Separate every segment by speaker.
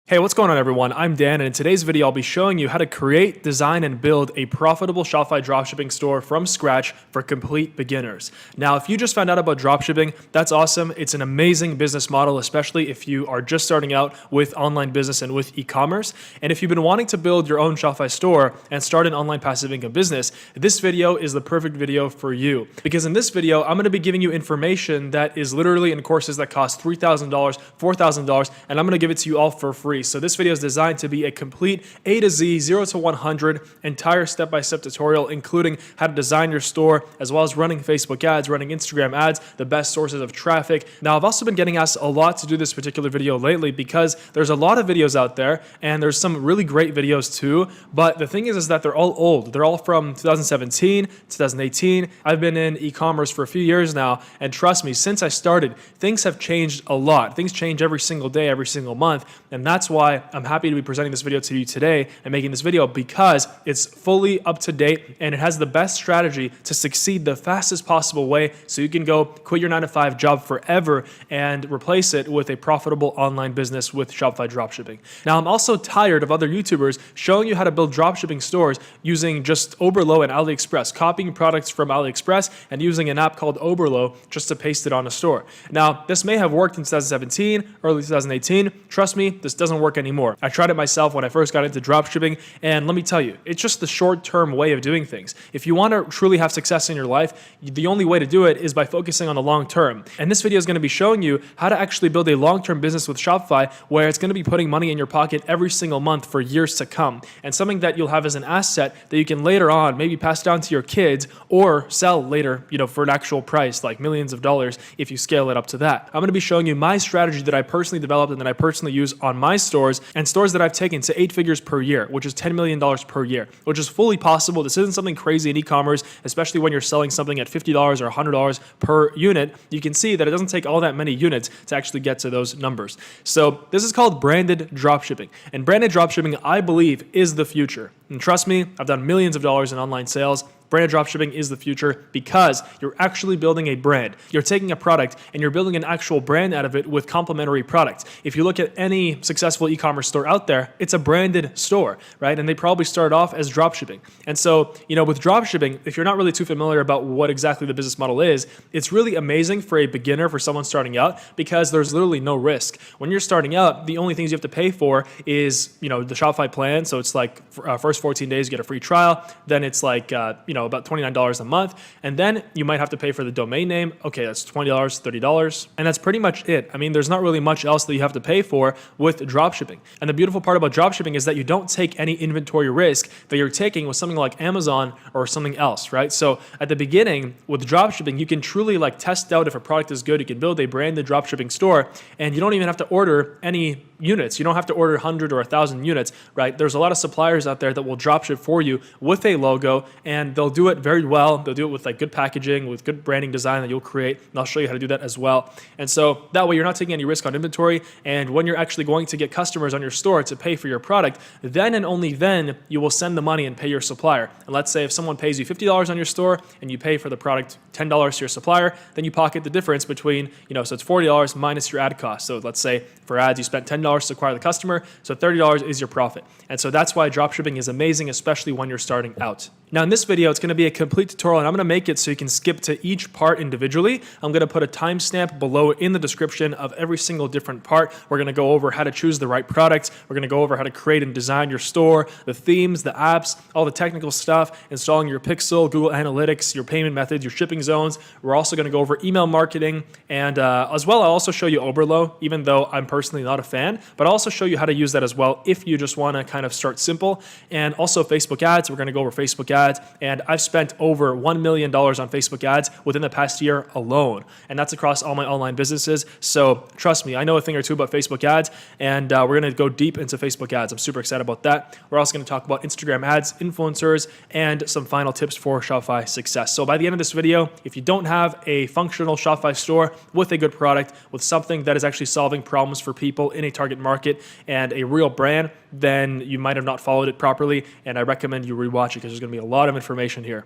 Speaker 1: Hey, what's going on everyone? I'm Dan, and in today's video, I'll be showing you how to create, design, and build a profitable Shopify dropshipping store from scratch for complete beginners. Now, if you just found out about dropshipping, that's awesome. It's an amazing business model, especially if you are just starting out with online business and with e-commerce. And if you've been wanting to build your own Shopify store and start an online passive income business, this video is the perfect video for you. Because in this video, I'm going to be giving you information that is literally in courses that cost $3,000, $4,000, and I'm going to give it to you all for free. So this video is designed to be a complete A to Z, 0 to 100, entire step-by-step tutorial, including how to design your store, as well as running Facebook ads, running Instagram ads, the best sources of traffic. Now, I've also been getting asked a lot to do this particular video lately because there's a lot of videos out there, and there's some really great videos too, but the thing is that they're all old. They're all from 2017, 2018. I've been in e-commerce for a few years now, and trust me, since I started, things have changed a lot. Things change every single day, every single month, and that's why I'm happy to be presenting this video to you today and making this video, because it's fully up to date and it has the best strategy to succeed the fastest possible way, so you can go quit your 9-to-5 job forever and replace it with a profitable online business with Shopify dropshipping. Now, I'm also tired of other YouTubers showing you how to build dropshipping stores using just Oberlo and AliExpress, copying products from AliExpress and using an app called Oberlo just to paste it on a store. Now, this may have worked in 2017, early 2018. Trust me, this doesn't work anymore. I tried it myself when I first got into dropshipping, and let me tell you, it's just the short-term way of doing things. If you want to truly have success in your life, the only way to do it is by focusing on the long term. And this video is going to be showing you how to actually build a long-term business with Shopify where it's going to be putting money in your pocket every single month for years to come, and something that you'll have as an asset that you can later on maybe pass down to your kids or sell later, for an actual price, like millions of dollars if you scale it up to that. I'm going to be showing you my strategy that I personally developed and that I personally use on my stores, and stores that I've taken to 8 figures per year, which is $10 million per year, which is fully possible. This isn't something crazy in e-commerce, especially when you're selling something at $50 or $100 per unit. You can see that it doesn't take all that many units to actually get to those numbers. So this is called branded dropshipping, and branded dropshipping, I believe, is the future. And trust me, I've done millions of dollars in online sales. Branded dropshipping is the future because you're actually building a brand. You're taking a product and you're building an actual brand out of it with complementary products. If you look at any successful e-commerce store out there, it's a branded store, right? And they probably started off as dropshipping. And so, with dropshipping, if you're not really too familiar about what exactly the business model is, it's really amazing for a beginner, for someone starting out, because there's literally no risk. When you're starting out, the only things you have to pay for is, the Shopify plan. So it's like first 14 days, you get a free trial. Then it's like, about $29 a month. And then you might have to pay for the domain name. Okay, that's $20, $30. And that's pretty much it. I mean, there's not really much else that you have to pay for with dropshipping. And the beautiful part about dropshipping is that you don't take any inventory risk that you're taking with something like Amazon or something else, right? So at the beginning with dropshipping, you can truly test out if a product is good. You can build a branded dropshipping store, and you don't even have to order any units. You don't have to order 100 or 1,000 units, right? There's a lot of suppliers out there that will dropship for you with a logo, and they'll do it very well. They'll do it with good packaging, with good branding design that you'll create, and I'll show you how to do that as well. And so that way you're not taking any risk on inventory, and when you're actually going to get customers on your store to pay for your product, then and only then you will send the money and pay your supplier. And let's say if someone pays you $50 on your store and you pay for the product $10 to your supplier, then you pocket the difference between, so it's $40 minus your ad cost. So let's say for ads, you spent $10 to acquire the customer, so $30 is your profit. And so that's why dropshipping is amazing, especially when you're starting out. Now in this video, it's going to be a complete tutorial, and I'm going to make it so you can skip to each part individually. I'm going to put a timestamp below in the description of every single different part. We're going to go over how to choose the right products. We're going to go over how to create and design your store, the themes, the apps, all the technical stuff, installing your Pixel, Google Analytics, your payment methods, your shipping zones. We're also going to go over email marketing, and as well, I'll also show you Oberlo, even though I'm personally not a fan, but I'll also show you how to use that as well if you just want to kind of start simple. And also Facebook ads. We're going to go over Facebook ads, and I've spent over $1 million on Facebook ads within the past year alone, and that's across all my online businesses. So trust me, I know a thing or two about Facebook ads, and we're going to go deep into Facebook ads. I'm super excited about that. We're also going to talk about Instagram ads, influencers, and some final tips for Shopify success. So by the end of this video, if you don't have a functional Shopify store with a good product, with something that is actually solving problems for people in a target market and a real brand, then you might have not followed it properly, and I recommend you rewatch it because there's going to be a lot of information here.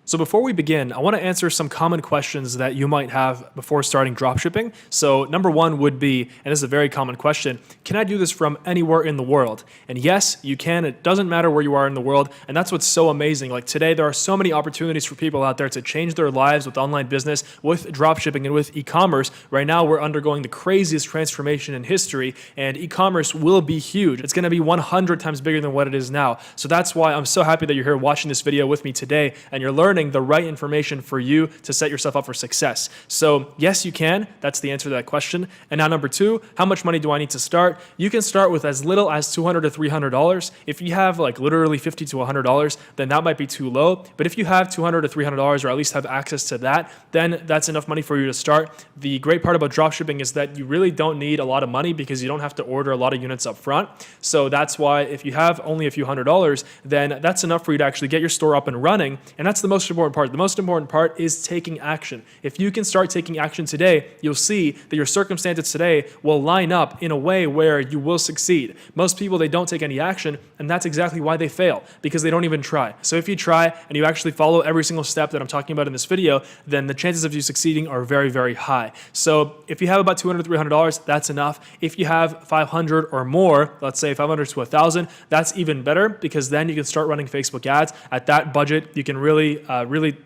Speaker 1: So before we begin, I want to answer some common questions that you might have before starting dropshipping. So number one would be, and this is a very common question, can I do this from anywhere in the world? And yes, you can. It doesn't matter where you are in the world. And that's what's so amazing. Like today, there are so many opportunities for people out there to change their lives with online business, with dropshipping, and with e-commerce. Right now, we're undergoing the craziest transformation in history, and e-commerce will be huge. It's going to be 100 times bigger than what it is now. So that's why I'm so happy that you're here watching this video with me today, and you're learning the right information for you to set yourself up for success. So yes, you can. That's the answer to that question. And now number two, how much money do I need to start? You can start with as little as $200 to $300. If you have like literally $50 to $100, then that might be too low. But if you have $200 to $300, or at least have access to that, then that's enough money for you to start. The great part about dropshipping is that you really don't need a lot of money because you don't have to order a lot of units up front. So that's why if you have only a few $100s, then that's enough for you to actually get your store up and running. And that's the most important part. The most important part is taking action. If you can start taking action today, you'll see that your circumstances today will line up in a way where you will succeed. Most people, they don't take any action, and that's exactly why they fail, because they don't even try. So if you try and you actually follow every single step that I'm talking about in this video, then the chances of you succeeding are very, very high. So if you have about $200 to $300, that's enough. If you have 500 or more, let's say 500 to 1,000, that's even better, because then you can start running Facebook ads. At that budget, you can really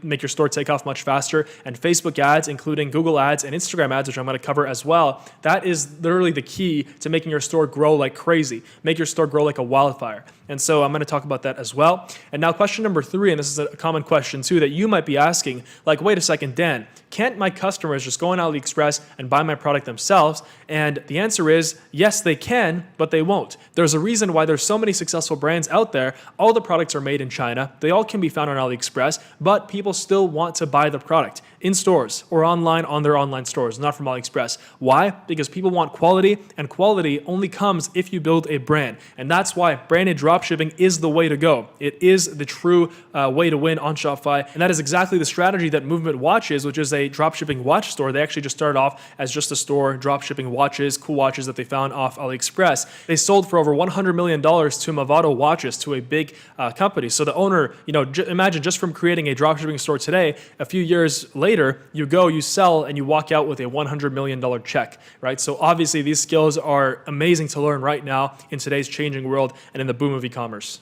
Speaker 1: make your store take off much faster. And Facebook ads, including Google ads and Instagram ads, which I'm going to cover as well, that is literally the key to making your store grow like crazy. Make your store grow like a wildfire. And so I'm going to talk about that as well. And now question number three, and this is a common question too that you might be asking, like, wait a second, Dan, can't my customers just go on AliExpress and buy my product themselves? And the answer is yes, they can, but they won't. There's a reason why there's so many successful brands out there. All the products are made in China. They all can be found on AliExpress, but people still want to buy the product in stores or online on their online stores, not from AliExpress. Why? Because people want quality, and quality only comes if you build a brand. And that's why branded dropshipping is the way to go. It is the true way to win on Shopify. And that is exactly the strategy that Movement Watches, which is a dropshipping watch store. They actually just started off as just a store dropshipping watches, cool watches that they found off AliExpress. They sold for over $100 million to Movado Watches, to a big company. So the owner, imagine just from creating a dropshipping store today, a few years later, you go, you sell, and you walk out with a $100 million check, right? So obviously these skills are amazing to learn right now in today's changing world and in the boom of e-commerce.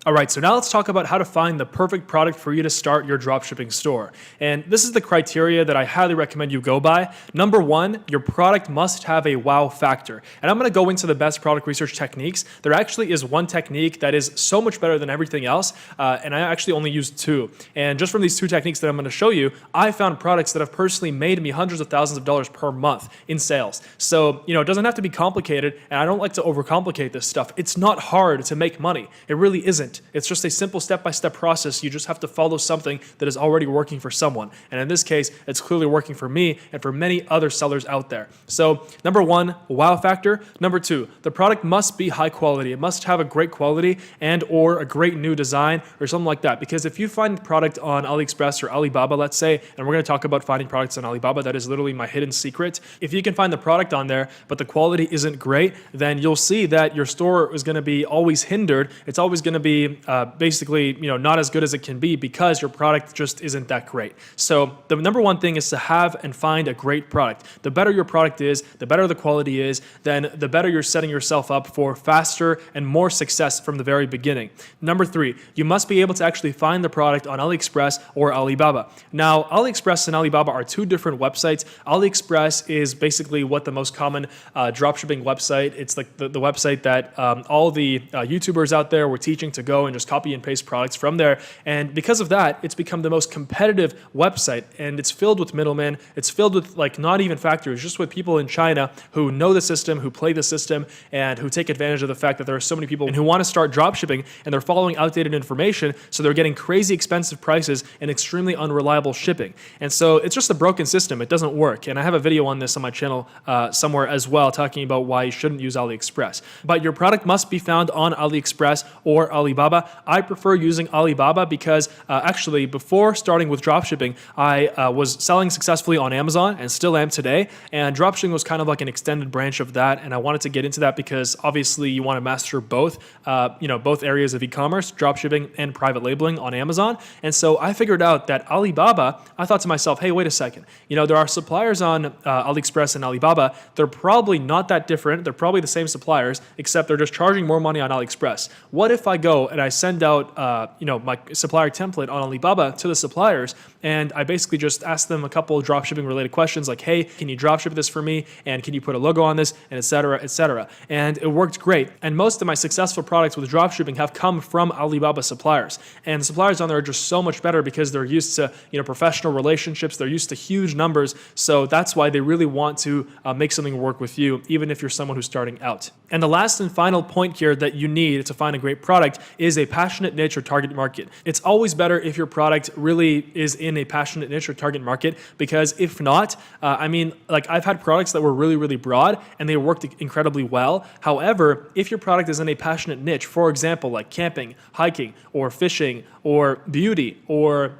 Speaker 1: All right, so now let's talk about how to find the perfect product for you to start your dropshipping store. And this is the criteria that I highly recommend you go by. Number one, your product must have a wow factor. And I'm going to go into the best product research techniques. There actually is one technique that is so much better than everything else, and I actually only use two. And just from these two techniques that I'm going to show you, I found products that have personally made me hundreds of thousands of dollars per month in sales. So, it doesn't have to be complicated, and I don't like to overcomplicate this stuff. It's not hard to make money. It really isn't. It's just a simple step-by-step process. You just have to follow something that is already working for someone. And in this case, it's clearly working for me and for many other sellers out there. So number one, wow factor. Number two, the product must be high quality. It must have a great quality and or a great new design or something like that. Because if you find the product on AliExpress or Alibaba, let's say, and we're going to talk about finding products on Alibaba, that is literally my hidden secret. If you can find the product on there, but the quality isn't great, then you'll see that your store is going to be always hindered. It's always going to be basically, not as good as it can be because your product just isn't that great. So the number one thing is to have and find a great product. The better your product is, the better the quality is, then the better you're setting yourself up for faster and more success from the very beginning. Number three, you must be able to actually find the product on AliExpress or Alibaba. Now, AliExpress and Alibaba are two different websites. AliExpress is basically what the most common dropshipping website. It's like the website that all the YouTubers out there were teaching to go and just copy and paste products from there. And because of that, it's become the most competitive website, and it's filled with middlemen. It's filled with not even factories, just with people in China who know the system, who play the system, and who take advantage of the fact that there are so many people who want to start dropshipping and they're following outdated information. So they're getting crazy expensive prices and extremely unreliable shipping. And so it's just a broken system. It doesn't work. And I have a video on this on my channel somewhere as well, talking about why you shouldn't use AliExpress. But your product must be found on AliExpress or Alibaba. Alibaba. I prefer using Alibaba because actually before starting with dropshipping, I was selling successfully on Amazon and still am today. And dropshipping was kind of like an extended branch of that. And I wanted to get into that because obviously you want to master both, both areas of e-commerce, dropshipping and private labeling on Amazon. And so I figured out that Alibaba, I thought to myself, hey, wait a second. There are suppliers on AliExpress and Alibaba. They're probably not that different. They're probably the same suppliers, except they're just charging more money on AliExpress. What if I go and I send out, my supplier template on Alibaba to the suppliers, and I basically just ask them a couple of dropshipping related questions like, hey, can you dropship this for me? And can you put a logo on this? And et cetera, et cetera. And it worked great. And most of my successful products with dropshipping have come from Alibaba suppliers. And the suppliers on there are just so much better because they're used to, professional relationships. They're used to huge numbers. So that's why they really want to make something work with you, even if you're someone who's starting out. And the last and final point here that you need to find a great product is a passionate niche or target market. It's always better if your product really is in a passionate niche or target market, because if not, I've had products that were really, really broad and they worked incredibly well. However, if your product is in a passionate niche, for example, like camping, hiking, or fishing, or beauty, or,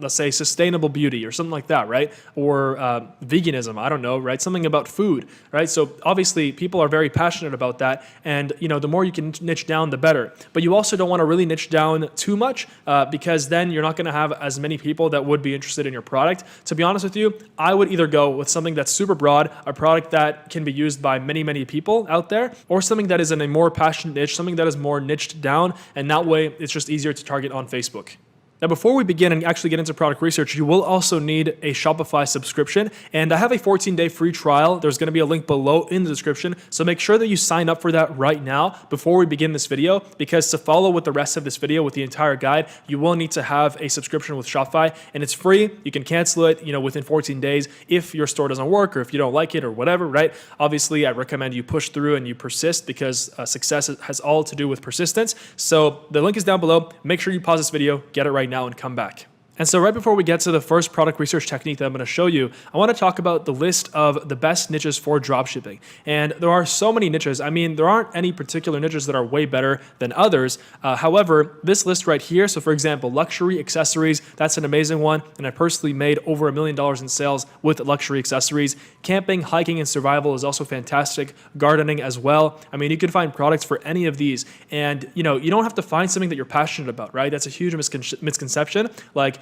Speaker 1: let's say sustainable beauty or something like that, right? Or veganism, I don't know, right? Something about food, right? So obviously people are very passionate about that. And, the more you can niche down, the better. But you also don't want to really niche down too much because then you're not going to have as many people that would be interested in your product. To be honest with you, I would either go with something that's super broad, a product that can be used by many, many people out there, or something that is in a more passionate niche, something that is more niched down. And that way it's just easier to target on Facebook. Now, before we begin and actually get into product research, you will also need a Shopify subscription. And I have a 14-day free trial. There's going to be a link below in the description. So make sure that you sign up for that right now before we begin this video, because to follow with the rest of this video with the entire guide, you will need to have a subscription with Shopify, and it's free. You can cancel it, within 14 days if your store doesn't work or if you don't like it or whatever, right? Obviously, I recommend you push through and you persist, because success has all to do with persistence. So the link is down below. Make sure you pause this video, get it right now, and come back. And so right before we get to the first product research technique that I'm going to show you, I want to talk about the list of the best niches for dropshipping. And there are so many niches. There aren't any particular niches that are way better than others. However, this list right here, so for example, luxury accessories, that's an amazing one. And I personally made over $1 million in sales with luxury accessories. Camping, hiking, and survival is also fantastic. Gardening as well. You can find products for any of these. And, you don't have to find something that you're passionate about, right? That's a huge misconception.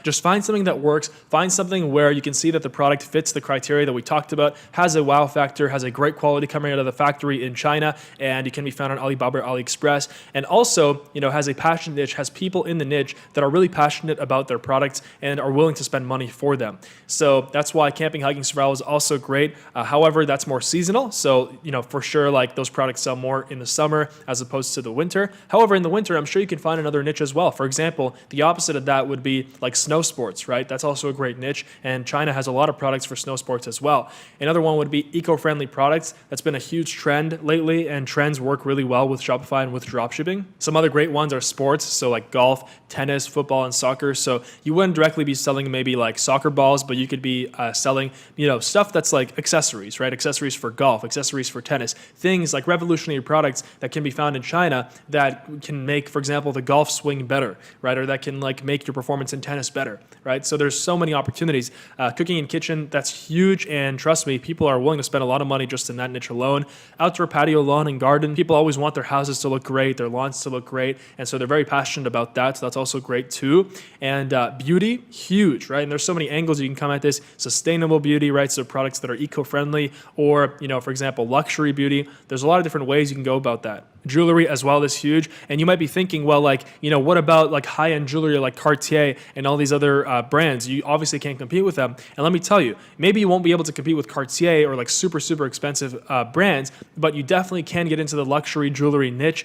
Speaker 1: Just find something that works. Find something where you can see that the product fits the criteria that we talked about, has a wow factor, has a great quality coming out of the factory in China, and it can be found on Alibaba or AliExpress. And also, has a passionate niche, has people in the niche that are really passionate about their products and are willing to spend money for them. So that's why camping, hiking, survival is also great. However, that's more seasonal. So, for sure, those products sell more in the summer as opposed to the winter. However, in the winter, I'm sure you can find another niche as well. For example, the opposite of that would be like snow sports, right? That's also a great niche, and China has a lot of products for snow sports as well. Another one would be eco-friendly products. That's been a huge trend lately, and trends work really well with Shopify and with dropshipping. Some other great ones are sports, so like golf, tennis, football, and soccer. So you wouldn't directly be selling maybe like soccer balls, but you could be selling, stuff that's like accessories, right? Accessories for golf, accessories for tennis, things like revolutionary products that can be found in China that can make, for example, the golf swing better, right? Or that can make your performance in tennis better, right? So there's so many opportunities. Cooking and kitchen, that's huge. And trust me, people are willing to spend a lot of money just in that niche alone. Outdoor patio, lawn, and garden. People always want their houses to look great, their lawns to look great. And so they're very passionate about that. So that's also great too. And beauty, huge, right? And there's so many angles you can come at this. Sustainable beauty, right? So products that are eco-friendly, or, for example, luxury beauty. There's a lot of different ways you can go about that. Jewelry as well is huge. And you might be thinking, well, what about high-end jewelry like Cartier and all these other brands? You obviously can't compete with them. And let me tell you, maybe you won't be able to compete with Cartier or super, super expensive brands, but you definitely can get into the luxury jewelry niche.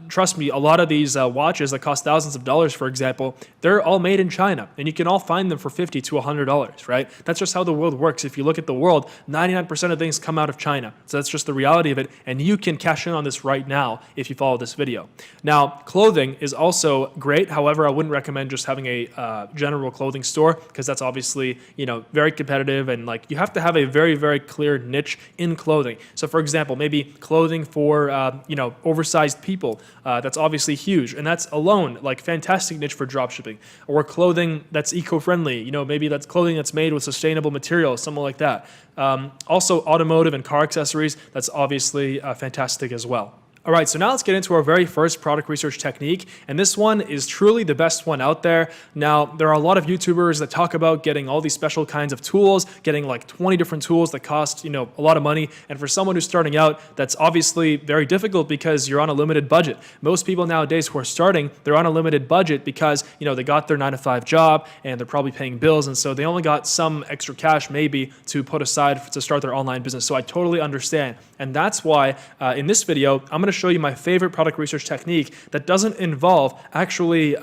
Speaker 1: Trust me, a lot of these watches that cost thousands of dollars, for example, they're all made in China, and you can all find them for $50 to $100, right? That's just how the world works. If you look at the world, 99% of things come out of China. So that's just the reality of it. And you can cash in on this right now. now if you follow this video. Now, clothing is also great. However, I wouldn't recommend just having a general clothing store because that's obviously, very competitive, and like you have to have a very, very clear niche in clothing. So for example, maybe clothing for, oversized people. That's obviously huge. And that's alone like fantastic niche for dropshipping. Or clothing that's eco-friendly. Maybe that's clothing that's made with sustainable materials, something like that. Also automotive and car accessories. That's obviously fantastic as well. All right, so now let's get into our very first product research technique, and this one is truly the best one out there. Now, there are a lot of YouTubers that talk about getting all these special kinds of tools, getting like 20 different tools that cost, a lot of money, and for someone who's starting out, that's obviously very difficult because you're on a limited budget. Most people nowadays who are starting, they're on a limited budget because, they got their 9-to-5 job and they're probably paying bills, and so they only got some extra cash maybe to put aside to start their online business. So I totally understand, and that's why in this video, I'm going to show you my favorite product research technique that doesn't involve actually,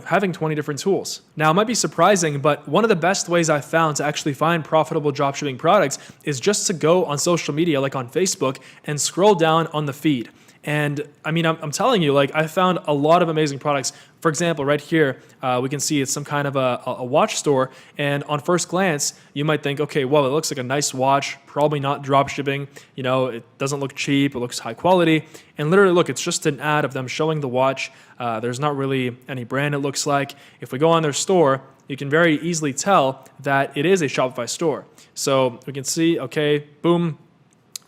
Speaker 1: having 20 different tools. Now, it might be surprising, but one of the best ways I've found to actually find profitable dropshipping products is just to go on social media, like on Facebook, and scroll down on the feed. And I mean, I'm telling you, like I found a lot of amazing products. For example, right here, we can see it's some kind of a watch store. And on first glance, you might think, okay, well, it looks like a nice watch, probably not drop shipping. It doesn't look cheap. It looks high quality. And literally, look, it's just an ad of them showing the watch. There's not really any brand, it looks like. If we go on their store, you can very easily tell that it is a Shopify store. So we can see, okay, boom.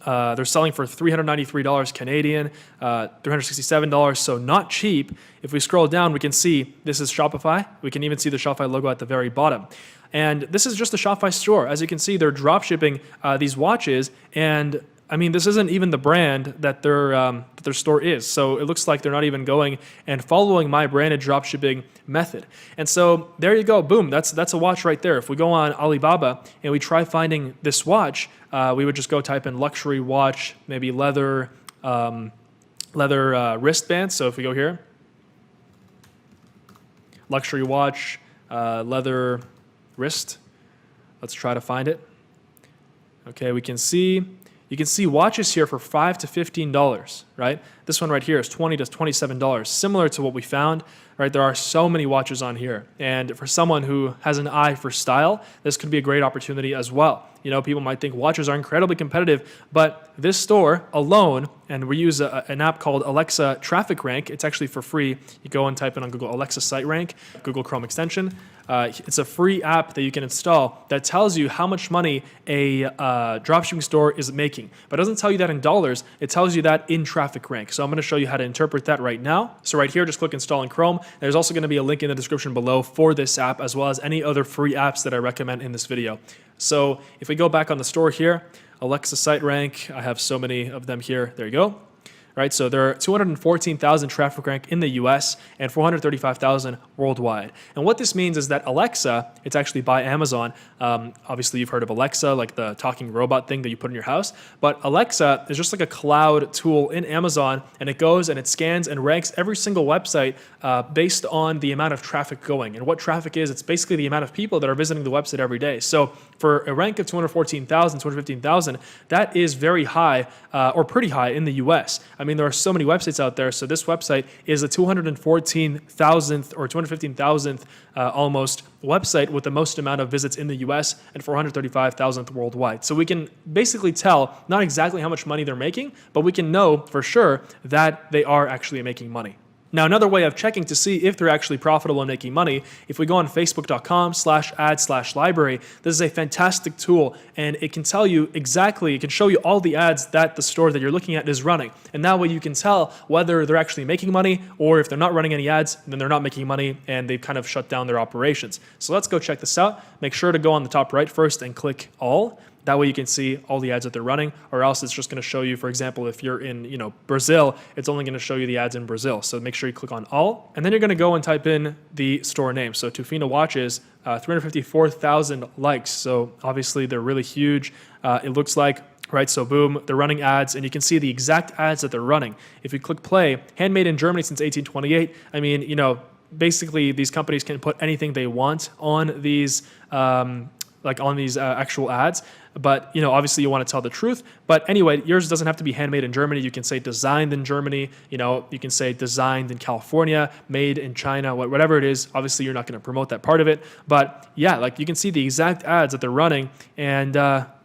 Speaker 1: They're selling for $393 Canadian, $367, so not cheap. If we scroll down, we can see this is Shopify. We can even see the Shopify logo at the very bottom. And this is just the Shopify store. As you can see, they're drop shipping these watches, and I mean, this isn't even the brand that their store is. So it looks like they're not even going and following my branded dropshipping method. And so there you go. Boom. That's a watch right there. If we go on Alibaba and we try finding this watch, we would just go type in luxury watch, maybe leather wristband. So if we go here, luxury watch, leather wrist. Let's try to find it. Okay, you can see watches here for $5 to $15, right? This one right here is $20 to $27, similar to what we found, right? There are so many watches on here. And for someone who has an eye for style, this could be a great opportunity as well. People might think watches are incredibly competitive, but this store alone, and we use an app called Alexa Traffic Rank. It's actually for free. You go and type in on Google Alexa Site Rank, Google Chrome extension. It's a free app that you can install that tells you how much money a dropshipping store is making. But it doesn't tell you that in dollars. It tells you that in Traffic Rank. So I'm going to show you how to interpret that right now. So right here, just click Install in Chrome. There's also going to be a link in the description below for this app, as well as any other free apps that I recommend in this video. So if we go back on the store here, Alexa Site Rank, I have so many of them here. There you go. Right, so there are 214,000 traffic rank in the US and 435,000 worldwide. And what this means is that Alexa, it's actually by Amazon. Obviously, you've heard of Alexa, like the talking robot thing that you put in your house. But Alexa is just like a cloud tool in Amazon, and it goes and it scans and ranks every single website based on the amount of traffic going. And what traffic is, it's basically the amount of people that are visiting the website every day. So for a rank of 214,000, 215,000, that is very high or pretty high in the US. I mean, there are so many websites out there. So this website is a 214,000th or 215,000th almost website with the most amount of visits in the US and 435,000th worldwide. So we can basically tell not exactly how much money they're making, but we can know for sure that they are actually making money. Now, another way of checking to see if they're actually profitable and making money, if we go on facebook.com/ad/library, this is a fantastic tool, and it can tell you exactly, it can show you all the ads that the store that you're looking at is running. And that way you can tell whether they're actually making money, or if they're not running any ads, then they're not making money and they've kind of shut down their operations. So let's go check this out. Make sure to go on the top right first and click all. That way you can see all the ads that they're running, or else it's just going to show you, for example, if you're in Brazil, it's only going to show you the ads in Brazil. So make sure you click on all, and then you're going to go and type in the store name. So Tufina watches, 354,000 likes. So obviously they're really huge. It looks like, right? So boom, they're running ads, and you can see the exact ads that they're running. If you click play, handmade in Germany since 1828. I mean, basically these companies can put anything they want on these like on these actual ads. But, obviously you want to tell the truth. But anyway, yours doesn't have to be handmade in Germany. You can say designed in Germany. You can say designed in California, made in China, whatever it is. Obviously, you're not going to promote that part of it. But yeah, like you can see the exact ads that they're running, and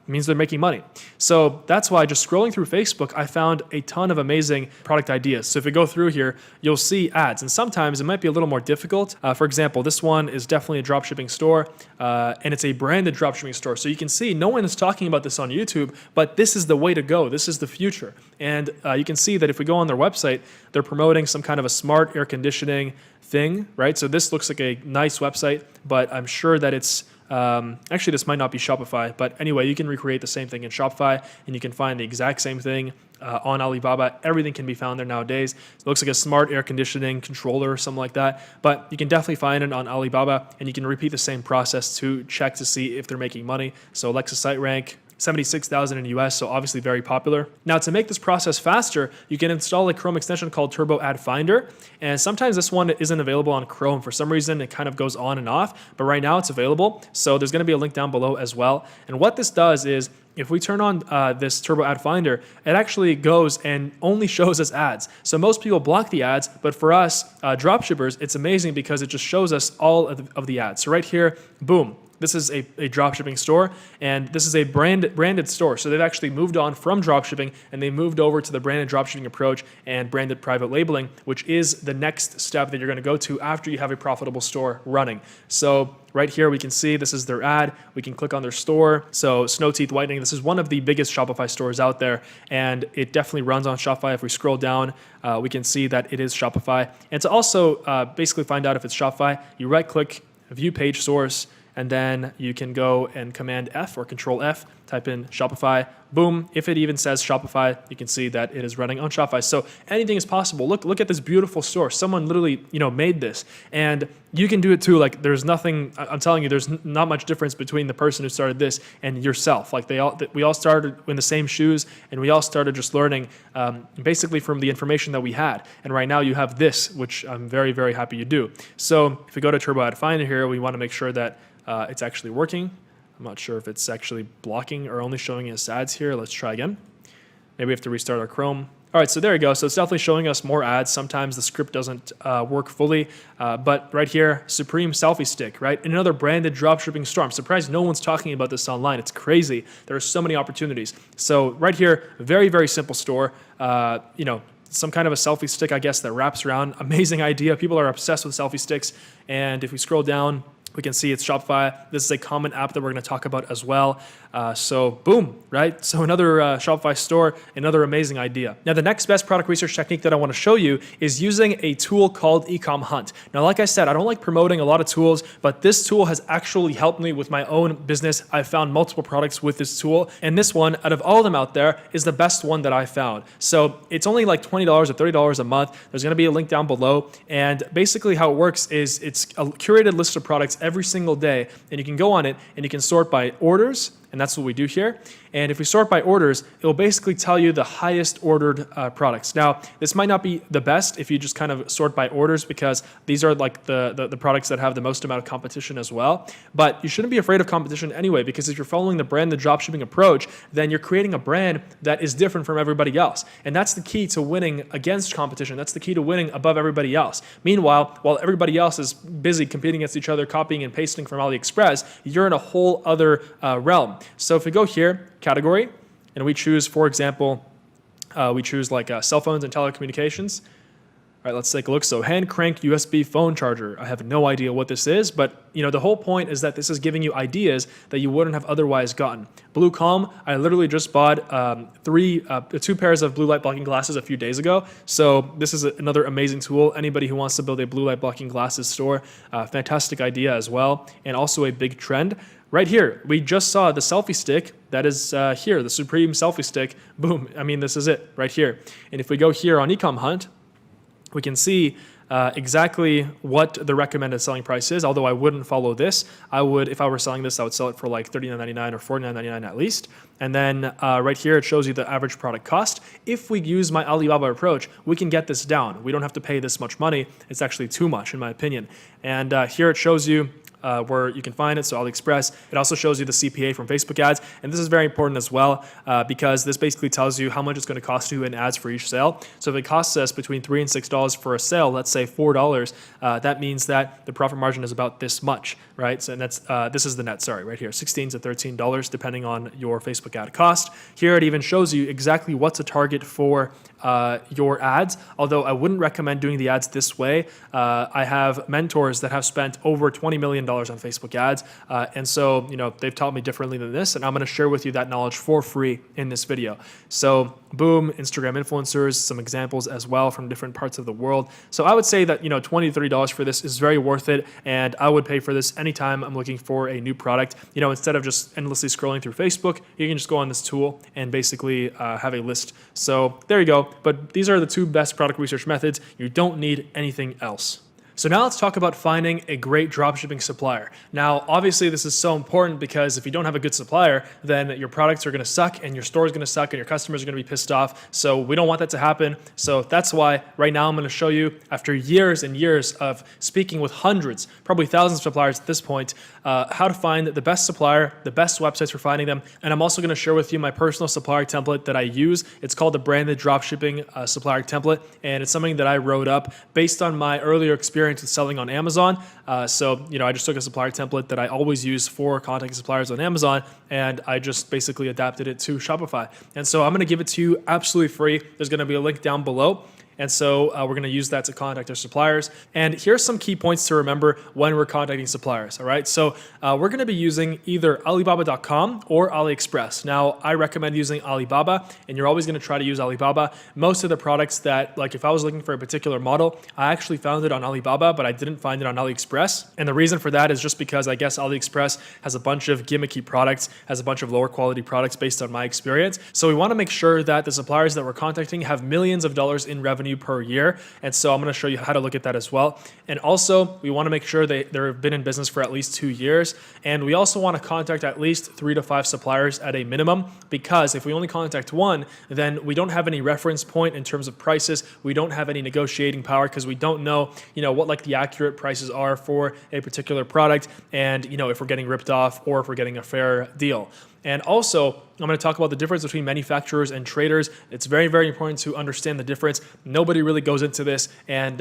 Speaker 1: means they're making money. So that's why just scrolling through Facebook, I found a ton of amazing product ideas. So if you go through here, you'll see ads, and sometimes it might be a little more difficult. For example, this one is definitely a dropshipping store, and it's a branded dropshipping store. So you can see no one is talking about this on YouTube, but this is the way to go. This is the future. And you can see that if we go on their website, they're promoting some kind of a smart air conditioning thing, right? So this looks like a nice website, but I'm sure that it's actually, this might not be Shopify, but anyway, you can recreate the same thing in Shopify, and you can find the exact same thing on Alibaba. Everything can be found there nowadays. It looks like a smart air conditioning controller or something like that, but you can definitely find it on Alibaba, and you can repeat the same process to check to see if they're making money. So Alexa site rank, 76,000 in the US, so obviously very popular. Now, to make this process faster, you can install a Chrome extension called Turbo Ad Finder, and sometimes this one isn't available on Chrome. For some reason, it kind of goes on and off, but right now it's available, so there's gonna be a link down below as well. And what this does is, if we turn on this Turbo Ad Finder, it actually goes and only shows us ads. So most people block the ads, but for us dropshippers, it's amazing because it just shows us all of the ads. So right here, boom. This is a dropshipping store, and this is a branded store. So they've actually moved on from dropshipping, and they moved over to the branded dropshipping approach and branded private labeling, which is the next step that you're going to go to after you have a profitable store running. So right here, we can see this is their ad. We can click on their store. So Snow Teeth Whitening, this is one of the biggest Shopify stores out there, and it definitely runs on Shopify. If we scroll down, we can see that it is Shopify. And to also basically find out if it's Shopify, you right-click, view page source, and then you can go and Command F or Control F, type in Shopify, boom. If it even says Shopify, you can see that it is running on Shopify. So anything is possible. Look at this beautiful store. Someone literally, made this, and you can do it too. Like there's nothing, I'm telling you, there's not much difference between the person who started this and yourself. Like we all started in the same shoes, and we all started just learning basically from the information that we had. And right now you have this, which I'm very, very happy you do. So if we go to Turbo Ad Finder here, we want to make sure that it's actually working. I'm not sure if it's actually blocking or only showing us ads here. Let's try again. Maybe we have to restart our Chrome. All right, so there you go. So it's definitely showing us more ads. Sometimes the script doesn't work fully, but right here, Supreme Selfie Stick, right? Another branded dropshipping store. I'm surprised no one's talking about this online. It's crazy. There are so many opportunities. So right here, very, very simple store. Some kind of a selfie stick, I guess, that wraps around. Amazing idea. People are obsessed with selfie sticks. And if we scroll down, we can see it's Shopify. This is a common app that we're going to talk about as well. So boom, right? So another Shopify store, another amazing idea. Now, the next best product research technique that I want to show you is using a tool called Ecom Hunt. Now, like I said, I don't like promoting a lot of tools, but this tool has actually helped me with my own business. I've found multiple products with this tool, and this one, out of all of them out there, is the best one that I found. So it's only like $20 or $30 a month. There's going to be a link down below, and basically how it works is it's a curated list of products every single day, and you can go on it and you can sort by orders, and that's what we do here. And if we sort by orders, it will basically tell you the highest ordered products. Now, this might not be the best if you just kind of sort by orders, because these are like the products that have the most amount of competition as well. But you shouldn't be afraid of competition anyway, because if you're following the brand, the dropshipping approach, then you're creating a brand that is different from everybody else. And that's the key to winning against competition. That's the key to winning above everybody else. Meanwhile, while everybody else is busy competing against each other, copying and pasting from AliExpress, you're in a whole other realm. So if we go here, category, and we choose, for example, we choose like cell phones and telecommunications. All right, let's take a look. So hand crank USB phone charger. I have no idea what this is, but the whole point is that this is giving you ideas that you wouldn't have otherwise gotten. Blue Calm, I literally just bought two pairs of blue light blocking glasses a few days ago. So this is another amazing tool. Anybody who wants to build a blue light blocking glasses store, fantastic idea as well, and also a big trend. Right here, we just saw the selfie stick. That is here, the Supreme Selfie Stick. Boom. I mean, this is it right here. And if we go here on Ecom Hunt, we can see exactly what the recommended selling price is. Although I wouldn't follow this. I would, if I were selling this, I would sell it for like $39.99 or $49.99 at least. And then right here, it shows you the average product cost. If we use my Alibaba approach, we can get this down. We don't have to pay this much money. It's actually too much, in my opinion. And here it shows you where you can find it, so AliExpress. It also shows you the CPA from Facebook ads, and this is very important as well because this basically tells you how much it's going to cost you in ads for each sale. So if it costs us between $3 and $6 for a sale, let's say $4, that means that the profit margin is about this much, right? So, and that's this is the net, sorry, right here, $16 to $13 depending on your Facebook ad cost. Here it even shows you exactly what to target for your ads, although I wouldn't recommend doing the ads this way. I have mentors that have spent over $20 million on Facebook ads, and so they've taught me differently than this, and I'm going to share with you that knowledge for free in this video. So boom, Instagram influencers, some examples as well from different parts of the world. So I would say that $20 to $30 for this is very worth it, and I would pay for this anytime I'm looking for a new product. Instead of just endlessly scrolling through Facebook, you can just go on this tool and basically have a list. So there you go. But these are the two best product research methods. You don't need anything else. So now let's talk about finding a great dropshipping supplier. Now, obviously this is so important because if you don't have a good supplier, then your products are going to suck and your store is going to suck and your customers are going to be pissed off. So we don't want that to happen. So that's why right now I'm going to show you, after years and years of speaking with hundreds, probably thousands of suppliers at this point, how to find the best supplier, the best websites for finding them. And I'm also going to share with you my personal supplier template that I use. It's called the branded dropshipping supplier template. And it's something that I wrote up based on my earlier experience with selling on Amazon. I just took a supplier template that I always use for contacting suppliers on Amazon, and I just basically adapted it to Shopify. And so I'm going to give it to you absolutely free. There's going to be a link down below. And so we're going to use that to contact our suppliers. And here's some key points to remember when we're contacting suppliers. All right. So we're going to be using either Alibaba.com or AliExpress. Now, I recommend using Alibaba, and you're always going to try to use Alibaba. Most of the products that, like if I was looking for a particular model, I actually found it on Alibaba, but I didn't find it on AliExpress. And the reason for that is just because I guess AliExpress has a bunch of gimmicky products, has a bunch of lower quality products based on my experience. So we want to make sure that the suppliers that we're contacting have millions of dollars in revenue per year. And so I'm going to show you how to look at that as well. And also we want to make sure they've been in business for at least 2 years. And we also want to contact at least 3 to 5 suppliers at a minimum, because if we only contact one, then we don't have any reference point in terms of prices. We don't have any negotiating power because we don't know, what like the accurate prices are for a particular product. And, if we're getting ripped off or if we're getting a fair deal. And also, I'm going to talk about the difference between manufacturers and traders. It's very, very important to understand the difference. Nobody really goes into this. And,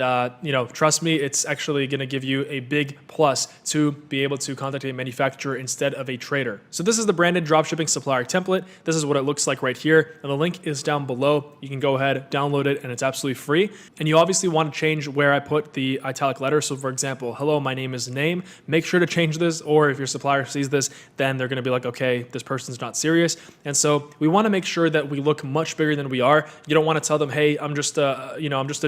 Speaker 1: trust me, it's actually going to give you a big plus to be able to contact a manufacturer instead of a trader. So this is the branded dropshipping supplier template. This is what it looks like right here. And the link is down below. You can go ahead, download it, and it's absolutely free. And you obviously want to change where I put the italic letter. So for example, hello, my name is name. Make sure to change this, or if your supplier sees this, then they're going to be like, okay, this person's not serious. And so we want to make sure that we look much bigger than we are. You don't want to tell them, hey, I'm just a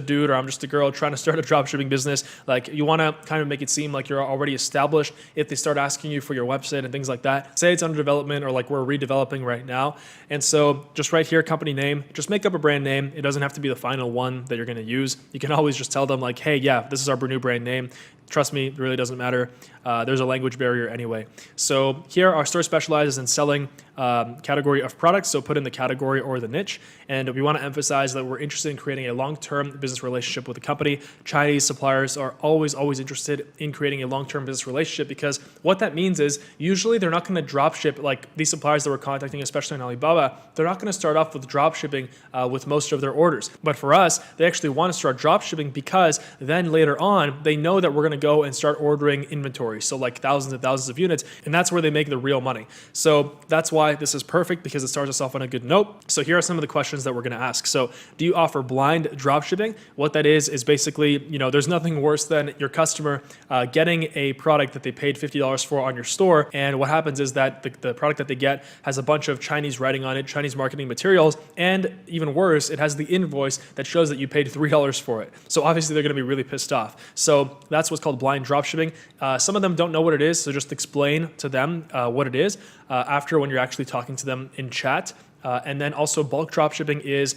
Speaker 1: dude or I'm just a girl trying to start a dropshipping business. Like, you want to kind of make it seem like you're already established. If they start asking you for your website and things like that, say it's under development or like we're redeveloping right now. And so just right here, company name, just make up a brand name. It doesn't have to be the final one that you're going to use. You can always just tell them like, hey, yeah, this is our new brand name. Trust me, it really doesn't matter. There's a language barrier anyway. So here our store specializes in selling category of products. So put in the category or the niche. And we want to emphasize that we're interested in creating a long-term business relationship with the company. Chinese suppliers are always interested in creating a long-term business relationship, because what that means is usually they're not going to drop ship, like these suppliers that we're contacting, especially on Alibaba, they're not going to start off with drop shipping with most of their orders. But for us, they actually want to start drop shipping because then later on, they know that we're going to go and start ordering inventory. So like thousands and thousands of units, and that's where they make the real money. So that's why this is perfect, because it starts us off on a good note. So here are some of the questions that we're going to ask. So do you offer blind drop shipping? What that is basically, there's nothing worse than your customer getting a product that they paid $50 for on your store. And what happens is that the product that they get has a bunch of Chinese writing on it, Chinese marketing materials, and even worse, it has the invoice that shows that you paid $3 for it. So obviously they're going to be really pissed off. So that's what's called blind drop shipping. Some of them don't know what it is, so just explain to them what it is after, when you're actually talking to them in chat. And then also bulk drop shipping is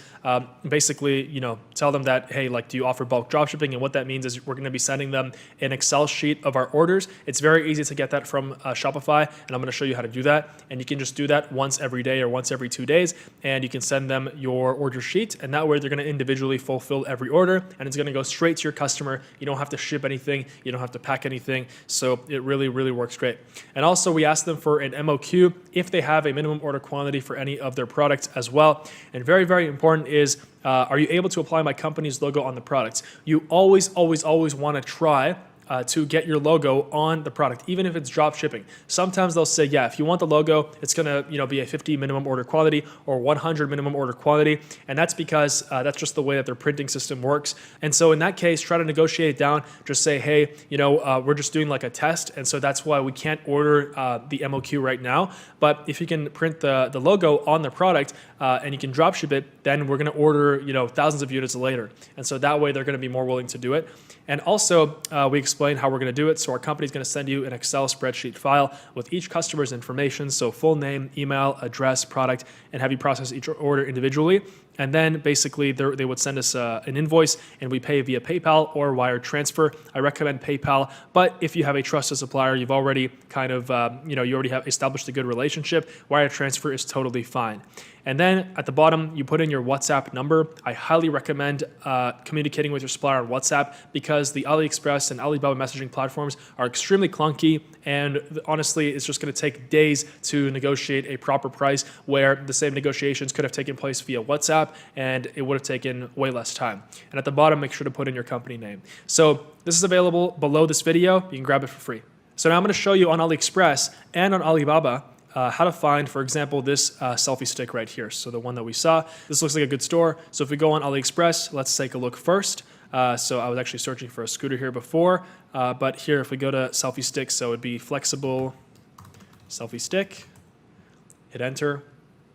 Speaker 1: basically, tell them that, hey, like, do you offer bulk drop shipping? And what that means is we're going to be sending them an Excel sheet of our orders. It's very easy to get that from Shopify, and I'm going to show you how to do that. And you can just do that once every day or once every 2 days, and you can send them your order sheet, and that way they're going to individually fulfill every order, and it's going to go straight to your customer. You don't have to ship anything. You don't have to pack anything. So it really, really works great. And also we ask them for an MOQ if they have a minimum order quantity for any of their products as well. And very, very important is, are you able to apply my company's logo on the products? You always, always, always want to try to get your logo on the product, even if it's drop shipping. Sometimes they'll say, yeah, if you want the logo, it's gonna be a 50 minimum order quantity or 100 minimum order quantity, and that's because that's just the way that their printing system works. And so in that case, try to negotiate it down. Just say, hey, we're just doing like a test, and so that's why we can't order the MOQ right now. But if you can print the logo on the product and you can drop ship it, then we're gonna order thousands of units later. And so that way they're gonna be more willing to do it. And also, we explain how we're going to do it. So our company is going to send you an Excel spreadsheet file with each customer's information, so full name, email, address, product, and have you process each order individually. And then basically they would send us an invoice, and we pay via PayPal or wire transfer. I recommend PayPal, but if you have a trusted supplier, you've already kind of, you already have established a good relationship, wire transfer is totally fine. And then at the bottom, you put in your WhatsApp number. I highly recommend communicating with your supplier on WhatsApp because the AliExpress and Alibaba messaging platforms are extremely clunky, and honestly, it's just going to take days to negotiate a proper price where the same negotiations could have taken place via WhatsApp, and it would have taken way less time. And at the bottom, make sure to put in your company name. So this is available below this video. You can grab it for free. So now I'm going to show you on AliExpress and on Alibaba how to find, for example, this selfie stick right here. So the one that we saw, this looks like a good store. So if we go on AliExpress, let's take a look first. So I was actually searching for a scooter here before, but here if we go to selfie stick, so it'd be flexible selfie stick, hit enter.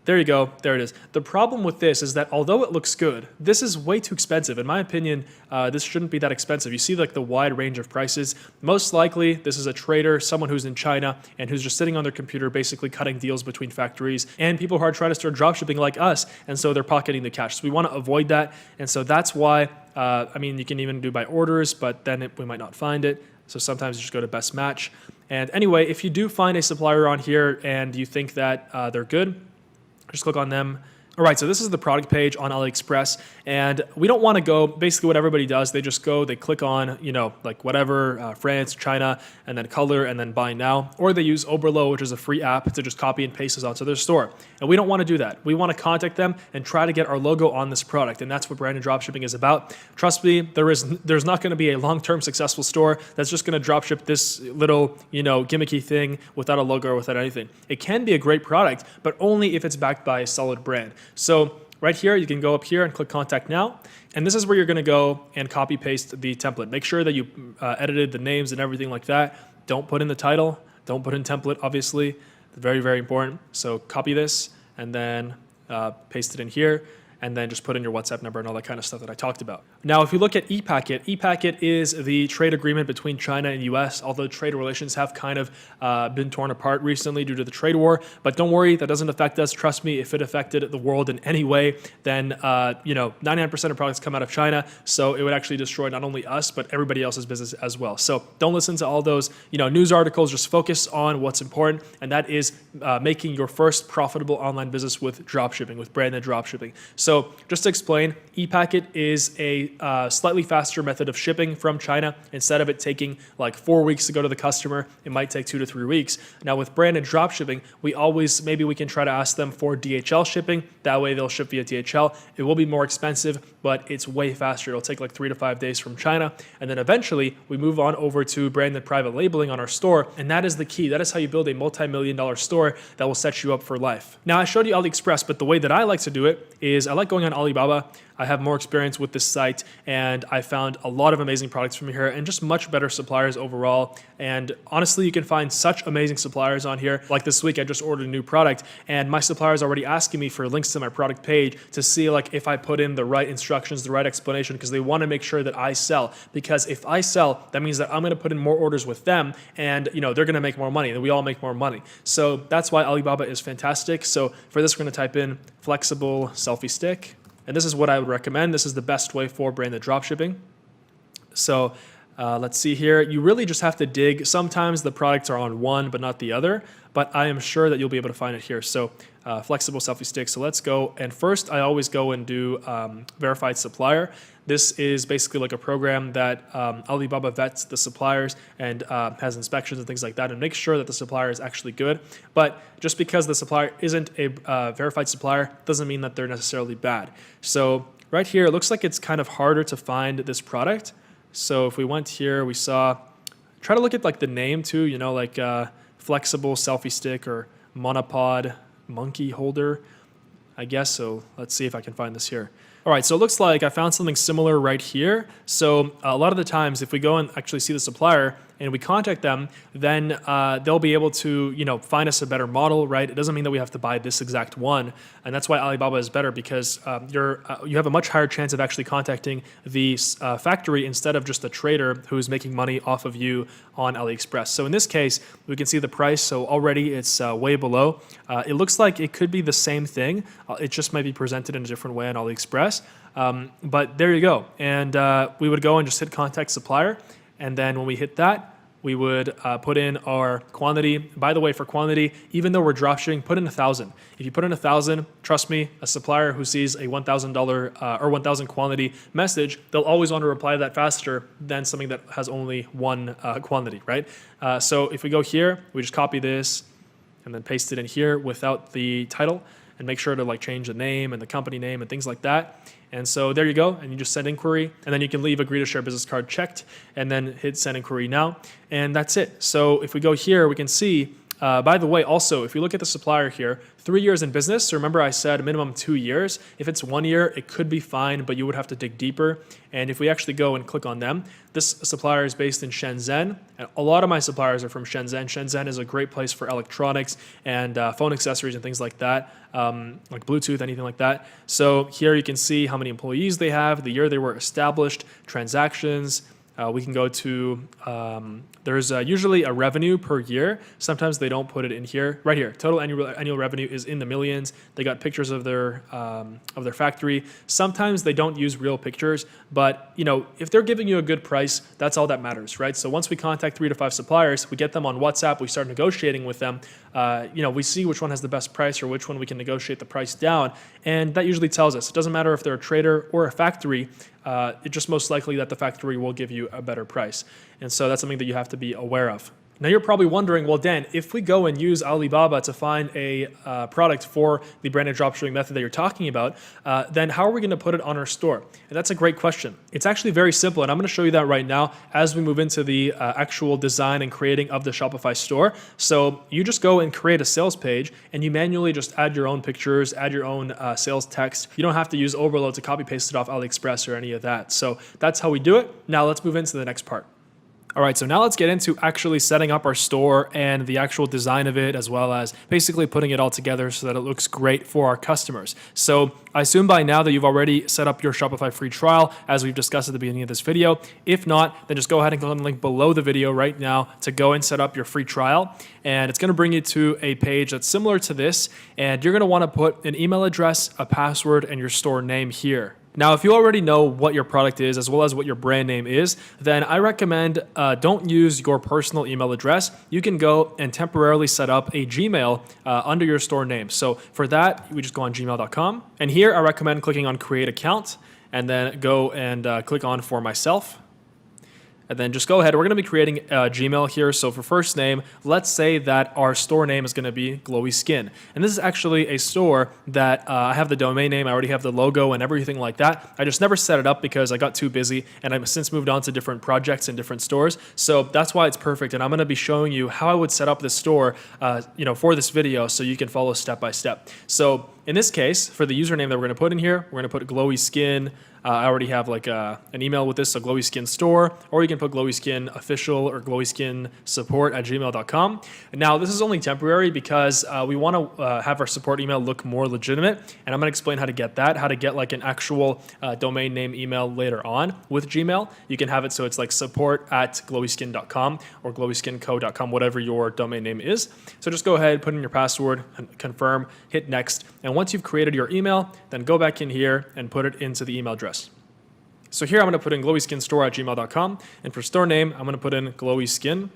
Speaker 1: There you go, there it is. The problem with this is that although it looks good, this is way too expensive. In my opinion, this shouldn't be that expensive. You see like the wide range of prices. Most likely, this is a trader, someone who's in China and who's just sitting on their computer basically cutting deals between factories and people who are trying to start dropshipping like us, and so they're pocketing the cash. So we want to avoid that, and so that's why, you can even do by orders, but then we might not find it. So sometimes you just go to best match. And anyway, if you do find a supplier on here and you think that they're good, just click on them. All right, so this is the product page on AliExpress, and we don't want to go, basically what everybody does, they just go, they click on, like whatever, France, China, and then color, and then buy now, or they use Oberlo, which is a free app, to just copy and paste this onto their store. And we don't want to do that. We want to contact them and try to get our logo on this product, and that's what branded dropshipping is about. Trust me, there's not going to be a long-term successful store that's just going to dropship this little, gimmicky thing without a logo or without anything. It can be a great product, but only if it's backed by a solid brand. So right here, you can go up here and click Contact Now. And this is where you're going to go and copy paste the template. Make sure that you edited the names and everything like that. Don't put in the title. Don't put in template, obviously. Very, very important. So copy this and then paste it in here. And then just put in your WhatsApp number and all that kind of stuff that I talked about. Now, if you look at ePacket, ePacket is the trade agreement between China and US, although trade relations have kind of been torn apart recently due to the trade war. But don't worry, that doesn't affect us. Trust me, if it affected the world in any way, then 99% of products come out of China, so it would actually destroy not only us, but everybody else's business as well. So don't listen to all those news articles. Just focus on what's important, and that is making your first profitable online business with dropshipping, with branded dropshipping. So just to explain, ePacket is a slightly faster method of shipping from China. Instead of it taking like 4 weeks to go to the customer, it might take 2 to 3 weeks. Now with branded dropshipping, maybe we can try to ask them for DHL shipping. That way they'll ship via DHL. It will be more expensive, but it's way faster. It'll take like 3 to 5 days from China. And then eventually we move on over to branded private labeling on our store. And that is the key. That is how you build a multi-million-dollar store that will set you up for life. Now I showed you AliExpress, but the way that I like to do it is I like going on Alibaba. I have more experience with this site, and I found a lot of amazing products from here and just much better suppliers overall. And honestly, you can find such amazing suppliers on here. Like this week, I just ordered a new product, and my supplier is already asking me for links to my product page to see like if I put in the right instructions, the right explanation, because they want to make sure that I sell. Because if I sell, that means that I'm going to put in more orders with them, and they're going to make more money, and we all make more money. So that's why Alibaba is fantastic. So for this, we're going to type in flexible selfie stick, and this is what I would recommend. This is the best way for branded dropshipping. So let's see here. You really just have to dig. Sometimes the products are on one but not the other, but I am sure that you'll be able to find it here. So flexible selfie stick. So let's go. And first, I always go and do verified supplier. This is basically like a program that Alibaba vets the suppliers and has inspections and things like that and makes sure that the supplier is actually good. But just because the supplier isn't a verified supplier doesn't mean that they're necessarily bad. So right here, it looks like it's kind of harder to find this product. So if we went here, we saw, try to look at like the name too, like flexible selfie stick or monopod monkey holder, I guess. So let's see if I can find this here. All right, so it looks like I found something similar right here. So a lot of the times, if we go and actually see the supplier and we contact them, then they'll be able to, find us a better model, right? It doesn't mean that we have to buy this exact one, and that's why Alibaba is better, because you have a much higher chance of actually contacting the factory instead of just the trader who's making money off of you on AliExpress. So in this case, we can see the price. So already it's way below. It looks like it could be the same thing. It just might be presented in a different way on AliExpress. But there you go. And we would go and just hit contact supplier. And then when we hit that, we would put in our quantity. By the way, for quantity, even though we're dropshipping, put in 1,000. If you put in 1,000, trust me, a supplier who sees a $1,000 or 1,000 quantity message, they'll always want to reply to that faster than something that has only one quantity, right? So if we go here, we just copy this and then paste it in here without the title, and make sure to like change the name and the company name and things like that. And so there you go, and you just send inquiry, and then you can leave agree to share business card checked, and then hit send inquiry now, and that's it. So if we go here, we can see, by the way, also, if you look at the supplier here, 3 years in business, so remember I said minimum 2 years. If it's 1 year, it could be fine, but you would have to dig deeper. And if we actually go and click on them, this supplier is based in Shenzhen, and a lot of my suppliers are from Shenzhen. Shenzhen is a great place for electronics and phone accessories and things like that, like Bluetooth, anything like that. So here you can see how many employees they have, the year they were established, transactions. We can go to, there's usually a revenue per year. Sometimes they don't put it in here. Right here, total annual revenue is in the millions. They got pictures of their factory. Sometimes they don't use real pictures, but if they're giving you a good price, that's all that matters, right? So once we contact 3 to 5 suppliers, we get them on WhatsApp, we start negotiating with them. We see which one has the best price or which one we can negotiate the price down, and that usually tells us. It doesn't matter if they're a trader or a factory. It's just most likely that the factory will give you a better price. And so that's something that you have to be aware of. Now you're probably wondering, well, Dan, if we go and use Alibaba to find a product for the branded dropshipping method that you're talking about, then how are we going to put it on our store? And that's a great question. It's actually very simple, and I'm going to show you that right now as we move into the actual design and creating of the Shopify store. So you just go and create a sales page, and you manually just add your own pictures, add your own sales text. You don't have to use Overload to copy paste it off AliExpress or any of that. So that's how we do it. Now let's move into the next part. All right, so now let's get into actually setting up our store and the actual design of it, as well as basically putting it all together so that it looks great for our customers. So I assume by now that you've already set up your Shopify free trial, as we've discussed at the beginning of this video. If not, then just go ahead and click on the link below the video right now to go and set up your free trial. And it's going to bring you to a page that's similar to this, and you're going to want to put an email address, a password, and your store name here. Now, if you already know what your product is, as well as what your brand name is, then I recommend don't use your personal email address. You can go and temporarily set up a Gmail under your store name. So for that, we just go on gmail.com. And here I recommend clicking on Create Account, and then go and click on For Myself. and then just go ahead. We're going to be creating a Gmail here. So for first name, let's say that our store name is going to be Glowy Skin. And this is actually a store that I have the domain name. I already have the logo and everything like that. I just never set it up because I got too busy, and I've since moved on to different projects and different stores. So that's why it's perfect. And I'm going to be showing you how I would set up this store, for this video, so you can follow step by step. So in this case, for the username that we're going to put in here, we're going to put Glowy Skin. I already have like an email with this, so Glowy Skin Store, or you can put Glowy Skin Official or Glowy Skin Support at gmail.com. Now, this is only temporary because we want to have our support email look more legitimate, and I'm going to explain how to get that, how to get like an actual domain name email later on with Gmail. You can have it so it's like support@glowyskin.com or glowyskinco.com, whatever your domain name is. So just go ahead, put in your password, confirm, hit next, and once you've created your email, then go back in here and put it into the email address. So here I'm going to put in glowyskinstore@gmail.com, and for store name, I'm going to put in Glowy Skin,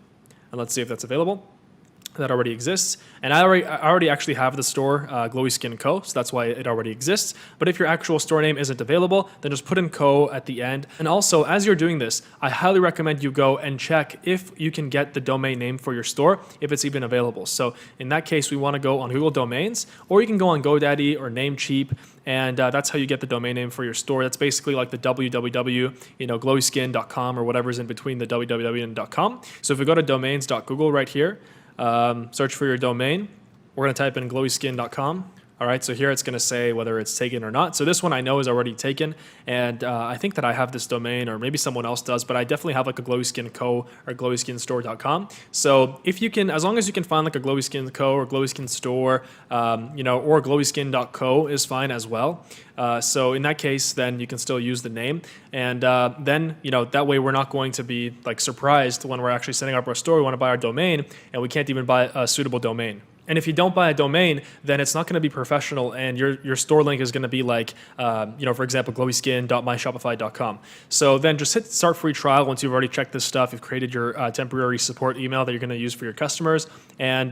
Speaker 1: and let's see if that's available. That already exists, and I already actually have the store Glowy Skin Co, so that's why it already exists. But if your actual store name isn't available, then just put in Co at the end. And also, as you're doing this, I highly recommend you go and check if you can get the domain name for your store, if it's even available. So in that case, we want to go on Google Domains, or you can go on GoDaddy or Namecheap, and that's how you get the domain name for your store. That's basically like the www, glowyskin.com or whatever's in between the www and .com. So if we go to domains.google right here, search for your domain. We're going to type in glowyskin.com. All right, so here it's going to say whether it's taken or not. So this one I know is already taken, and I think that I have this domain, or maybe someone else does, but I definitely have like a Glowy Skin Co or glowyskinstore.com. So if you can, as long as you can find like a Glowy Skin Co or Glowy Skin Store, or glowyskin.co is fine as well. So in that case, then you can still use the name, and then that way we're not going to be like surprised when we're actually setting up our store. We want to buy our domain, and we can't even buy a suitable domain. And if you don't buy a domain, then it's not going to be professional, and your store link is going to be like, for example, glowyskin.myshopify.com. So then just hit start free trial once you've already checked this stuff. You've created your temporary support email that you're going to use for your customers, and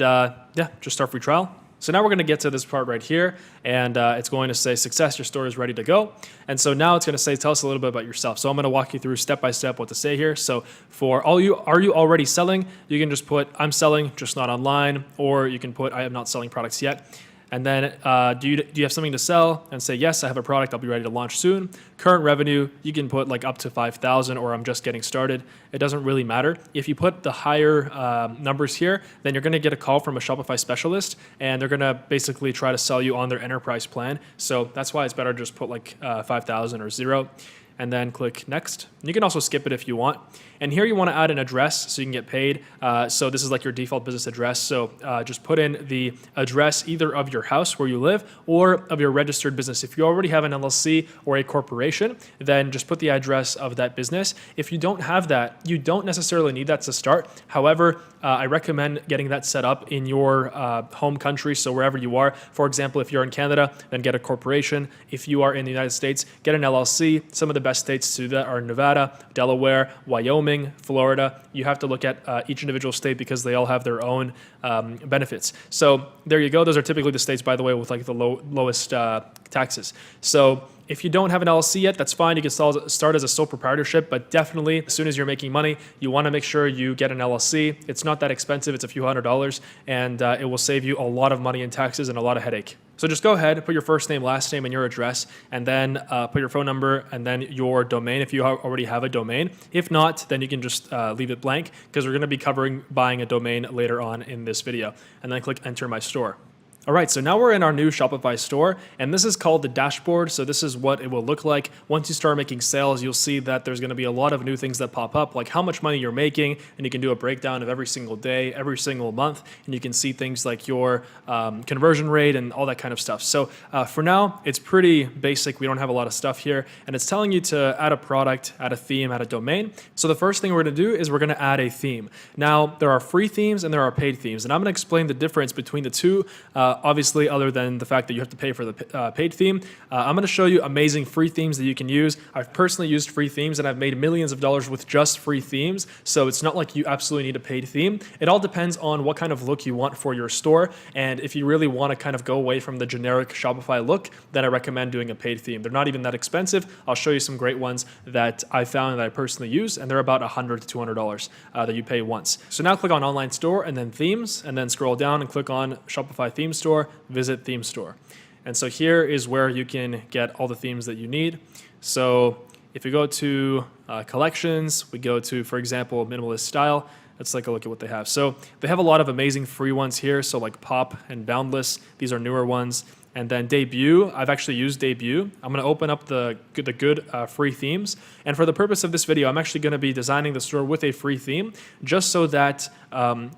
Speaker 1: just start free trial. So now we're going to get to this part right here, and it's going to say success, your store is ready to go. And so now it's going to say, tell us a little bit about yourself. So I'm going to walk you through step by step what to say here. So for are you already selling? You can just put I'm selling, just not online, or you can put I am not selling products yet. And then do you have something to sell? And say, yes, I have a product. I'll be ready to launch soon. Current revenue, you can put like up to 5,000, or I'm just getting started. It doesn't really matter. If you put the higher numbers here, then you're going to get a call from a Shopify specialist, and they're going to basically try to sell you on their enterprise plan. So that's why it's better to just put like 5,000 or 0. And then click next. You can also skip it if you want. And here you want to add an address so you can get paid. So this is like your default business address. So just put in the address either of your house where you live or of your registered business. If you already have an LLC or a corporation, then just put the address of that business. If you don't have that, you don't necessarily need that to start. However, I recommend getting that set up in your home country, so wherever you are. For example, if you're in Canada, then get a corporation. If you are in the United States, get an LLC. Some of the best states to do that are Nevada, Delaware, Wyoming, Florida. You have to look at each individual state because they all have their own benefits. So there you go. Those are typically the states, by the way, with like the lowest taxes. So if you don't have an LLC yet, that's fine. You can start as a sole proprietorship, but definitely as soon as you're making money, you want to make sure you get an LLC. It's not that expensive. It's a few $100s, and it will save you a lot of money in taxes and a lot of headache. So just go ahead, put your first name, last name, and your address, and then put your phone number and then your domain if you already have a domain. If not, then you can just leave it blank, because we're going to be covering buying a domain later on in this video. And then click enter my store. All right, so now we're in our new Shopify store, and this is called the dashboard. So this is what it will look like. Once you start making sales, you'll see that there's going to be a lot of new things that pop up, like how much money you're making, and you can do a breakdown of every single day, every single month, and you can see things like your conversion rate and all that kind of stuff. So for now, it's pretty basic. We don't have a lot of stuff here, and it's telling you to add a product, add a theme, add a domain. So the first thing we're going to do is we're going to add a theme. Now, there are free themes and there are paid themes, and I'm going to explain the difference between the two Obviously, other than the fact that you have to pay for the paid theme, I'm going to show you amazing free themes that you can use. I've personally used free themes and I've made millions of dollars with just free themes. So it's not like you absolutely need a paid theme. It all depends on what kind of look you want for your store. And if you really want to kind of go away from the generic Shopify look, then I recommend doing a paid theme. They're not even that expensive. I'll show you some great ones that I found that I personally use, and they're about $100 to $200 that you pay once. So now click on Online Store and then Themes, and then scroll down and click on Shopify Theme Store, visit Theme Store. And so here is where you can get all the themes that you need. So if we go to collections, we go to, for example, minimalist style. Let's take a look at what they have. So they have a lot of amazing free ones here. So like Pop and Boundless, these are newer ones. And then Debut, I've actually used Debut. I'm going to open up the good free themes. And for the purpose of this video, I'm actually going to be designing the store with a free theme, just so that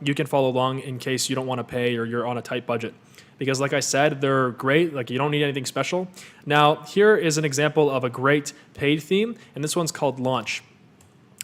Speaker 1: you can follow along in case you don't want to pay or you're on a tight budget. Because like I said, they're great. Like, you don't need anything special. Now, here is an example of a great paid theme, and this one's called Launch.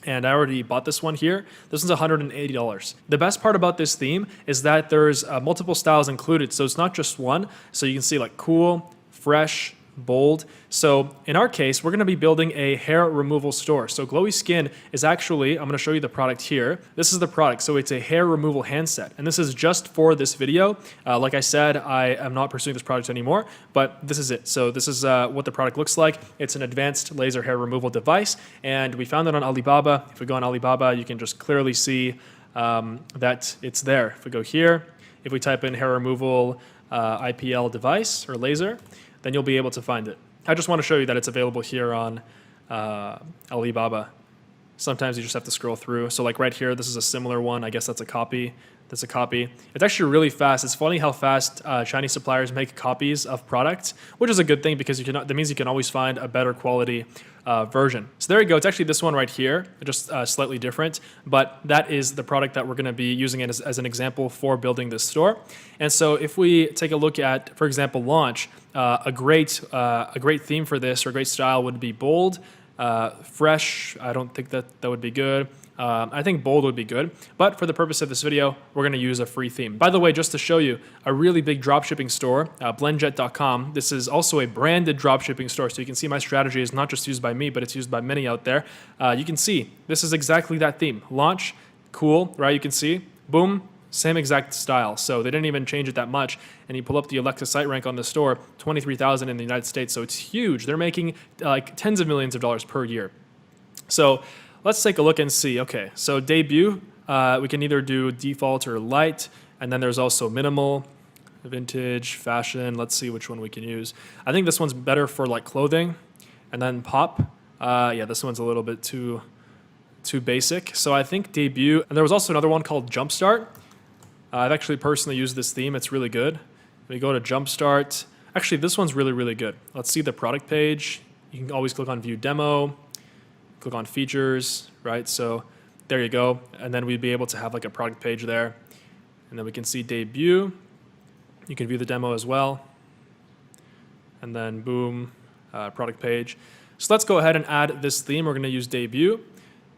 Speaker 1: And I already bought this one here. This one's $180. The best part about this theme is that there's multiple styles included. So it's not just one. So you can see like cool, fresh, bold. So in our case, we're going to be building a hair removal store. So Glowy Skin is actually, I'm going to show you the product here. This is the product. So it's a hair removal handset. And this is just for this video. Like I said, I am not pursuing this product anymore, but this is it. So this is what the product looks like. It's an advanced laser hair removal device. And we found it on Alibaba. If we go on Alibaba, you can just clearly see that it's there. If we go here, if we type in hair removal IPL device or laser, then you'll be able to find it. I just want to show you that it's available here on Alibaba. Sometimes you just have to scroll through. So like right here, this is a similar one. I guess that's a copy. That's a copy. It's actually really fast. It's funny how fast Chinese suppliers make copies of products, which is a good thing because that means you can always find a better quality version. So there you go. It's actually this one right here, just slightly different, but that is the product that we're going to be using it as an example for building this store. And so if we take a look at, for example, Launch, a great theme for this or a great style would be bold, fresh. I don't think that would be good. I think bold would be good, but for the purpose of this video, we're going to use a free theme. By the way, just to show you, a really big dropshipping store, blendjet.com. This is also a branded dropshipping store, so you can see my strategy is not just used by me, but it's used by many out there. You can see this is exactly that theme. Launch, cool, right? You can see, boom, same exact style. So they didn't even change it that much. And you pull up the Alexa site rank on the store, 23,000 in the United States. So it's huge. They're making like tens of millions of dollars per year. So let's take a look and see. Okay, so Debut, we can either do default or light, and then there's also minimal, vintage, fashion. Let's see which one we can use. I think this one's better for like clothing, and then Pop. Yeah, this one's a little bit too basic. So I think Debut, and there was also another one called Jumpstart. I've actually personally used this theme. It's really good. We go to Jumpstart. Actually, this one's really, really good. Let's see the product page. You can always click on View Demo. Click on features, right? So there you go. And then we'd be able to have like a product page there. And then we can see Debut. You can view the demo as well. And then boom, product page. So let's go ahead and add this theme. We're going to use Debut.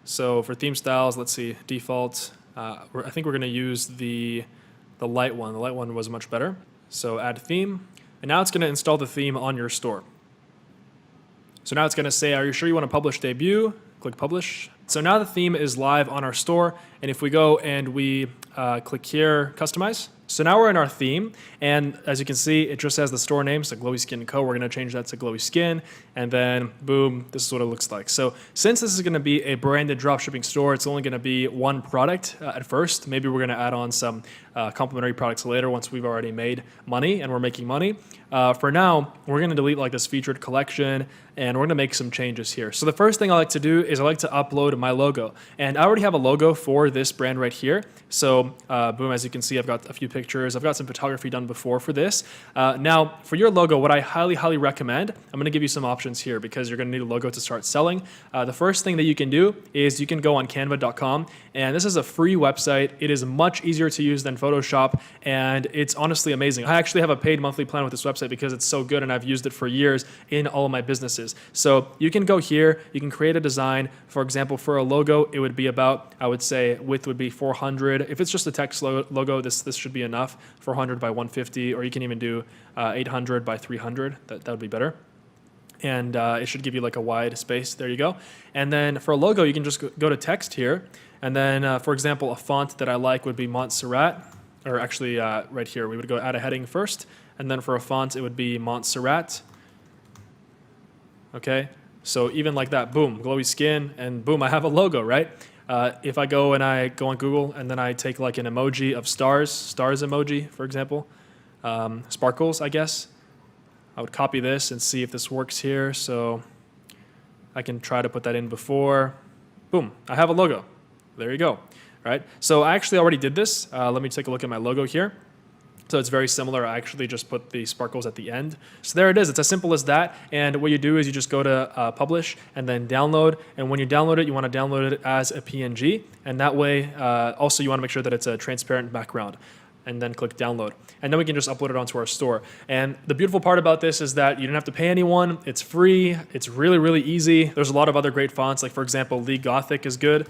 Speaker 1: So for theme styles, let's see, default. I think we're going to use the light one. The light one was much better. So add theme. And now it's going to install the theme on your store. So now it's going to say, are you sure you want to publish Debut? Click Publish. So now the theme is live on our store. And if we go and we click here, Customize. So now we're in our theme. And as you can see, it just has the store name, so Glowy Skin Co. We're going to change that to Glowy Skin. And then boom, this is what it looks like. So since this is going to be a branded dropshipping store, it's only going to be one product at first. Maybe we're going to add on some complementary products later once we've already made money and we're making money. For now, we're going to delete like this featured collection and we're going to make some changes here. So the first thing I like to do is I like to upload my logo. And I already have a logo for this brand right here. So boom, as you can see, I've got a few pictures. I've got some photography done before for this. Now, for your logo, what I highly, highly recommend, I'm going to give you some options here because you're going to need a logo to start selling. The first thing that you can do is you can go on canva.com, and this is a free website. It is much easier to use than Photoshop, and it's honestly amazing. I actually have a paid monthly plan with this website because it's so good, and I've used it for years in all of my businesses. So you can go here, you can create a design, for example, for a logo, it would be about, I would say width would be 400. If it's just a text logo, this should be enough, 400 by 150, or you can even do 800 by 300. That would be better. And it should give you like a wide space. There you go. And then for a logo, you can just go to text here. And then, for example, a font that I like would be Montserrat, or actually right here, we would go add a heading first. And then for a font, it would be Montserrat. Okay, so even like that, boom, glowy skin, and boom, I have a logo, right? If I go and I go on Google and then I take like an emoji of stars emoji, for example, sparkles, I guess, I would copy this and see if this works here. So I can try to put that in before. Boom, I have a logo. There you go, right? So I actually already did this. Let me take a look at my logo here. So it's very similar. I actually just put the sparkles at the end. So there it is. It's as simple as that. And what you do is you just go to publish and then download. And when you download it, you want to download it as a PNG. And that way, also you want to make sure that it's a transparent background. And then click download. And then we can just upload it onto our store. And the beautiful part about this is that you don't have to pay anyone. It's free. It's really, really easy. There's a lot of other great fonts. Like for example, Lee Gothic is good.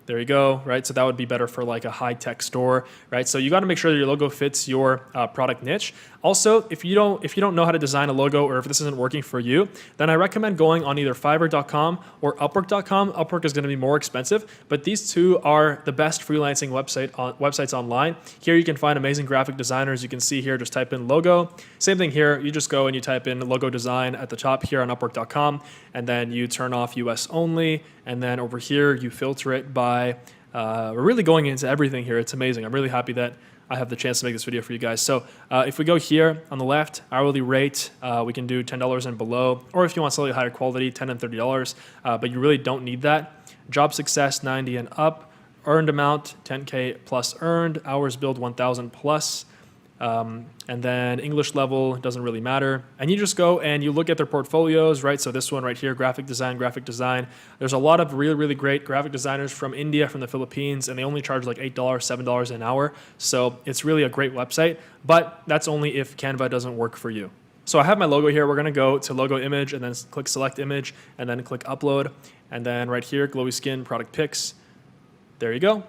Speaker 1: There you go, right? So that would be better for like a high-tech store, right? So you got to make sure that your logo fits your product niche. Also, if you don't know how to design a logo, or if this isn't working for you, then I recommend going on either Fiverr.com or Upwork.com. Upwork is going to be more expensive, but these two are the best freelancing websites online. Here you can find amazing graphic designers. You can see here, just type in logo. Same thing here. You just go and you type in logo design at the top here on Upwork.com, and then you turn off US only, and then over here you filter it by we're really going into everything here. It's amazing. I'm really happy that I have the chance to make this video for you guys. So if we go here on the left, hourly rate, we can do $10 and below, or if you want slightly higher quality, $10 and $30, but you really don't need that. Job success, 90 and up. Earned amount, 10K plus earned. Hours billed, 1,000 plus. And then English level, doesn't really matter. And you just go and you look at their portfolios, right? So this one right here, graphic design. There's a lot of really, really great graphic designers from India, from the Philippines, and they only charge like $8, $7 an hour. So it's really a great website, but that's only if Canva doesn't work for you. So I have my logo here. We're going to go to logo image and then click select image and then click upload. And then right here, glowy skin, product pics. There you go.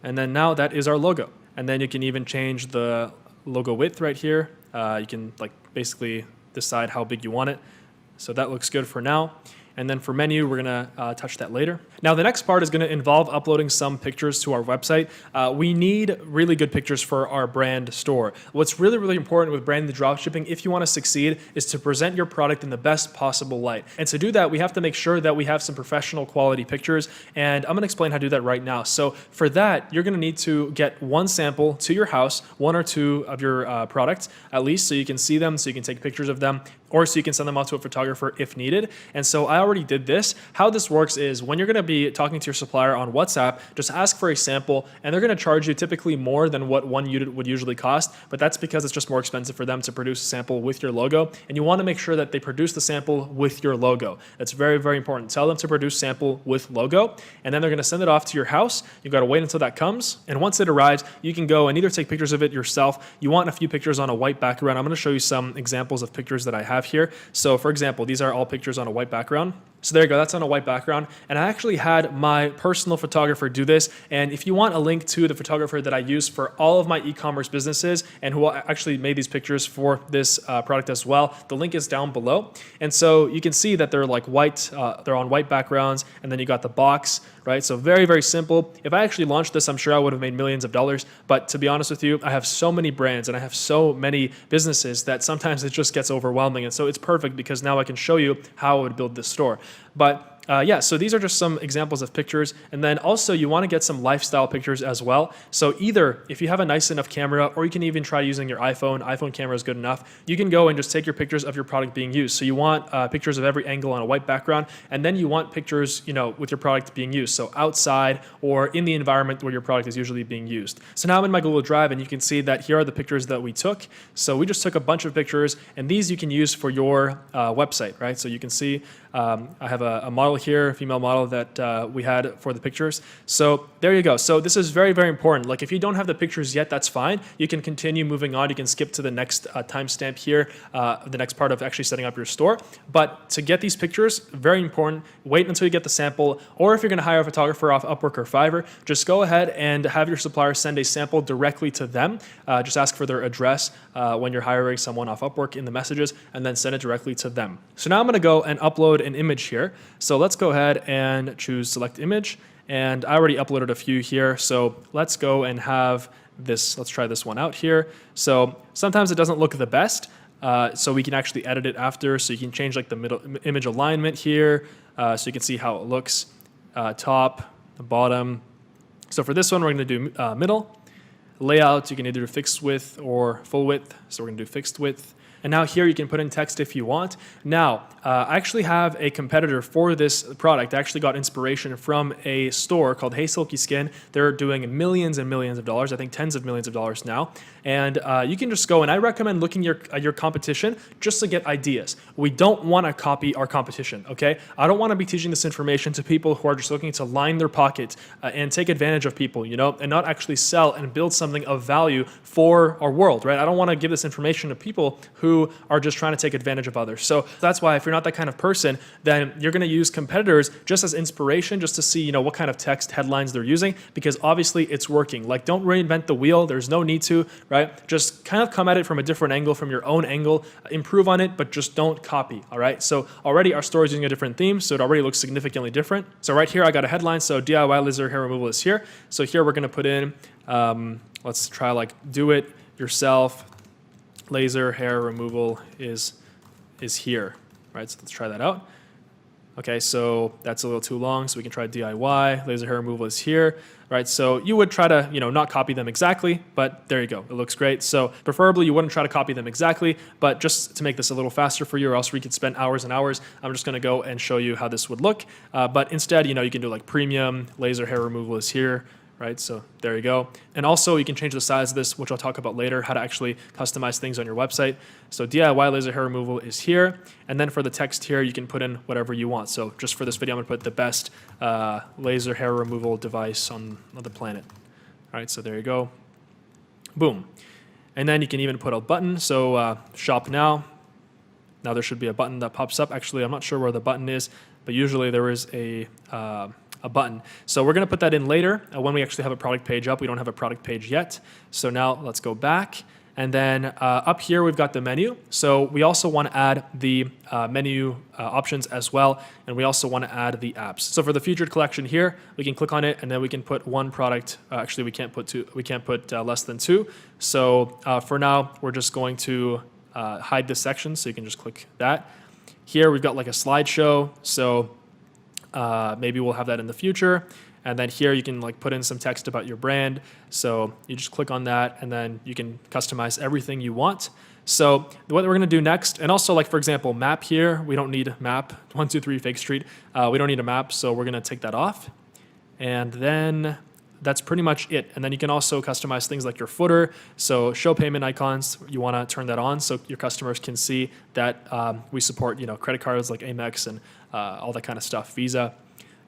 Speaker 1: And then now that is our logo. And then you can even change the logo width right here. You can like basically decide how big you want it. So that looks good for now. And then for menu, we're gonna touch that later. Now the next part is gonna involve uploading some pictures to our website. We need really good pictures for our brand store. What's really, really important with branded dropshipping, if you wanna succeed, is to present your product in the best possible light. And to do that, we have to make sure that we have some professional quality pictures. And I'm gonna explain how to do that right now. So for that, you're gonna need to get one sample to your house, one or two of your products at least, so you can see them, so you can take pictures of them, or so you can send them out to a photographer if needed. And so I already did this. How this works is when you're gonna be talking to your supplier on WhatsApp, just ask for a sample, and they're gonna charge you typically more than what one unit would usually cost, but that's because it's just more expensive for them to produce a sample with your logo, and you wanna make sure that they produce the sample with your logo. That's very, very important. Tell them to produce sample with logo, and then they're gonna send it off to your house. You gotta wait until that comes, and once it arrives, you can go and either take pictures of it yourself. You want a few pictures on a white background. I'm gonna show you some examples of pictures that I have here. So for example, these are all pictures on a white background. So there you go, that's on a white background. And I actually had my personal photographer do this. And if you want a link to the photographer that I use for all of my e-commerce businesses and who actually made these pictures for this product as well, the link is down below. And so you can see that they're like white, they're on white backgrounds, and then you got the box, right? So very, very simple. If I actually launched this, I'm sure I would have made millions of dollars. But to be honest with you, I have so many brands and I have so many businesses that sometimes it just gets overwhelming. And so it's perfect because now I can show you how I would build this store. But yeah, so these are just some examples of pictures. And then also you want to get some lifestyle pictures as well. So either if you have a nice enough camera, or you can even try using your iPhone camera is good enough. You can go and just take your pictures of your product being used. So you want pictures of every angle on a white background. And then you want pictures, you know, with your product being used. So outside or in the environment where your product is usually being used. So now I'm in my Google Drive and you can see that here are the pictures that we took. So we just took a bunch of pictures, and these you can use for your website, right? So you can see I have a model here, a female model that we had for the pictures. So there you go. So this is very, very important. Like if you don't have the pictures yet, that's fine. You can continue moving on. You can skip to the next timestamp here, the next part of actually setting up your store. But to get these pictures, very important, wait until you get the sample, or if you're gonna hire a photographer off Upwork or Fiverr, just go ahead and have your supplier send a sample directly to them. Just ask for their address when you're hiring someone off Upwork in the messages, and then send it directly to them. So now I'm gonna go and upload an image here. So let's go ahead and choose select image. And I already uploaded a few here. So let's go and have this, let's try this one out here. So sometimes it doesn't look the best. So we can actually edit it after. So you can change like the middle image alignment here. So you can see how it looks, top, bottom. So for this one, we're gonna do middle. Layout, you can either do fixed width or full width. So we're gonna do fixed width. And now here you can put in text if you want. Now, I actually have a competitor for this product. I actually got inspiration from a store called Hey Silky Skin. They're doing millions and millions of dollars, I think tens of millions of dollars now. And you can just go, and I recommend looking at your competition just to get ideas. We don't want to copy our competition, okay? I don't want to be teaching this information to people who are just looking to line their pockets and take advantage of people, you know, and not actually sell and build something of value for our world, right? I don't want to give this information to people who are just trying to take advantage of others. So that's why if you're not that kind of person, then you're going to use competitors just as inspiration, just to see, you know, what kind of text headlines they're using, because obviously it's working. Like, don't reinvent the wheel. There's no need to, right? Just kind of come at it from a different angle, from your own angle, improve on it, but just don't copy, all right? So already our store is using a different theme, so it already looks significantly different. So right here, I got a headline. So DIY laser hair removal is here. So here we're going to put in, let's try like do it yourself. Laser hair removal is here, right? So let's try that out. Okay, so that's a little too long, so we can try DIY. Laser hair removal is here, right? So you would try to, you know, not copy them exactly, but there you go. It looks great. So preferably you wouldn't try to copy them exactly, but just to make this a little faster for you, or else we could spend hours and hours, I'm just gonna go and show you how this would look. But instead, you know, you can do like premium, laser hair removal is here, right? So there you go. And also you can change the size of this, which I'll talk about later, how to actually customize things on your website. So DIY laser hair removal is here. And then for the text here, you can put in whatever you want. So just for this video, I'm gonna put the best laser hair removal device on the planet. All right, so there you go. Boom. And then you can even put a button. So shop now. Now there should be a button that pops up. Actually, I'm not sure where the button is, but usually there is a button. So we're going to put that in later when we actually have a product page up. We don't have a product page yet. So now let's go back. And then up here, we've got the menu. So we also want to add the menu options as well. And we also want to add the apps. So for the featured collection here, we can click on it and then we can put one product. Actually, we can't put two. We can't put less than two. So for now, we're just going to hide this section. So you can just click that. Here, we've got like a slideshow. So maybe we'll have that in the future. And then here you can like put in some text about your brand. So you just click on that and then you can customize everything you want. So what we're gonna do next, and also like for example, map here, we don't need map, 123 Fake Street. We don't need a map, so we're gonna take that off. And then that's pretty much it. And then you can also customize things like your footer. So show payment icons, you wanna turn that on so your customers can see that we support, you know, credit cards like Amex and all that kind of stuff, Visa.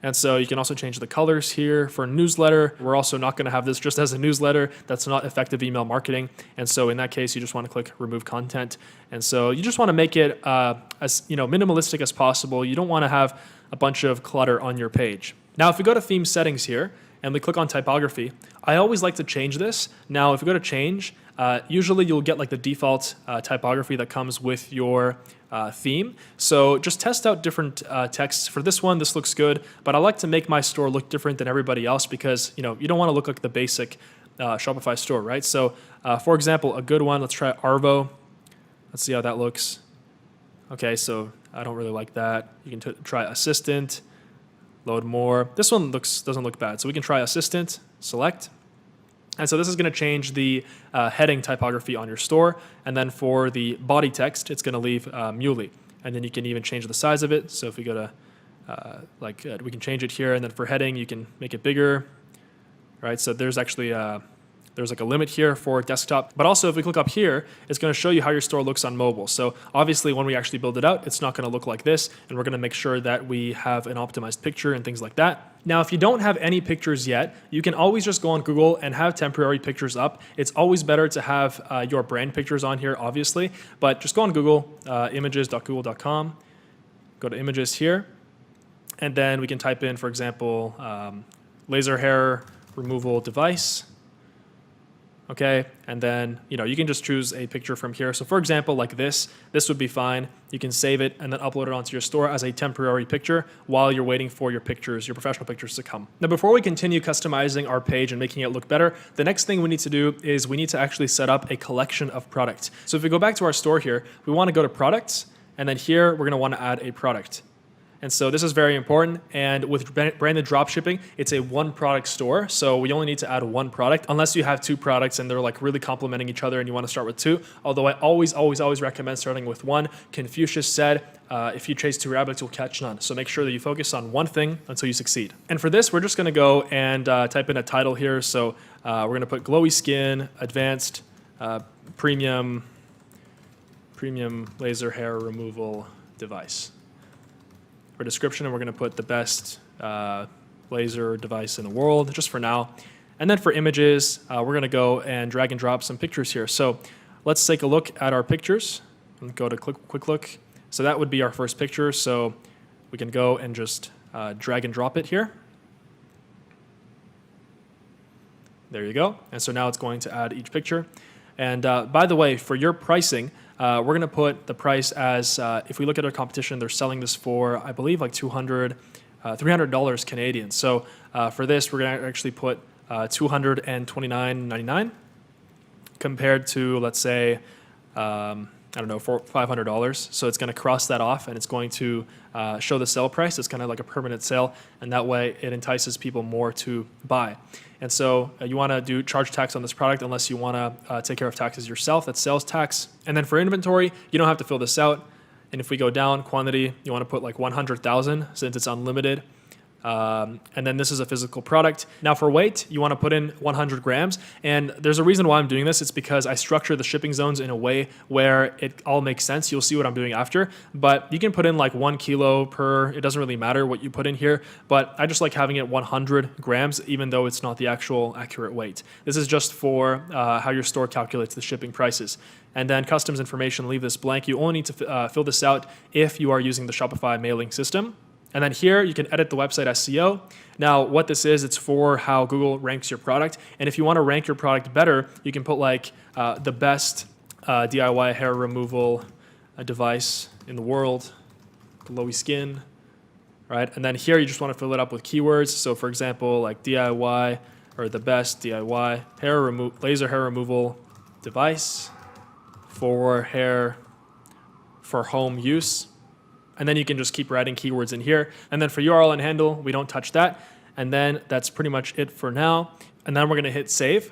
Speaker 1: And so you can also change the colors here for newsletter. We're also not gonna have this just as a newsletter. That's not effective email marketing. And so in that case, you just wanna click remove content. And so you just wanna make it as minimalistic as possible. You don't wanna have a bunch of clutter on your page. Now, if we go to theme settings here, and we click on typography, I always like to change this. Now, if you go to change, usually you'll get like the default typography that comes with your theme. So just test out different texts. For this one, this looks good, but I like to make my store look different than everybody else because you don't want to look like the basic Shopify store, right? So for example, a good one, let's try Arvo. Let's see how that looks. Okay, so I don't really like that. You can try assistant. Load more. This one doesn't look bad. So we can try assistant, select. And so this is going to change the heading typography on your store. And then for the body text, it's going to leave Muley. And then you can even change the size of it. So if we go to, we can change it here. And then for heading, you can make it bigger. Right? So there's actually there's like a limit here for desktop. But also if we click up here, it's going to show you how your store looks on mobile. So obviously when we actually build it out, it's not going to look like this. And we're going to make sure that we have an optimized picture and things like that. Now, if you don't have any pictures yet, you can always just go on Google and have temporary pictures up. It's always better to have your brand pictures on here, obviously. But just go on Google, images.google.com, go to images here. And then we can type in, for example, laser hair removal device. Okay, and then you can just choose a picture from here. So for example, like this would be fine. You can save it and then upload it onto your store as a temporary picture while you're waiting for your pictures, your professional pictures to come. Now, before we continue customizing our page and making it look better, the next thing we need to do is we need to actually set up a collection of products. So if we go back to our store here, we want to go to products, and then here we're going to want to add a product. And so this is very important. And with branded dropshipping, it's a one product store. So we only need to add one product unless you have two products and they're like really complementing each other and you want to start with two. Although I always recommend starting with one. Confucius said, if you chase two rabbits, you'll catch none. So make sure that you focus on one thing until you succeed. And for this, we're just going to go and type in a title here. So we're going to put glowy skin, advanced, premium laser hair removal device. For description, and we're going to put the best laser device in the world, just for now. And then for images, we're going to go and drag and drop some pictures here. So let's take a look at our pictures and go to quick look. So that would be our first picture. So we can go and just drag and drop it here. There you go. And so now it's going to add each picture. And by the way, for your pricing, we're going to put the price as, if we look at our competition, they're selling this for, I believe, like $300 Canadian. So for this, we're going to actually put $229.99 compared to, let's say, I don't know, for $500. So it's going to cross that off and it's going to show the sale price. It's kind of like a permanent sale, and that way it entices people more to buy. And so you want to charge tax on this product unless you want to take care of taxes yourself. That's sales tax. And then for inventory, you don't have to fill this out. And if we go down quantity, you want to put like 100,000 since it's unlimited. And then this is a physical product. Now for weight, you want to put in 100 grams. And there's a reason why I'm doing this. It's because I structure the shipping zones in a way where it all makes sense. You'll see what I'm doing after. But you can put in like 1 kilo per, it doesn't really matter what you put in here. But I just like having it 100 grams, even though it's not the actual accurate weight. This is just for how your store calculates the shipping prices. And then customs information, leave this blank. You only need to fill this out if you are using the Shopify mailing system. And then here you can edit the website SEO. Now what this is, it's for how Google ranks your product. And if you want to rank your product better, you can put like the best DIY hair removal device in the world, glowy skin, right? And then here you just want to fill it up with keywords. So for example, like DIY or the best DIY laser hair removal device for home use. And then you can just keep writing keywords in here. And then for URL and handle, we don't touch that. And then that's pretty much it for now. And then we're going to hit save.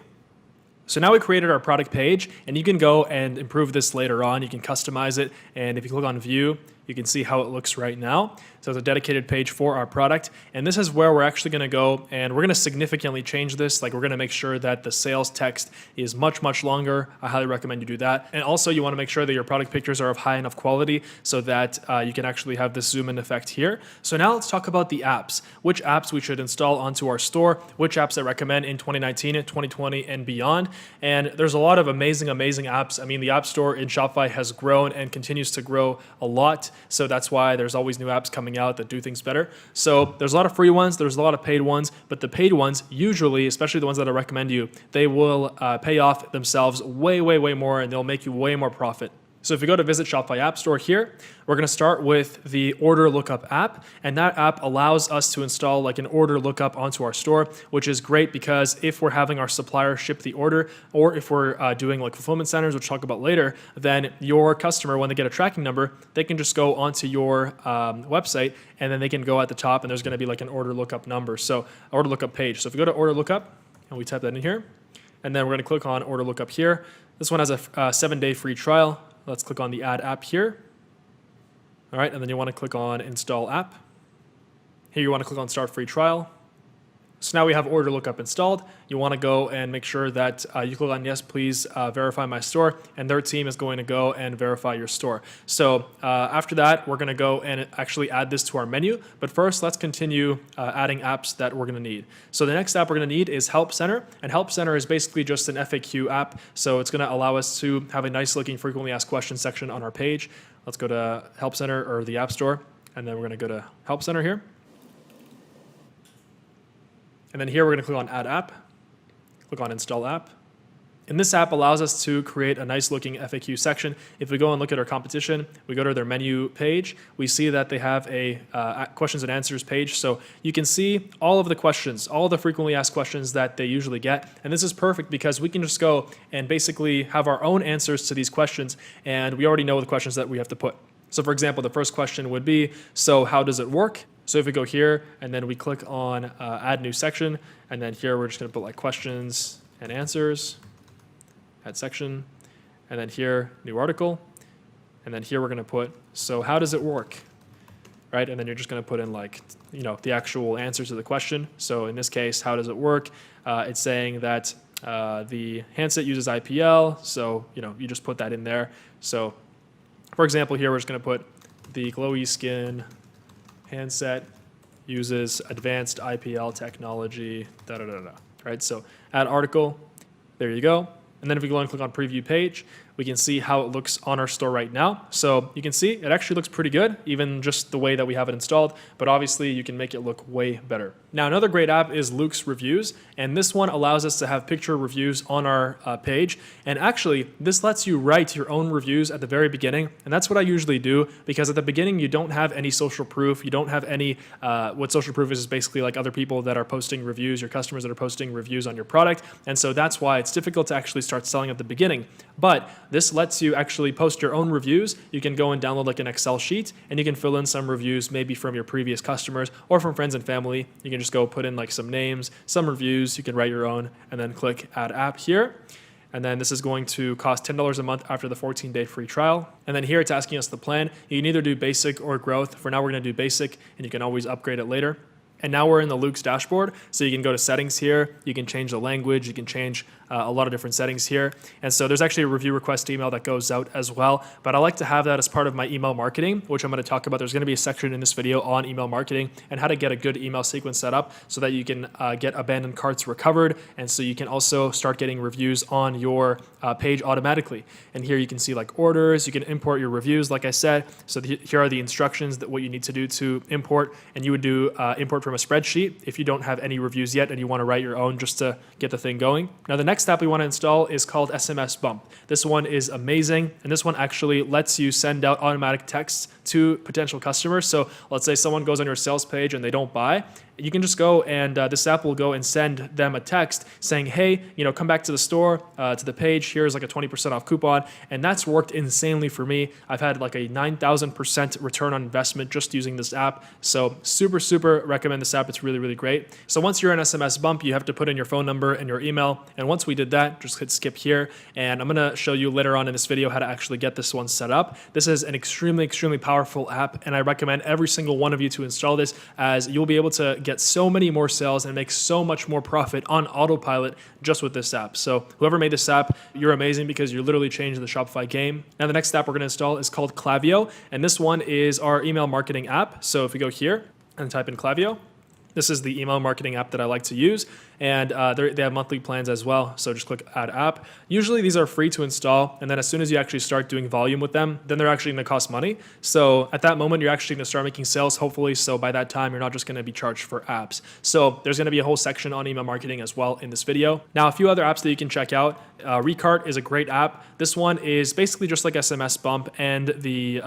Speaker 1: So now we created our product page, and you can go and improve this later on. You can customize it. And if you click on view, you can see how it looks right now. So it's a dedicated page for our product. And this is where we're actually going to go, and we're going to significantly change this. Like, we're going to make sure that the sales text is much, much longer. I highly recommend you do that. And also you want to make sure that your product pictures are of high enough quality so that you can actually have this zoom in effect here. So now let's talk about the apps, which apps we should install onto our store, which apps I recommend in 2019, 2020, and beyond. And there's a lot of amazing apps. I mean, the App Store in Shopify has grown and continues to grow a lot. So that's why there's always new apps coming out that do things better. So there's a lot of free ones, there's a lot of paid ones, but the paid ones usually, especially the ones that I recommend you, they will pay off themselves way more, and they'll make you way more profit. So if you go to Visit Shopify App Store here, we're going to start with the Order Lookup app, and that app allows us to install like an order lookup onto our store, which is great because if we're having our supplier ship the order, or if we're doing like fulfillment centers, which we'll talk about later, then your customer, when they get a tracking number, they can just go onto your website, and then they can go at the top, and there's going to be like an order lookup number, so order lookup page. So if we go to Order Lookup, and we type that in here, and then we're going to click on Order Lookup here. This one has a 7-day free trial. Let's click on the Add App here. All right, and then you want to click on Install App. Here you want to click on Start Free Trial. So now we have order lookup installed. You want to go and make sure that you click on yes, please verify my store, and their team is going to go and verify your store. So after that, we're going to go and actually add this to our menu. But first, let's continue adding apps that we're going to need. So the next app we're going to need is Help Center, and Help Center is basically just an FAQ app. So it's going to allow us to have a nice looking frequently asked questions section on our page. Let's go to Help Center or the App Store, and then we're going to go to Help Center here. And then here we're going to click on Add App, click on Install App. And this app allows us to create a nice looking FAQ section. If we go and look at our competition, we go to their menu page, we see that they have a questions and answers page. So you can see all of the questions, all of the frequently asked questions that they usually get. And this is perfect because we can just go and basically have our own answers to these questions, and we already know the questions that we have to put. So for example, the first question would be, so how does it work? So if we go here and then we click on add new section, and then here we're just going to put like questions and answers, add section, and then here new article, and then here we're going to put, so how does it work? Right? And then you're just going to put in like, the actual answer to the question. So in this case, how does it work? It's saying that the handset uses IPL. So, you just put that in there. So for example, here we're just going to put the glowy skin handset uses advanced IPL technology, right? So add article, there you go. And then if we go and click on preview page, we can see how it looks on our store right now. So you can see it actually looks pretty good, even just the way that we have it installed, but obviously you can make it look way better. Now, another great app is Luke's Reviews, and this one allows us to have picture reviews on our page. And actually, this lets you write your own reviews at the very beginning, and that's what I usually do, because at the beginning, you don't have any social proof. You don't have any, what social proof is basically like other people that are posting reviews, your customers that are posting reviews on your product, and so that's why it's difficult to actually start selling at the beginning. But this lets you actually post your own reviews. You can go and download like an Excel sheet, and you can fill in some reviews maybe from your previous customers or from friends and family. You can just go put in like some names, some reviews, you can write your own, and then click Add App here. And then this is going to cost $10 a month after the 14-day free trial. And then here it's asking us the plan. You can either do basic or growth. For now, we're going to do basic, and you can always upgrade it later. And now we're in the Luke's dashboard. So you can go to settings here. You can change the language. You can change a lot of different settings here. And so there's actually a review request email that goes out as well. But I like to have that as part of my email marketing, which I'm going to talk about. There's going to be a section in this video on email marketing and how to get a good email sequence set up so that you can get abandoned carts recovered. And so you can also start getting reviews on your page automatically. And here you can see like orders. You can import your reviews, like I said. So here are the instructions that what you need to do to import. And you would do import from a spreadsheet if you don't have any reviews yet and you want to write your own just to get the thing going. Now the next app we want to install is called SMS Bump. This one is amazing, and this one actually lets you send out automatic texts to potential customers. So let's say someone goes on your sales page and they don't buy. You can just go and this app will go and send them a text saying, hey, come back to the store, to the page. Here's like a 20% off coupon. And that's worked insanely for me. I've had like a 9,000% return on investment just using this app. So super recommend this app. It's really, really great. So once you're in SMS Bump, you have to put in your phone number and your email. And once we did that, just hit skip here. And I'm going to show you later on in this video how to actually get this one set up. This is an extremely powerful app. And I recommend every single one of you to install this, as you'll be able to get so many more sales and make so much more profit on autopilot just with this app. So whoever made this app, you're amazing, because you're literally changing the Shopify game. Now the next app we're going to install is called Klaviyo, and this one is our email marketing app. So if we go here and type in Klaviyo, this is the email marketing app that I like to use, and they have monthly plans as well. So just click Add App. Usually these are free to install, and then as soon as you actually start doing volume with them, then they're actually going to cost money. So at that moment, you're actually going to start making sales, hopefully. So by that time, you're not just going to be charged for apps. So there's going to be a whole section on email marketing as well in this video. Now, a few other apps that you can check out. Recart is a great app. This one is basically just like SMS Bump and the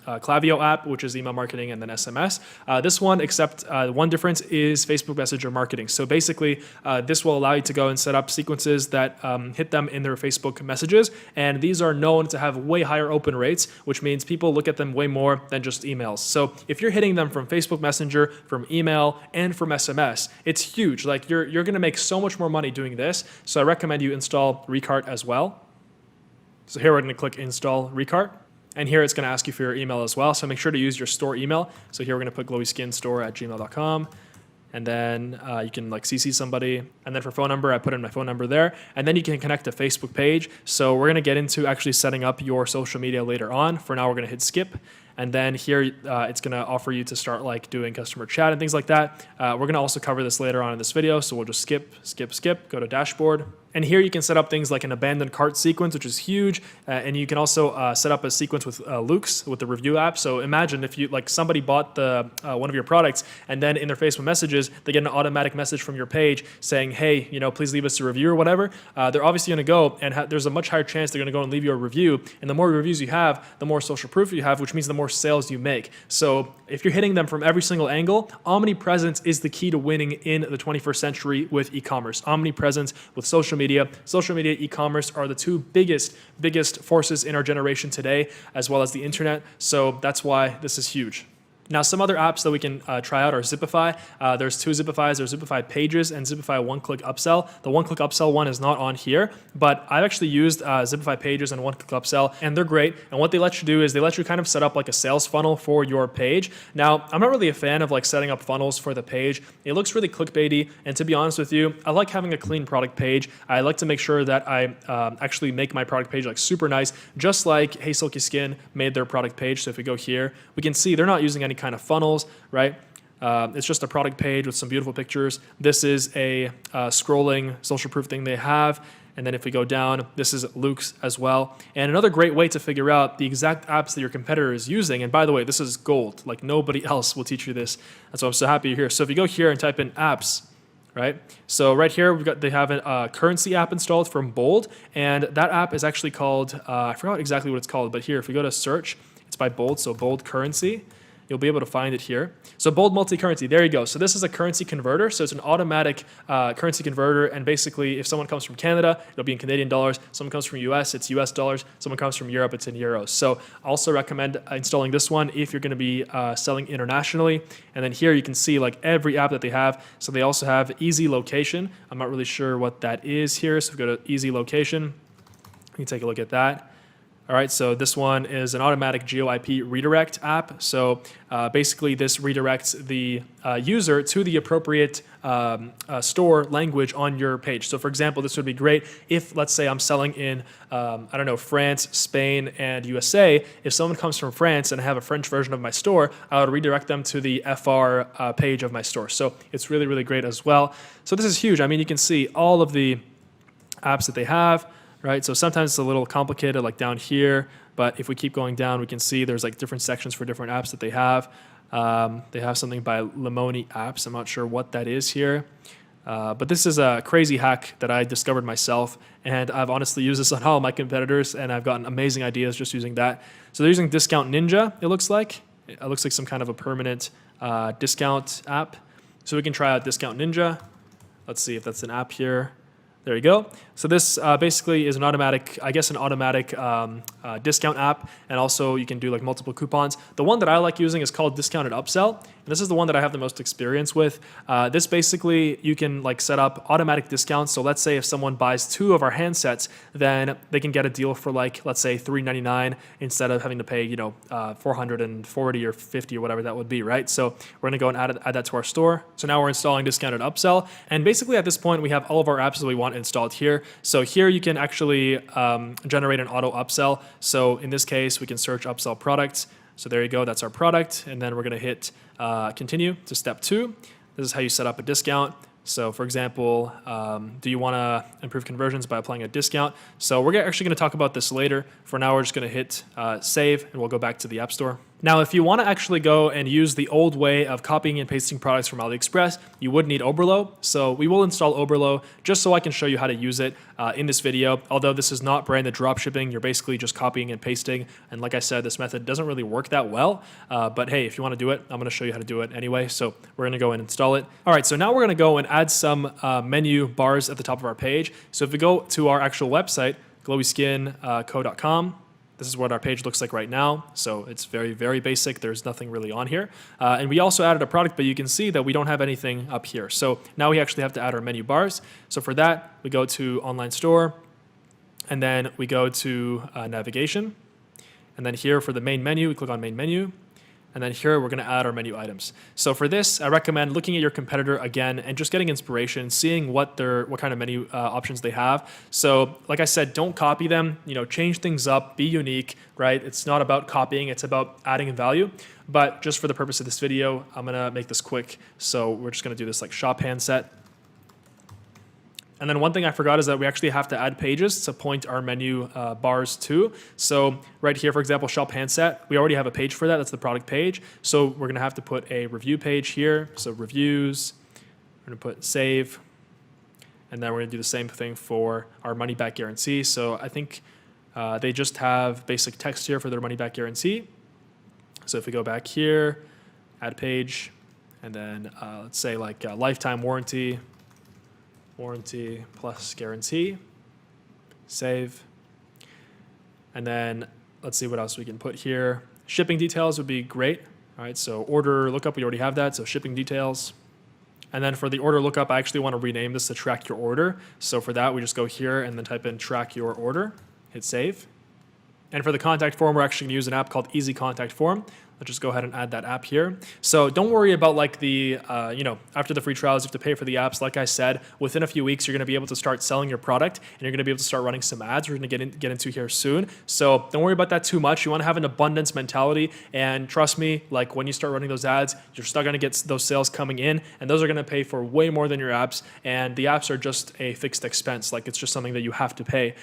Speaker 1: Klaviyo app, which is email marketing and then SMS. This one, except one difference is Facebook Messenger marketing. So basically, this will allow you to go and set up sequences that hit them in their Facebook messages. And these are known to have way higher open rates, which means people look at them way more than just emails. So if you're hitting them from Facebook Messenger, from email, and from SMS, it's huge. Like you're going to make so much more money doing this. So I recommend you install Recart as well. So here we're going to click Install Recart. And here it's going to ask you for your email as well. So make sure to use your store email. So here we're going to put glowyskinstore@gmail.com. and then you can like CC somebody. And then for phone number, I put in my phone number there, and then you can connect a Facebook page. So we're gonna get into actually setting up your social media later on. For now, we're gonna hit skip. And then here, it's gonna offer you to start like doing customer chat and things like that. We're gonna also cover this later on in this video. So we'll just skip, go to dashboard. And here you can set up things like an abandoned cart sequence, which is huge. And you can also set up a sequence with Luke's, with the review app. So imagine if you like somebody bought the one of your products, and then in their Facebook messages, they get an automatic message from your page saying, hey, please leave us a review or whatever. They're obviously gonna go, and there's a much higher chance they're gonna go and leave you a review. And the more reviews you have, the more social proof you have, which means the more sales you make. So if you're hitting them from every single angle, omnipresence is the key to winning in the 21st century with e-commerce. Omnipresence with social media, e-commerce are the two biggest forces in our generation today, as well as the internet. So that's why this is huge. Now, some other apps that we can try out are Zipify. There's two Zipifys. There's Zipify Pages and Zipify One-Click Upsell. The One-Click Upsell one is not on here, but I've actually used Zipify Pages and One-Click Upsell, and they're great. And what they let you do is they let you kind of set up like a sales funnel for your page. Now, I'm not really a fan of like setting up funnels for the page. It looks really clickbaity, and to be honest with you, I like having a clean product page. I like to make sure that I actually make my product page like super nice, just like Hey Silky Skin made their product page. So if we go here, we can see they're not using any kind of funnels, right? It's just a product page with some beautiful pictures. This is a scrolling social proof thing they have. And then if we go down, this is Luke's as well. And another great way to figure out the exact apps that your competitor is using. And by the way, this is gold. Like nobody else will teach you this. That's why I'm so happy you're here. So if you go here and type in apps, right? So right here, they have a currency app installed from Bold. And that app is actually called, I forgot exactly what it's called, but here, if we go to search, it's by Bold, so Bold Currency. You'll be able to find it here. So Bold Multi-Currency, there you go. So this is a currency converter. So it's an automatic currency converter. And basically, if someone comes from Canada, it'll be in Canadian dollars. Someone comes from US, it's US dollars. Someone comes from Europe, it's in euros. So I also recommend installing this one if you're gonna be selling internationally. And then here you can see like every app that they have. So they also have Easy Location. I'm not really sure what that is here. So we go to Easy Location. You can take a look at that. All right, so this one is an automatic GeoIP redirect app. So basically this redirects the user to the appropriate store language on your page. So for example, this would be great if, let's say I'm selling in, I don't know, France, Spain, and USA. If someone comes from France and I have a French version of my store, I would redirect them to the FR page of my store. So it's really, really great as well. So this is huge. I mean, you can see all of the apps that they have. Right, so sometimes it's a little complicated, like down here, but if we keep going down, we can see there's like different sections for different apps that they have. They have something by Lemoni Apps. I'm not sure what that is here, but this is a crazy hack that I discovered myself, and I've honestly used this on all my competitors, and I've gotten amazing ideas just using that. So they're using Discount Ninja, it looks like. It looks like some kind of a permanent discount app. So we can try out Discount Ninja. Let's see if that's an app here. There you go. So this basically is an automatic, discount app, and also you can do like multiple coupons. The one that I like using is called Discounted Upsell, and this is the one that I have the most experience with. This basically, you can like set up automatic discounts. So let's say if someone buys 2 of our handsets, then they can get a deal for like, let's say $399 instead of having to pay, $440 or $50 or whatever that would be, right? So we're gonna go and add that to our store. So now we're installing Discounted Upsell, and basically at this point we have all of our apps that we want installed here. So here you can actually generate an auto upsell. So in this case, we can search upsell products. So there you go, that's our product. And then we're gonna hit continue to step 2. This is how you set up a discount. So for example, do you wanna improve conversions by applying a discount? So we're actually gonna talk about this later. For now, we're just gonna hit save, and we'll go back to the App Store. Now, if you want to actually go and use the old way of copying and pasting products from AliExpress, you would need Oberlo. So we will install Oberlo just so I can show you how to use it in this video. Although this is not branded dropshipping, you're basically just copying and pasting. And like I said, this method doesn't really work that well. But hey, if you want to do it, I'm going to show you how to do it anyway. So we're going to go and install it. All right, so now we're going to go and add some menu bars at the top of our page. So if we go to our actual website, glowyskinco.com, this is what our page looks like right now. So it's very, very basic. There's nothing really on here. And we also added a product, but you can see that we don't have anything up here. So now we actually have to add our menu bars. So for that, we go to Online Store, and then we go to Navigation. And then here for the main menu, we click on Main Menu. And then here, we're going to add our menu items. So for this, I recommend looking at your competitor again and just getting inspiration, seeing what kind of menu options they have. So like I said, don't copy them, change things up, be unique, right? It's not about copying, it's about adding value. But just for the purpose of this video, I'm going to make this quick. So we're just going to do this like shop handset. And then one thing I forgot is that we actually have to add pages to point our menu bars to. So right here, for example, shop handset, we already have a page for that. That's the product page. So we're going to have to put a review page here. So reviews, we're going to put save. And then we're going to do the same thing for our money back guarantee. So I think they just have basic text here for their money back guarantee. So if we go back here, add page, and then let's say like lifetime warranty plus guarantee, save. And then let's see what else we can put here. Shipping details would be great. All right, so order lookup, we already have that, so shipping details. And then for the order lookup, I actually want to rename this to track your order. So for that, we just go here and then type in track your order, hit save. And for the contact form, we're actually going to use an app called Easy Contact Form. Let's just go ahead and add that app here. So don't worry about like the, after the free trials, you have to pay for the apps. Like I said, within a few weeks, you're going to be able to start selling your product and you're going to be able to start running some ads. We're going to get into here soon. So don't worry about that too much. You want to have an abundance mentality. And trust me, like when you start running those ads, you're still going to get those sales coming in and those are going to pay for way more than your apps. And the apps are just a fixed expense. Like it's just something that you have to pay.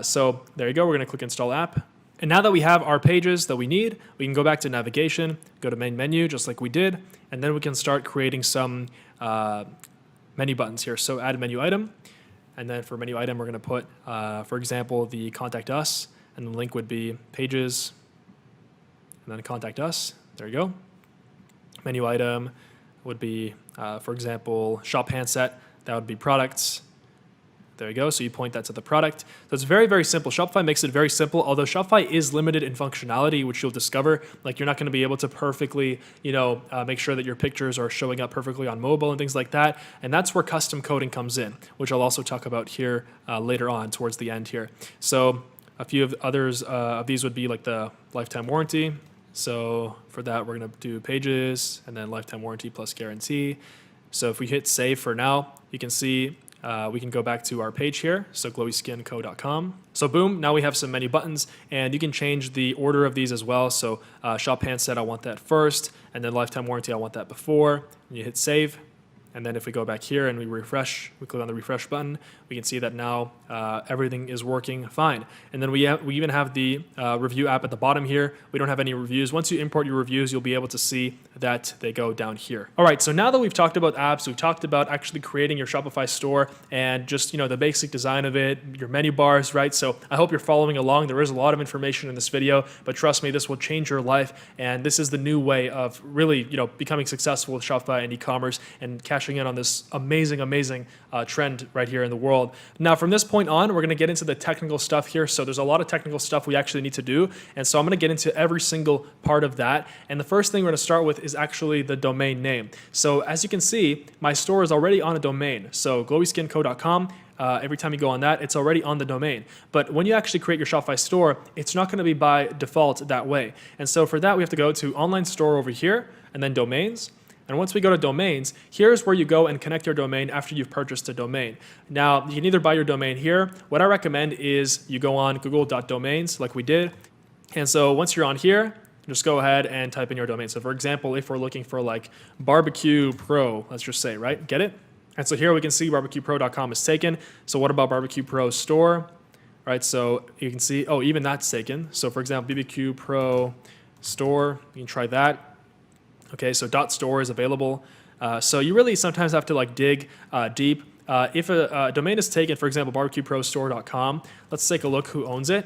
Speaker 1: So there you go. We're going to click install app. And now that we have our pages that we need, we can go back to navigation, go to main menu, just like we did, and then we can start creating some menu buttons here. So add menu item, and then for menu item, we're going to put, for example, the contact us, and the link would be pages, and then contact us. There you go. Menu item would be, for example, shop handset. That would be products. There you go. So you point that to the product. So it's very, very simple. Shopify makes it very simple, although Shopify is limited in functionality, which you'll discover. Like you're not going to be able to perfectly, make sure that your pictures are showing up perfectly on mobile and things like that. And that's where custom coding comes in, which I'll also talk about here later on towards the end here. So a few of others of these would be like the lifetime warranty. So for that, we're going to do pages and then lifetime warranty plus guarantee. So if we hit save for now, you can see we can go back to our page here, so glowyskinco.com. So boom, now we have some menu buttons, and you can change the order of these as well. So shop handset, I want that first, and then lifetime warranty, I want that before. And you hit save, and then if we go back here and we refresh, we click on the refresh button, we can see that now everything is working fine. And then we even have the review app at the bottom here. We don't have any reviews. Once you import your reviews, you'll be able to see that they go down here. All right, so now that we've talked about apps, we've talked about actually creating your Shopify store and just, the basic design of it, your menu bars, right? So I hope you're following along. There is a lot of information in this video, but trust me, this will change your life. And this is the new way of really, becoming successful with Shopify and e-commerce and cashing in on this amazing trend right here in the world. Now, from this point on, we're going to get into the technical stuff here. So there's a lot of technical stuff we actually need to do. And so I'm going to get into every single part of that. And the first thing we're going to start with is actually the domain name. So as you can see, my store is already on a domain. So glowyskinco.com. Every time you go on that, it's already on the domain. But when you actually create your Shopify store, it's not going to be by default that way. And so for that, we have to go to online store over here and then domains. And once we go to domains, here's where you go and connect your domain after you've purchased a domain. Now, you can either buy your domain here. What I recommend is you go on google.domains like we did. And so once you're on here, just go ahead and type in your domain. So for example, if we're looking for like barbecue pro, let's just say, right? Get it? And so here we can see barbecuepro.com is taken. So what about barbecue pro store? Right, so you can see, oh, even that's taken. So for example, BBQ Pro store, you can try that. Okay, so .store is available. So you really sometimes have to like dig deep. If a domain is taken, for example, barbecueprostore.com, let's take a look who owns it.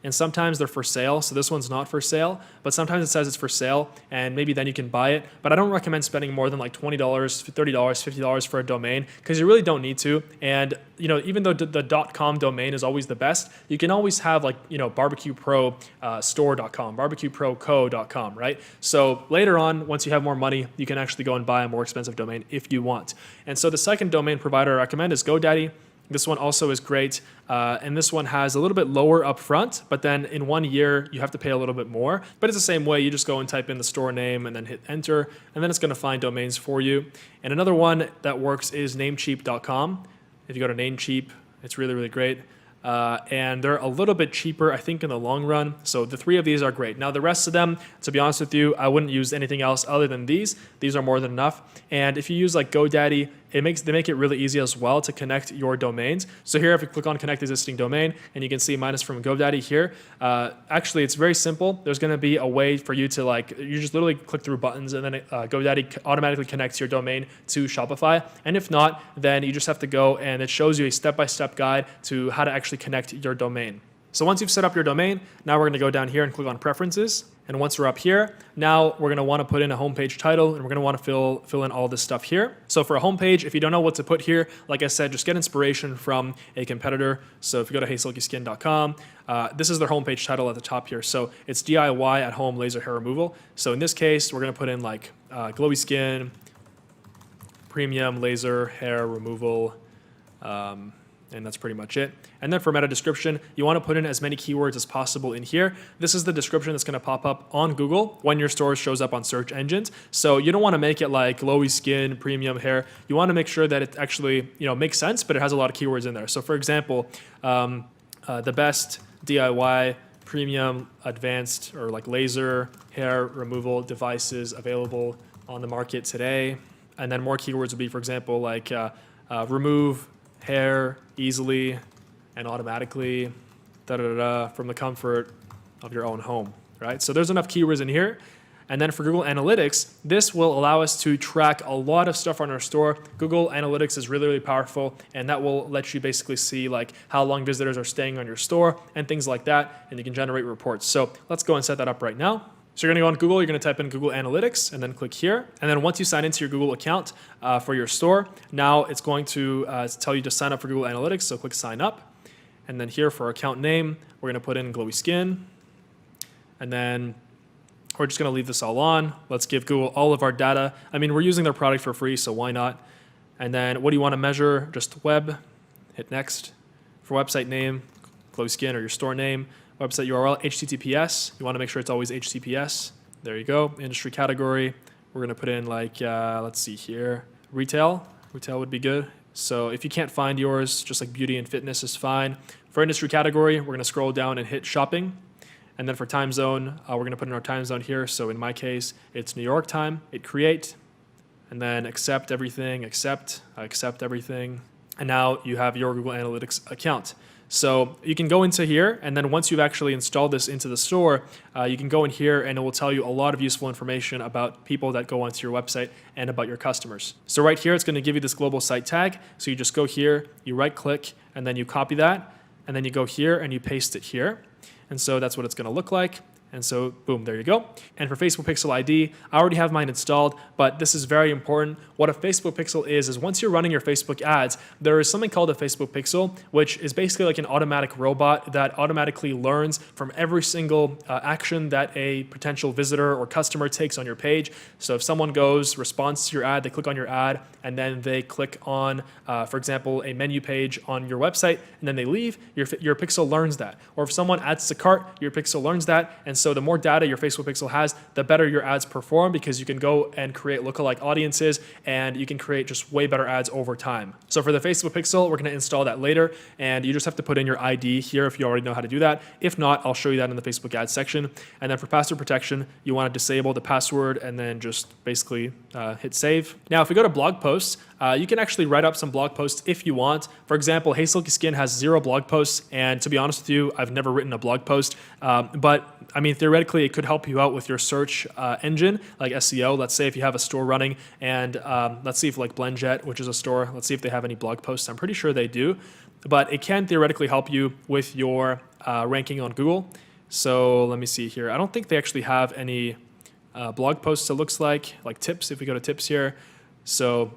Speaker 1: And sometimes they're for sale, so this one's not for sale, but sometimes it says it's for sale, and maybe then you can buy it. But I don't recommend spending more than like $20, $30, $50 for a domain, because you really don't need to. And even though the .com domain is always the best, you can always have like barbecuepro store.com, barbecueproco.com, right? So later on, once you have more money, you can actually go and buy a more expensive domain if you want. And so the second domain provider I recommend is GoDaddy. This one also is great. And this one has a little bit lower up front, but then in 1 year, you have to pay a little bit more. But it's the same way. You just go and type in the store name and then hit enter, and then it's going to find domains for you. And another one that works is namecheap.com. If you go to Namecheap, it's really, really great. And they're a little bit cheaper, I think, in the long run. So the 3 of these are great. Now, the rest of them, to be honest with you, I wouldn't use anything else other than these. These are more than enough. And if you use like GoDaddy, they make it really easy as well to connect your domains. So here, if you click on connect existing domain, and you can see mine is from GoDaddy here. Actually, it's very simple. There's going to be a way for you to you just literally click through buttons, and then GoDaddy automatically connects your domain to Shopify. And if not, then you just have to go, and it shows you a step-by-step guide to how to actually connect your domain. So once you've set up your domain, now we're going to go down here and click on preferences. And once we're up here, now we're going to want to put in a homepage title, and we're going to want to fill in all this stuff here. So for a homepage, if you don't know what to put here, like I said, just get inspiration from a competitor. So if you go to heysilkyskin.com, this is their homepage title at the top here. So it's DIY at home laser hair removal. So in this case, we're going to put in like glowy skin, premium laser hair removal, and that's pretty much it. And then for meta description, you want to put in as many keywords as possible in here. This is the description that's going to pop up on Google when your store shows up on search engines. So you don't want to make it like glowy skin, premium hair. You want to make sure that it actually makes sense, but it has a lot of keywords in there. So for example, the best DIY premium advanced or like laser hair removal devices available on the market today. And then more keywords would be, for example, like remove hair easily and automatically from the comfort of your own home, right? So there's enough keywords in here. And then for Google Analytics, this will allow us to track a lot of stuff on our store. Google Analytics is really, really powerful, and that will let you basically see like how long visitors are staying on your store and things like that, and you can generate reports. So let's go and set that up right now. So you're going to go on Google, you're going to type in Google Analytics, and then click here. And then once you sign into your Google account for your store, now it's going to tell you to sign up for Google Analytics, so click sign up. And then here for our account name, we're going to put in glowy skin. And then we're just going to leave this all on. Let's give Google all of our data. I mean, we're using their product for free, so why not? And then what do you want to measure? Just web. Hit next. For website name, glowy skin or your store name. Website URL, HTTPS. You want to make sure it's always HTTPS. There you go. Industry category. We're going to put in like, let's see here, retail. Retail would be good. So if you can't find yours, just like beauty and fitness is fine. For industry category, we're going to scroll down and hit shopping. And then for time zone, we're going to put in our time zone here. So in my case, it's New York time. Hit create. And then accept everything, accept everything. And now you have your Google Analytics account. So you can go into here, and then once you've actually installed this into the store, you can go in here and it will tell you a lot of useful information about people that go onto your website and about your customers. So right here, it's going to give you this global site tag. So you just go here, you right click, and then you copy that, and then you go here and you paste it here. And so that's what it's going to look like. And so, boom, there you go. And for Facebook Pixel ID, I already have mine installed, but this is very important. What a Facebook Pixel is once you're running your Facebook ads, there is something called a Facebook Pixel, which is basically like an automatic robot that automatically learns from every single action that a potential visitor or customer takes on your page. So if someone goes, responds to your ad, they click on your ad, and then they click on, for example, a menu page on your website, and then they leave, your Pixel learns that. Or if someone adds to cart, your Pixel learns that, and so the more data your Facebook Pixel has, the better your ads perform, because you can go and create lookalike audiences and you can create just way better ads over time. So for the Facebook Pixel, we're going to install that later, and you just have to put in your ID here if you already know how to do that. If not, I'll show you that in the Facebook ads section. And then for password protection, you want to disable the password and then just basically hit save. Now, if we go to blog posts, you can actually write up some blog posts if you want. For example, Hey Silky Skin has 0 blog posts, and to be honest with you, I've never written a blog post, but I mean, theoretically, it could help you out with your search engine, like SEO. Let's say if you have a store running, and let's see if like BlendJet, which is a store, let's see if they have any blog posts. I'm pretty sure they do, but it can theoretically help you with your ranking on Google. So let me see here. I don't think they actually have any blog posts, it looks like tips, if we go to tips here. So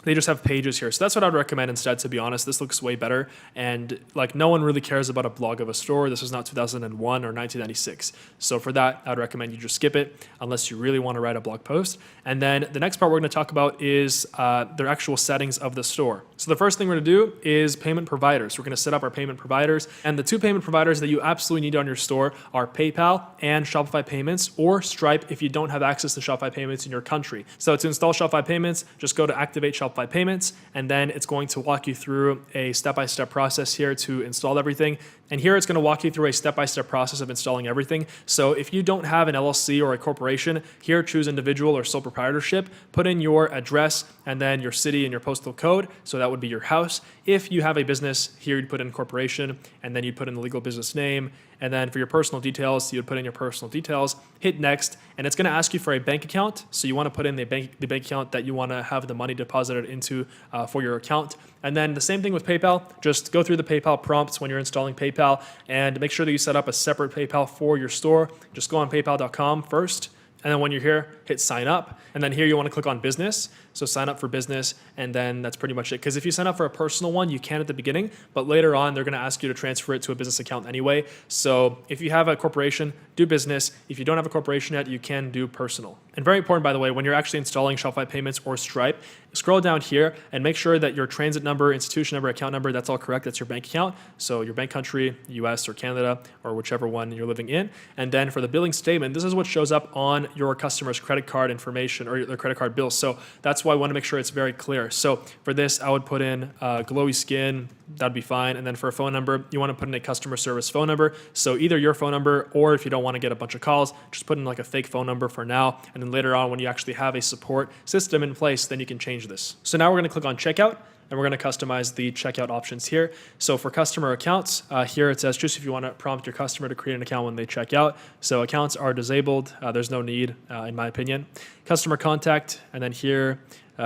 Speaker 1: they just have pages here. So that's what I'd recommend instead, to be honest. This looks way better. And like, no one really cares about a blog of a store. This is not 2001 or 1996. So for that, I'd recommend you just skip it unless you really want to write a blog post. And then the next part we're going to talk about is the actual settings of the store. So the first thing we're going to do is payment providers. We're going to set up our payment providers. And the two payment providers that you absolutely need on your store are PayPal and Shopify Payments, or Stripe if you don't have access to Shopify Payments in your country. So to install Shopify Payments, just go to Activate Shopify Payments, and then it's going to walk you through a step-by-step process here to install everything. And here it's going to walk you through a step-by-step process of installing everything. So if you don't have an LLC or a corporation, here choose individual or sole proprietorship, put in your address and then your city and your postal code. So that would be your house. If you have a business, here you'd put in corporation, and then you'd put in the legal business name. And then for your personal details, you would put in your personal details, hit next, and it's going to ask you for a bank account. So you want to put in the bank account that you want to have the money deposited into for your account. And then the same thing with PayPal. Just go through the PayPal prompts when you're installing PayPal and make sure that you set up a separate PayPal for your store. Just go on paypal.com first. And then when you're here, hit sign up. And then here you want to click on business. So sign up for business, and then that's pretty much it. Because if you sign up for a personal one, you can at the beginning, but later on, they're going to ask you to transfer it to a business account anyway. So if you have a corporation, do business. If you don't have a corporation yet, you can do personal. And very important, by the way, when you're actually installing Shopify Payments or Stripe, scroll down here and make sure that your transit number, institution number, account number, that's all correct. That's your bank account. So your bank country, US or Canada, or whichever one you're living in. And then for the billing statement, this is what shows up on your customer's credit card information or their credit card bills. So that's why I want to make sure it's very clear. So for this, I would put in glowy skin. That'd be fine. And then for a phone number, you want to put in a customer service phone number. So either your phone number, or if you don't want to get a bunch of calls, just put in like a fake phone number for now. And then later on, when you actually have a support system in place, then you can change this. So now we're going to click on checkout, and we're going to customize the checkout options here. So for customer accounts, here it says just if you want to prompt your customer to create an account when they check out. So accounts are disabled. There's no need, in my opinion. Customer contact, and then here,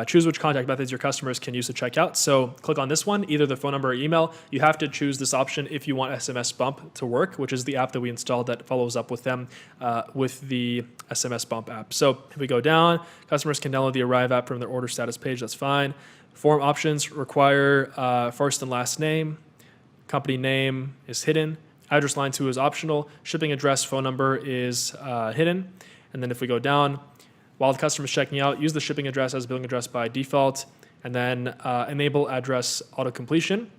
Speaker 1: choose which contact methods your customers can use to check out. So click on this one, either the phone number or email. You have to choose this option if you want SMS Bump to work, which is the app that we installed that follows up with them with the SMS Bump app. So if we go down, customers can download the Arrive app from their order status page. That's fine. Form options require first and last name. Company name is hidden. Address line 2 is optional. Shipping address, phone number is hidden. And then if we go down, while the customer is checking out, use the shipping address as billing address by default, and then enable address auto completion.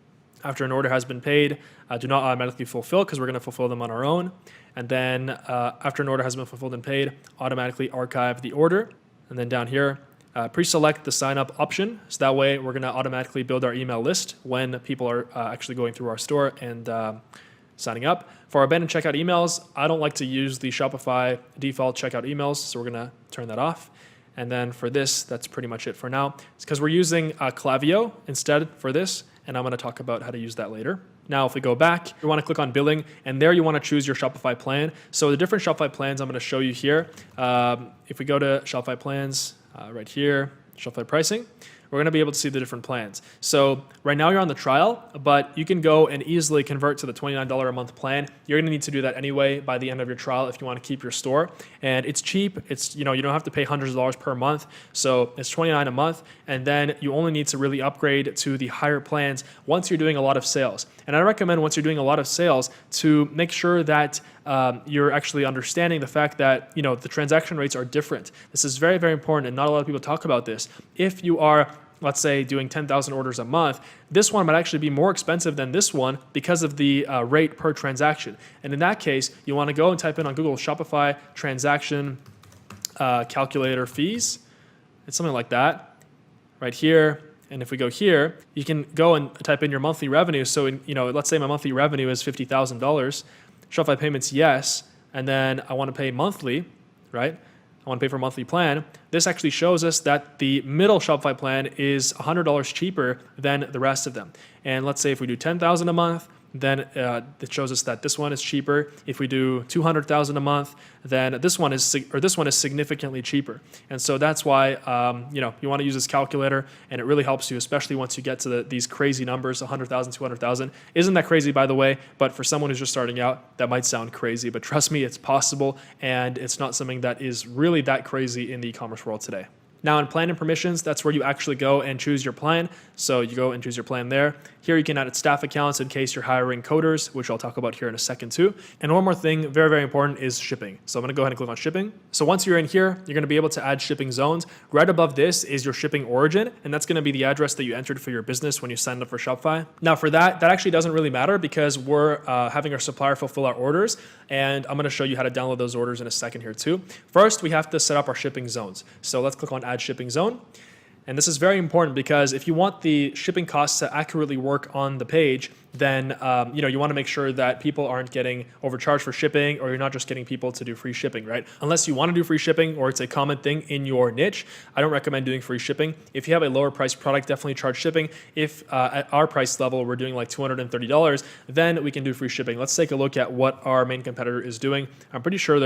Speaker 1: After an order has been paid, do not automatically fulfill, because we're going to fulfill them on our own. And then after an order has been fulfilled and paid, automatically archive the order. And then down here, pre-select the sign up option. So that way we're going to automatically build our email list when people are actually going through our store and signing up. For our abandoned checkout emails, I don't like to use the Shopify default checkout emails, so we're going to turn that off. And then for this, that's pretty much it for now. It's because we're using Klaviyo instead for this, and I'm going to talk about how to use that later. Now, if we go back, you want to click on billing, and there you want to choose your Shopify plan. So the different Shopify plans I'm going to show you here. If we go to Shopify plans, right here, Shopify pricing, we're going to be able to see the different plans. So right now you're on the trial, but you can go and easily convert to the $29 a month plan. You're going to need to do that anyway by the end of your trial if you want to keep your store. And it's cheap. It's, you don't have to pay hundreds of dollars per month. So it's $29 a month. And then you only need to really upgrade to the higher plans once you're doing a lot of sales. And I recommend once you're doing a lot of sales to make sure that you're actually understanding the fact that, the transaction rates are different. This is very, very important, and not a lot of people talk about this. If you are, let's say, doing 10,000 orders a month, this one might actually be more expensive than this one because of the rate per transaction. And in that case, you want to go and type in on Google Shopify transaction calculator fees. It's something like that right here. And if we go here, you can go and type in your monthly revenue. So, let's say my monthly revenue is $50,000. Shopify payments, yes. And then I want to pay monthly, right? I want to pay for a monthly plan. This actually shows us that the middle Shopify plan is $100 cheaper than the rest of them. And let's say if we do $10,000 a month, then it shows us that this one is cheaper. If we do $200,000 a month, then this one is significantly cheaper. And so that's why you want to use this calculator, and it really helps you, especially once you get to these crazy numbers, 100,000, 200,000. Isn't that crazy, by the way? But for someone who's just starting out, that might sound crazy. But trust me, it's possible, and it's not something that is really that crazy in the e-commerce world today. Now in plan and permissions, that's where you actually go and choose your plan. So you go and choose your plan there. Here you can add staff accounts in case you're hiring coders, which I'll talk about here in a second too. And one more thing, very, very important, is shipping. So I'm gonna go ahead and click on shipping. So once you're in here, you're gonna be able to add shipping zones. Right above this is your shipping origin, and that's gonna be the address that you entered for your business when you signed up for Shopify. Now for that actually doesn't really matter because we're having our supplier fulfill our orders, and I'm gonna show you how to download those orders in a second here too. First, we have to set up our shipping zones. So let's click on add shipping zone. And this is very important because if you want the shipping costs to accurately work on the page, then you want to make sure that people aren't getting overcharged for shipping, or you're not just getting people to do free shipping, right? Unless you want to do free shipping or it's a common thing in your niche, I don't recommend doing free shipping. If you have a lower price product, definitely charge shipping. If at our price level, we're doing like $230, then we can do free shipping. Let's take a look at what our main competitor is doing. I'm pretty sure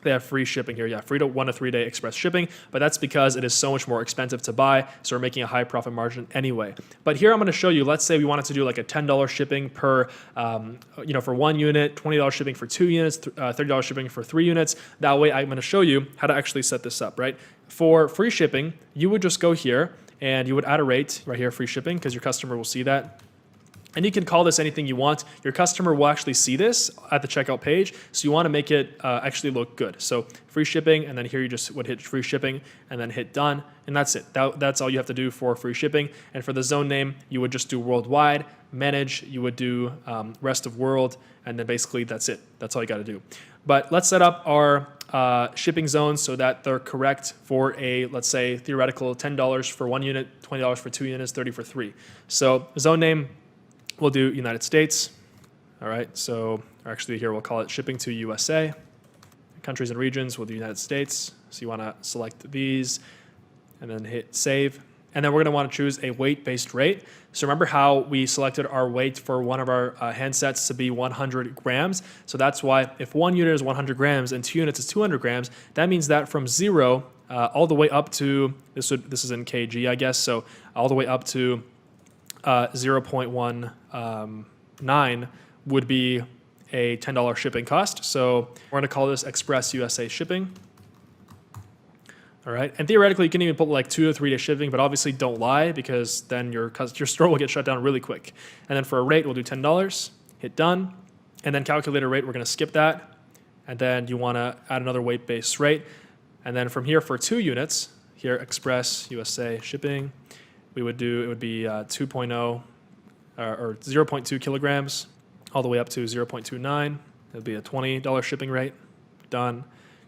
Speaker 1: they have free shipping here. Yeah, free to 1 to 3 day express shipping, but that's because it is so much more expensive to buy. So we're making a high profit margin anyway. But here I'm going to show you, let's say we wanted to do like a $10 shipping per, for 1 unit, $20 shipping for 2 units, $30 shipping for 3 units. That way I'm going to show you how to actually set this up, right? For free shipping, you would just go here and you would add a rate right here, free shipping, because your customer will see that. And you can call this anything you want. Your customer will actually see this at the checkout page. So you want to make it actually look good. So free shipping, and then here you just would hit free shipping and then hit done. And that's it. That's all you have to do for free shipping. And for the zone name, you would just do worldwide. Manage, you would do rest of world. And then basically that's it. That's all you got to do. But let's set up our shipping zones so that they're correct for a, let's say, theoretical $10 for 1 unit, $20 for 2 units, $30 for 3. So zone name, we'll do United States. All right, so actually here we'll call it shipping to USA. Countries and regions, we'll do United States. So you want to select these and then hit save. And then we're going to want to choose a weight-based rate. So remember how we selected our weight for one of our handsets to be 100 grams. So that's why if 1 unit is 100 grams and 2 units is 200 grams, that means that from 0 all the way up to, this is in kg, I guess, so all the way up to 0.19 would be a $10 shipping cost. So we're going to call this Express USA shipping. All right, and theoretically you can even put like 2 to 3 day shipping, but obviously don't lie because then your store will get shut down really quick. And then for a rate, we'll do $10, hit done, and then calculate a rate, we're going to skip that. And then you want to add another weight-based rate. And then from here for 2 units, here Express USA shipping, it would be 2.0 or 0.2 kilograms all the way up to 0.29. It would be a $20 shipping rate, done.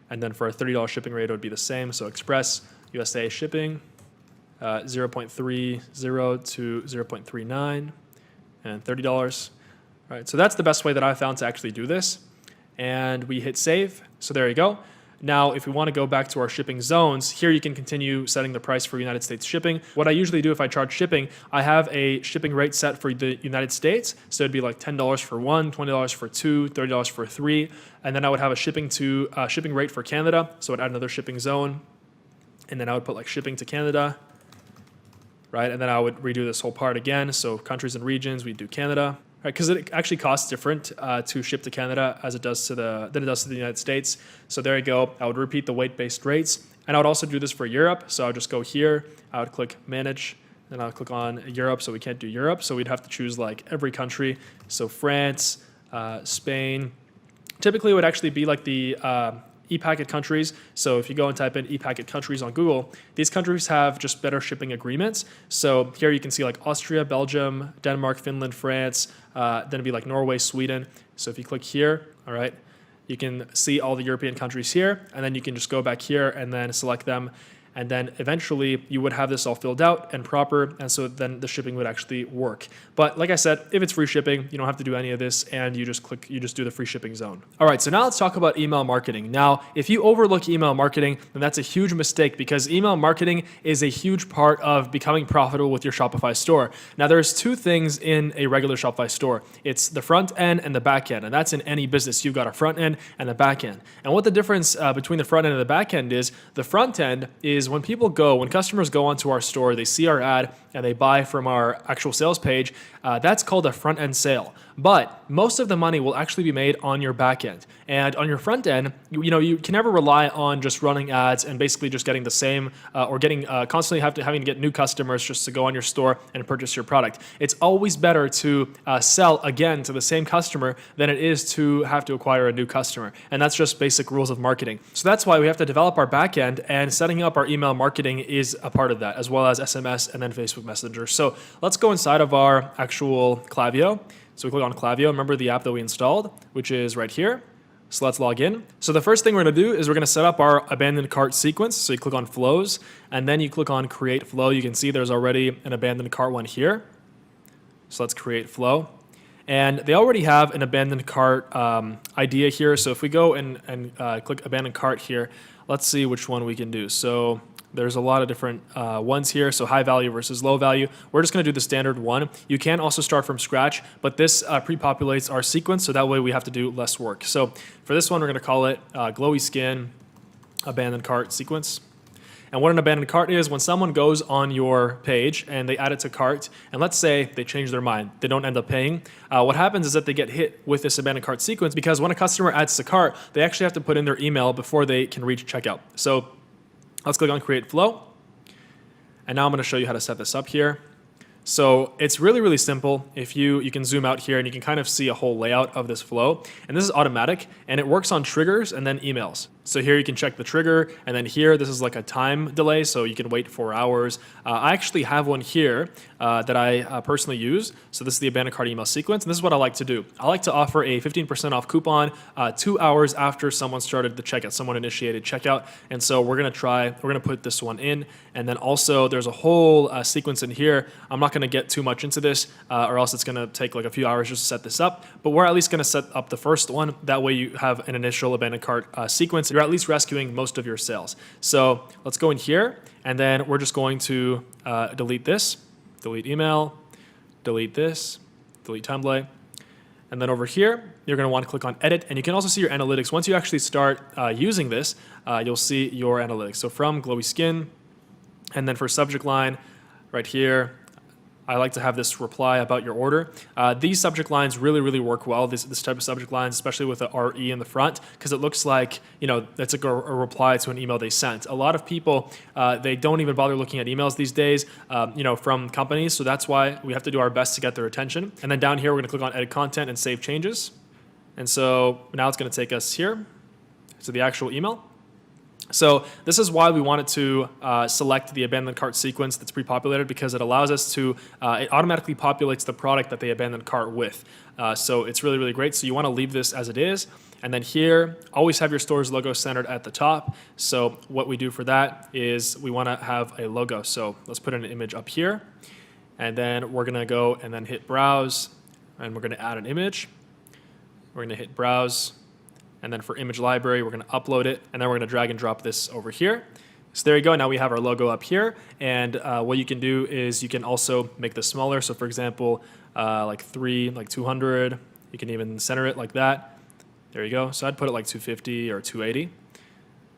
Speaker 1: And then for a $30 shipping rate, it would be the same. So Express USA shipping, 0.30 to 0.39 and $30. All right, so that's the best way that I found to actually do this. And we hit save. So there you go. Now, if we want to go back to our shipping zones, here you can continue setting the price for United States shipping. What I usually do if I charge shipping, I have a shipping rate set for the United States. So it'd be like $10 for 1, $20 for 2, $30 for 3. And then I would have a shipping rate for Canada. So I'd add another shipping zone. And then I would put like shipping to Canada, right? And then I would redo this whole part again. So countries and regions, we do Canada. Right, because it actually costs different to ship to Canada as it does to the United States. So there you go. I would repeat the weight-based rates, and I would also do this for Europe. So I would just go here. I would click Manage, then I would click on Europe. So we can't do Europe. So we'd have to choose like every country. So France, Spain. Typically, it would actually be like the e-packet countries. So if you go and type in e-packet countries on Google, these countries have just better shipping agreements. So here you can see like Austria, Belgium, Denmark, Finland, France, then it'd be like Norway, Sweden. So if you click here, all right, you can see all the European countries here, and then you can just go back here and then select them. And then eventually you would have this all filled out and proper, and so then the shipping would actually work. But like I said, if it's free shipping, you don't have to do any of this, and you just do the free shipping zone. All right, so now let's talk about email marketing. Now, if you overlook email marketing, then that's a huge mistake because email marketing is a huge part of becoming profitable with your Shopify store. Now, there's 2 things in a regular Shopify store. It's the front end and the back end, and that's in any business. You've got a front end and a back end. And what the difference between the front end and the back end is, the front end is when customers go onto our store, they see our ad and they buy from our actual sales page, that's called a front end sale. But most of the money will actually be made on your back end. And on your front end, you can never rely on just running ads and basically just getting the same or getting constantly having to get new customers just to go on your store and purchase your product. It's always better to sell again to the same customer than it is to have to acquire a new customer. And that's just basic rules of marketing. So that's why we have to develop our backend, and setting up our email marketing is a part of that, as well as SMS and then Facebook Messenger. So let's go inside of our actual Klaviyo. So we click on Klaviyo. Remember the app that we installed, which is right here. So let's log in. So the first thing we're going to do is we're going to set up our abandoned cart sequence. So you click on flows, and then you click on create flow. You can see there's already an abandoned cart one here. So let's create flow. And they already have an abandoned cart idea here. So if we go and click abandoned cart here, let's see which one we can do. So there's a lot of different ones here. So high value versus low value. We're just going to do the standard one. You can also start from scratch, but this pre-populates our sequence, so that way we have to do less work. So for this one, we're going to call it glowy skin abandoned cart sequence. And what an abandoned cart is, when someone goes on your page and they add it to cart, and let's say they change their mind, they don't end up paying, what happens is that they get hit with this abandoned cart sequence, because when a customer adds to cart, they actually have to put in their email before they can reach checkout. So let's click on create flow. And now I'm going to show you how to set this up here. So it's really, really simple. If you can zoom out here and you can kind of see a whole layout of this flow. And this is automatic, and it works on triggers and then emails. So here you can check the trigger, and then here this is like a time delay, so you can wait 4 hours. I actually have one here that I personally use. So this is the abandoned cart email sequence, and this is what I like to do. I like to offer a 15% off coupon 2 hours after someone started the checkout, someone initiated checkout. And so we're gonna put this one in, and then also there's a whole sequence in here. I'm not gonna get too much into this, or else it's gonna take like a few hours just to set this up. But we're at least gonna set up the first one. That way you have an initial abandoned cart sequence. You're at least rescuing most of your sales. So let's go in here, and then we're just going to delete this, delete email, delete this, delete template. And then over here, you're going to want to click on edit, and you can also see your analytics. Once you actually start using this, you'll see your analytics. So from glowy skin, and then for subject line right here, I like to have this reply about your order. These subject lines really, really work well, this type of subject lines, especially with the RE in the front, because it looks like, that's like a reply to an email they sent. A lot of people, they don't even bother looking at emails these days, from companies, so that's why we have to do our best to get their attention. And then down here, we're gonna click on edit content and save changes. And so now it's gonna take us here to the actual email. So this is why we wanted to select the abandoned cart sequence that's pre-populated, because it allows us to, it automatically populates the product that they abandoned cart with. So it's really, really great. So you want to leave this as it is. And then here, always have your store's logo centered at the top. So what we do for that is we want to have a logo. So let's put an image up here. And then we're going to go and then hit browse. And we're going to add an image. We're going to hit browse. And then for image library, we're going to upload it, and then we're going to drag and drop this over here. So there you go. Now we have our logo up here, and what you can do is you can also make this smaller. So for example, like 200. You can even center it like that. There you go. So I'd put it like 250 or 280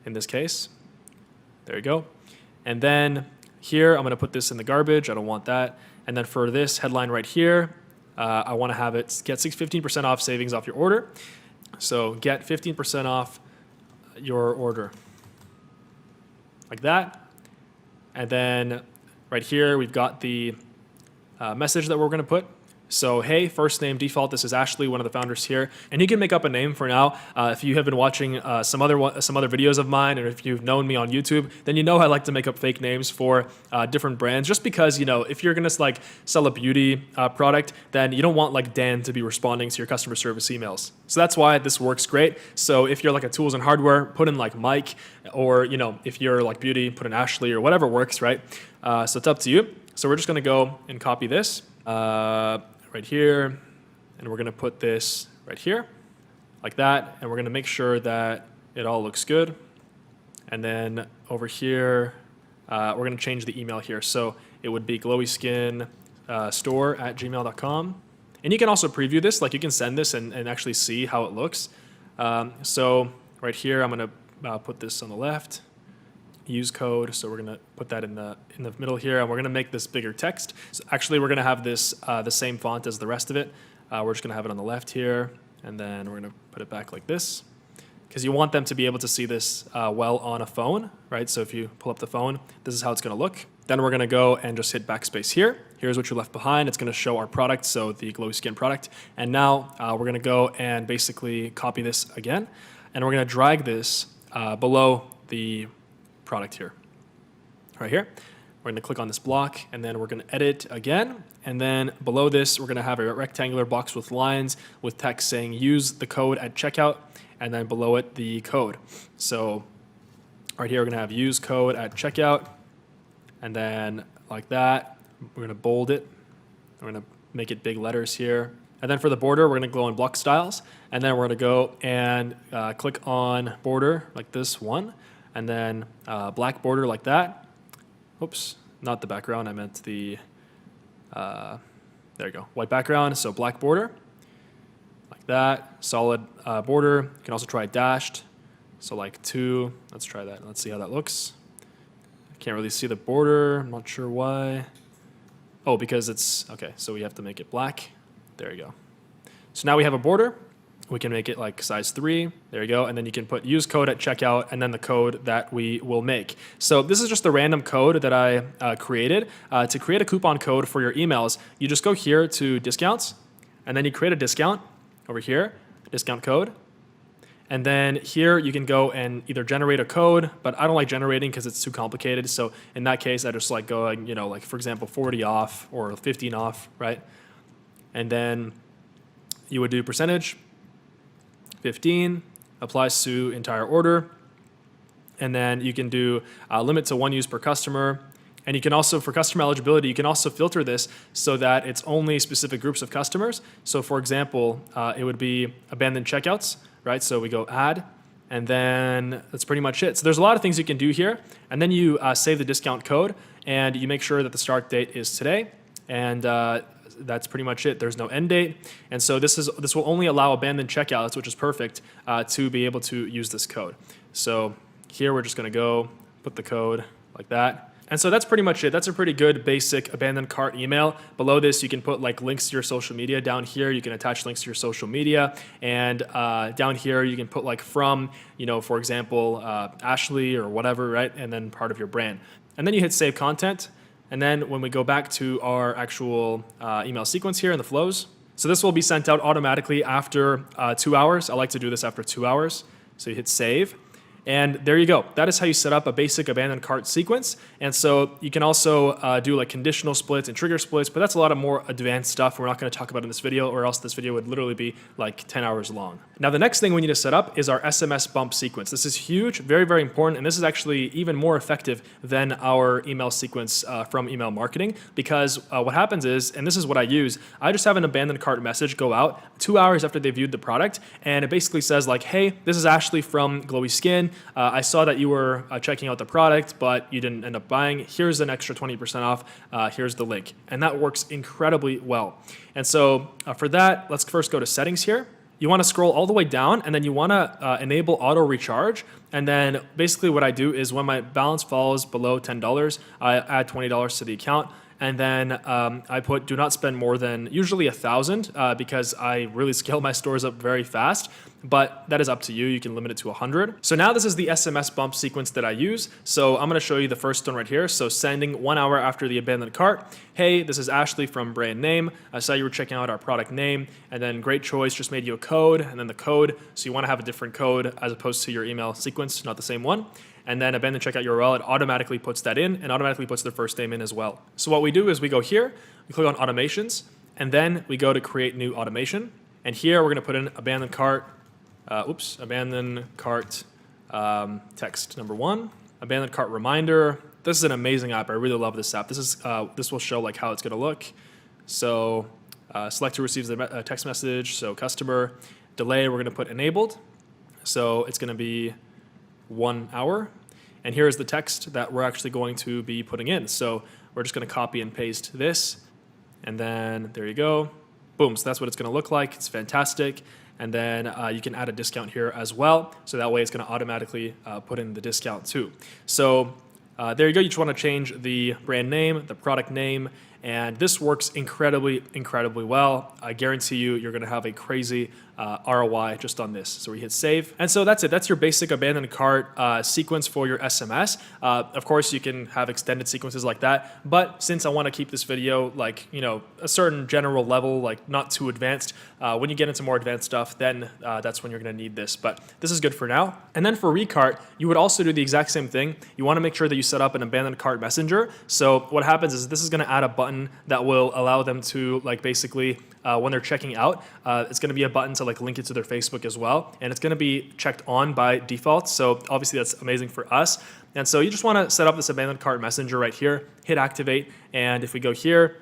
Speaker 1: in this case. There you go. And then here, I'm going to put this in the garbage. I don't want that. And then for this headline right here, I want to have it get 15% off savings off your order. So get 15% off your order, like that. And then right here, we've got the message that we're going to put. So, hey, first name default, this is Ashley, one of the founders here. And you can make up a name for now. If you have been watching some other videos of mine, or if you've known me on YouTube, then you know I like to make up fake names for different brands, just because, if you're going to sell a beauty product, then you don't want like Dan to be responding to your customer service emails. So that's why this works great. So if you're like a tools and hardware, put in like Mike, or, if you're like beauty, put in Ashley, or whatever works, right? So it's up to you. So we're just going to go and copy this. Right here, and we're going to put this right here, like that, and we're going to make sure that it all looks good. And then over here, we're going to change the email here. So it would be glowyskinsstore@gmail.com. And you can also preview this, like you can send this and actually see how it looks. So right here, I'm going to put this on the left. Use code, so we're going to put that in the middle here, and we're going to make this bigger text. So actually, we're going to have this the same font as the rest of it. We're just going to have it on the left here, and then we're going to put it back like this. because you want them to be able to see this well on a phone, right? So if you pull up the phone, this is how it's going to look. Then we're going to go and just hit backspace here. Here's what you left behind. It's going to show our product, so the glowy skin product. And now we're going to go and basically copy this again. And we're going to drag this below the product here, right here. We're going to click on this block, and then we're going to edit again. And then below this, we're going to have a rectangular box with lines with text saying use the code at checkout, and then below it, the code. So right here, we're going to have use code at checkout, and then like that, we're going to bold it. We're going to make it big letters here. And then for the border, we're going to go on block styles, and then we're going to go and click on border like this one, and then black border like that. Oops, not the background, I meant the, there you go, white background, so black border, like that, solid border. You can also try dashed, so like 2, let's try that, let's see how that looks. I can't really see the border, I'm not sure why. Oh, because it's, okay, so we have to make it black, there you go. So now we have a border. We can make it like size 3. There you go. And then you can put use code at checkout and then the code that we will make. So this is just the random code that I created. To create a coupon code for your emails, you just go here to discounts, and then you create a discount over here, discount code. And then here you can go and either generate a code, but I don't like generating because it's too complicated. So in that case, I just like going, you know, like for example, 40 off or 15 off, right? And then you would do percentage. 15 applies to entire order, and then you can do limit to 1 use per customer. And you can also, for customer eligibility, you can also filter this so that it's only specific groups of customers. So for example, it would be abandoned checkouts, right? So we go add, and then that's pretty much it. So there's a lot of things you can do here, and then you save the discount code, and you make sure that the start date is today, and that's pretty much it. There's no end date. And so this will only allow abandoned checkouts, which is perfect, to be able to use this code. So here we're just going to go put the code like that. And so that's pretty much it. That's a pretty good basic abandoned cart email. Below this, you can put like links to your social media. Down here, you can attach links to your social media. And down here, you can put like from, you know, for example, Ashley or whatever, right? And then part of your brand. And then you hit save content. And then when we go back to our actual email sequence here in the flows, so this will be sent out automatically after 2 hours. I like to do this after 2 hours. So you hit save. And there you go. That is how you set up a basic abandoned cart sequence. And so you can also do like conditional splits and trigger splits, but that's a lot of more advanced stuff we're not going to talk about in this video, or else this video would literally be like 10 hours long. Now, the next thing we need to set up is our SMS bump sequence. This is huge, very, very important, and this is actually even more effective than our email sequence from email marketing, because what happens is, and this is what I use, I just have an abandoned cart message go out 2 hours after they viewed the product, and it basically says like, hey, this is Ashley from Glowy Skin. I saw that you were checking out the product, but you didn't end up buying. Here's an extra 20% off. Here's the link. And that works incredibly well. And so for that, let's first go to settings here. You want to scroll all the way down, and then you want to enable auto recharge. And then basically what I do is when my balance falls below $10, I add $20 to the account. And then I put do not spend more than usually 1,000 because I really scale my stores up very fast. But that is up to you. You can limit it to 100. So now this is the SMS bump sequence that I use. So I'm going to show you the first one right here. So sending 1 hour after the abandoned cart. Hey, this is Ashley from brand name. I saw you were checking out our product name. And then great choice, just made you a code. And then the code. So you want to have a different code as opposed to your email sequence, not the same one. And then abandoned checkout URL, it automatically puts that in and automatically puts their first name in as well. So what we do is we go here, we click on automations, and then we go to create new automation. And here we're going to put in abandoned cart, abandoned cart text number 1, abandoned cart reminder. This is an amazing app. I really love this app. This will show like how it's going to look. So select who receives the text message. So customer delay, we're going to put enabled. So it's going to be 1 hour. And here's the text that we're actually going to be putting in. So we're just going to copy and paste this. And then there you go. Boom. So that's what it's going to look like. It's fantastic. And then you can add a discount here as well. So that way it's going to automatically put in the discount too. So there you go. You just want to change the brand name, the product name, and this works incredibly, incredibly well. I guarantee you, you're going to have a crazy ROI just on this. So we hit save. And so that's it. That's your basic abandoned cart sequence for your SMS. Of course, you can have extended sequences like that. But since I want to keep this video like, a certain general level, like not too advanced, when you get into more advanced stuff, then that's when you're going to need this. But this is good for now. And then for recart, you would also do the exact same thing. You want to make sure that you set up an abandoned cart messenger. So what happens is this is going to add a button that will allow them to like basically when they're checking out, it's going to be a button to like link it to their Facebook as well. And it's going to be checked on by default. So obviously that's amazing for us. And so you just want to set up this abandoned cart messenger right here, hit activate. And if we go here,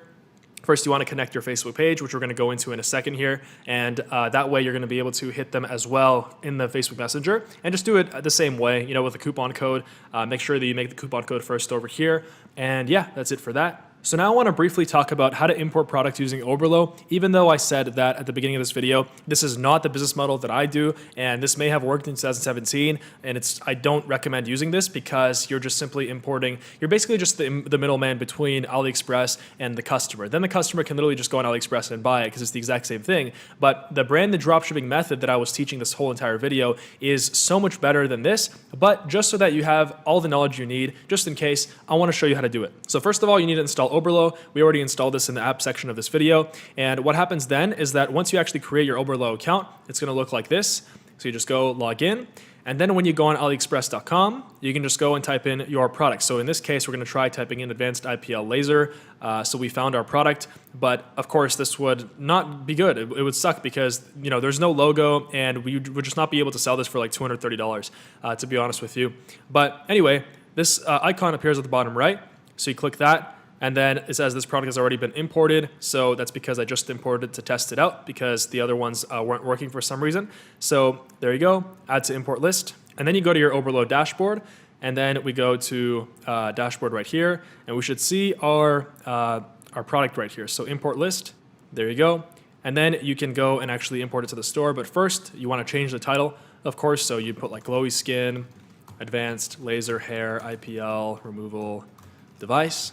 Speaker 1: first, you want to connect your Facebook page, which we're going to go into in a second here. And that way you're going to be able to hit them as well in the Facebook Messenger. And just do it the same way, with a coupon code. Make sure that you make the coupon code first over here. And yeah, that's it for that. So now I want to briefly talk about how to import products using Oberlo. Even though I said that at the beginning of this video, this is not the business model that I do, and this may have worked in 2017, and I don't recommend using this because you're just simply importing, you're basically just the middleman between AliExpress and the customer. Then the customer can literally just go on AliExpress and buy it because it's the exact same thing. But the branded dropshipping method that I was teaching this whole entire video is so much better than this, but just so that you have all the knowledge you need, just in case, I want to show you how to do it. So first of all, you need to install Oberlo. We already installed this in the app section of this video. And what happens then is that once you actually create your Oberlo account, it's going to look like this. So you just go log in. And then when you go on AliExpress.com, you can just go and type in your product. So in this case, we're going to try typing in advanced IPL laser. So we found our product, but of course this would not be good. It would suck because there's no logo, and we would just not be able to sell this for like $230, to be honest with you. But anyway, this icon appears at the bottom right. So you click that. And then it says this product has already been imported. So that's because I just imported it to test it out because the other ones weren't working for some reason. So there you go, add to import list. And then you go to your Oberlo dashboard. And then we go to dashboard right here. And we should see our product right here. So import list, there you go. And then you can go and actually import it to the store. But first, you want to change the title, of course. So you put like glowy skin, advanced laser hair, IPL, removal device.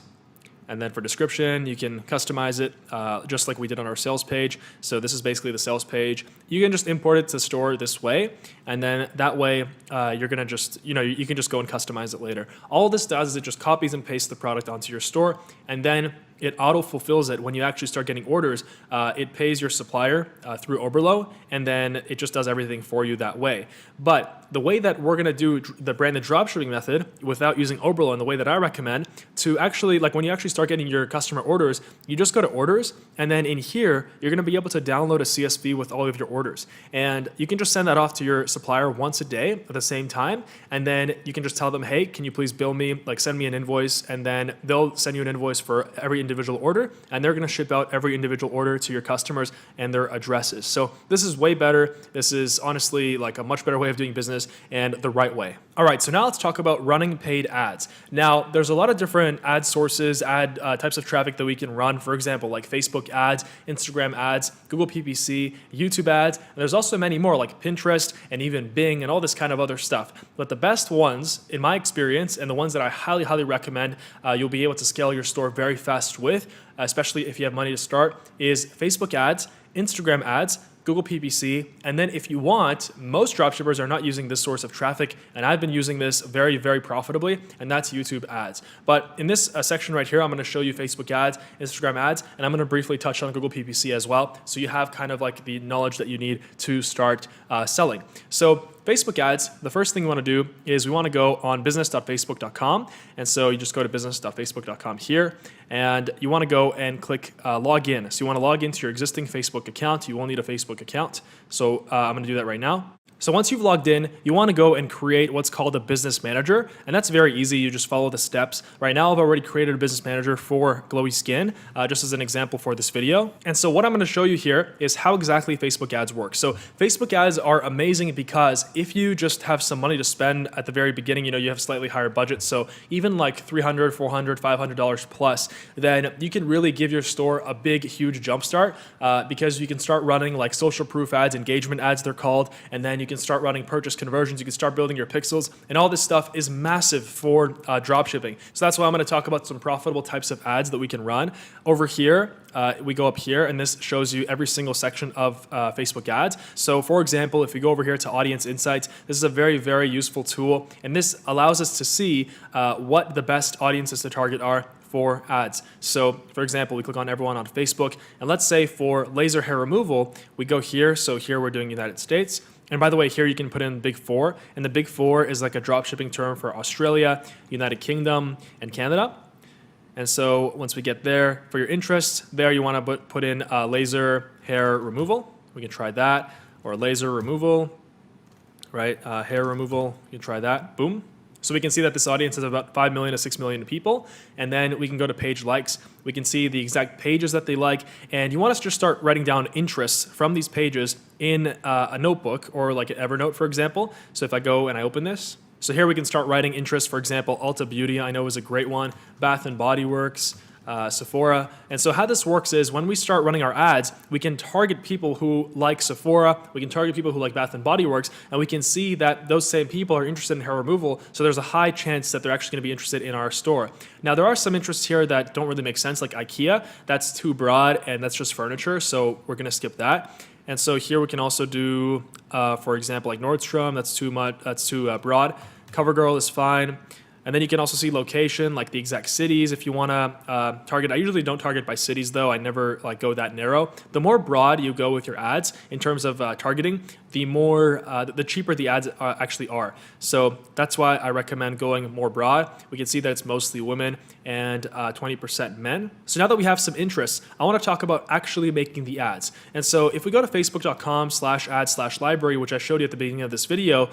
Speaker 1: And then for description, you can customize it just like we did on our sales page. So this is basically the sales page. You can just import it to store this way. And then that way, you're going to just, you can just go and customize it later. All this does is it just copies and pastes the product onto your store. And then it auto fulfills it when you actually start getting orders. It pays your supplier through Oberlo, and then it just does everything for you that way. But the way that we're going to do the branded dropshipping method without using Oberlo, and the way that I recommend to actually, like when you actually start getting your customer orders, you just go to orders, and then in here, you're going to be able to download a CSV with all of your orders. And you can just send that off to your supplier once a day at the same time. And then you can just tell them, hey, can you please bill me, like send me an invoice, and then they'll send you an invoice for every individual order, and they're going to ship out every individual order to your customers and their addresses. So this is way better. This is honestly like a much better way of doing business and the right way. All right, so now let's talk about running paid ads. Now, there's a lot of different ad sources, ad types of traffic that we can run. For example, like Facebook ads, Instagram ads, Google PPC, YouTube ads, and there's also many more like Pinterest and even Bing and all this kind of other stuff. But the best ones, in my experience, and the ones that I highly, highly recommend you'll be able to scale your store very fast with, especially if you have money to start, is Facebook ads, Instagram ads, Google PPC, and then if you want, most dropshippers are not using this source of traffic, and I've been using this very, very profitably, and that's YouTube ads. But in this section right here, I'm going to show you Facebook ads, Instagram ads, and I'm going to briefly touch on Google PPC as well, so you have kind of like the knowledge that you need to start selling. So Facebook ads, the first thing we want to do is we want to go on business.facebook.com. And so you just go to business.facebook.com here, and you want to go and click log in. So you want to log into your existing Facebook account. You will need a Facebook account. So I'm going to do that right now. So once you've logged in, you want to go and create what's called a business manager. And that's very easy. You just follow the steps. Right now, I've already created a business manager for Glowy Skin, just as an example for this video. And so what I'm going to show you here is how exactly Facebook ads work. So Facebook ads are amazing because if you just have some money to spend at the very beginning, you have a slightly higher budget. So even like $300, $400, $500 plus, then you can really give your store a big, huge jump start because you can start running like social proof ads, engagement ads, they're called, and then you can start running purchase conversions, you can start building your pixels, and all this stuff is massive for dropshipping. So that's why I'm going to talk about some profitable types of ads that we can run. Over here, we go up here, and this shows you every single section of Facebook ads. So for example, if you go over here to Audience Insights, this is a very, very useful tool, and this allows us to see what the best audiences to target are for ads. So for example, we click on everyone on Facebook, and let's say for laser hair removal, we go here. So here we're doing United States. And by the way, here you can put in Big Four, and the Big Four is like a drop shipping term for Australia, United Kingdom, and Canada. And so once we get there, for your interests, there you want to put in laser hair removal. We can try that, or laser removal, right? Hair removal, you can try that, boom. So we can see that this audience is about 5 million to 6 million people. And then we can go to page likes. We can see the exact pages that they like. And you want us to just start writing down interests from these pages in a notebook or like an Evernote, for example. So if I go and I open this, so here we can start writing interests. For example, Ulta Beauty, I know is a great one. Bath and Body Works, Sephora. And so how this works is when we start running our ads, we can target people who like Sephora, we can target people who like Bath and Body Works, and we can see that those same people are interested in hair removal, so there's a high chance that they're actually going to be interested in our store. Now there are some interests here that don't really make sense, like IKEA. That's too broad and that's just furniture, so we're going to skip that. And so here we can also do, for example, like Nordstrom, that's too much, that's too broad. CoverGirl is fine. And then you can also see location, like the exact cities if you want to target. I usually don't target by cities though. I never like go that narrow. The more broad you go with your ads in terms of targeting, the cheaper the ads actually are. So that's why I recommend going more broad. We can see that it's mostly women and 20% men. So now that we have some interests, I want to talk about actually making the ads. And so if we go to facebook.com/ads/library, which I showed you at the beginning of this video,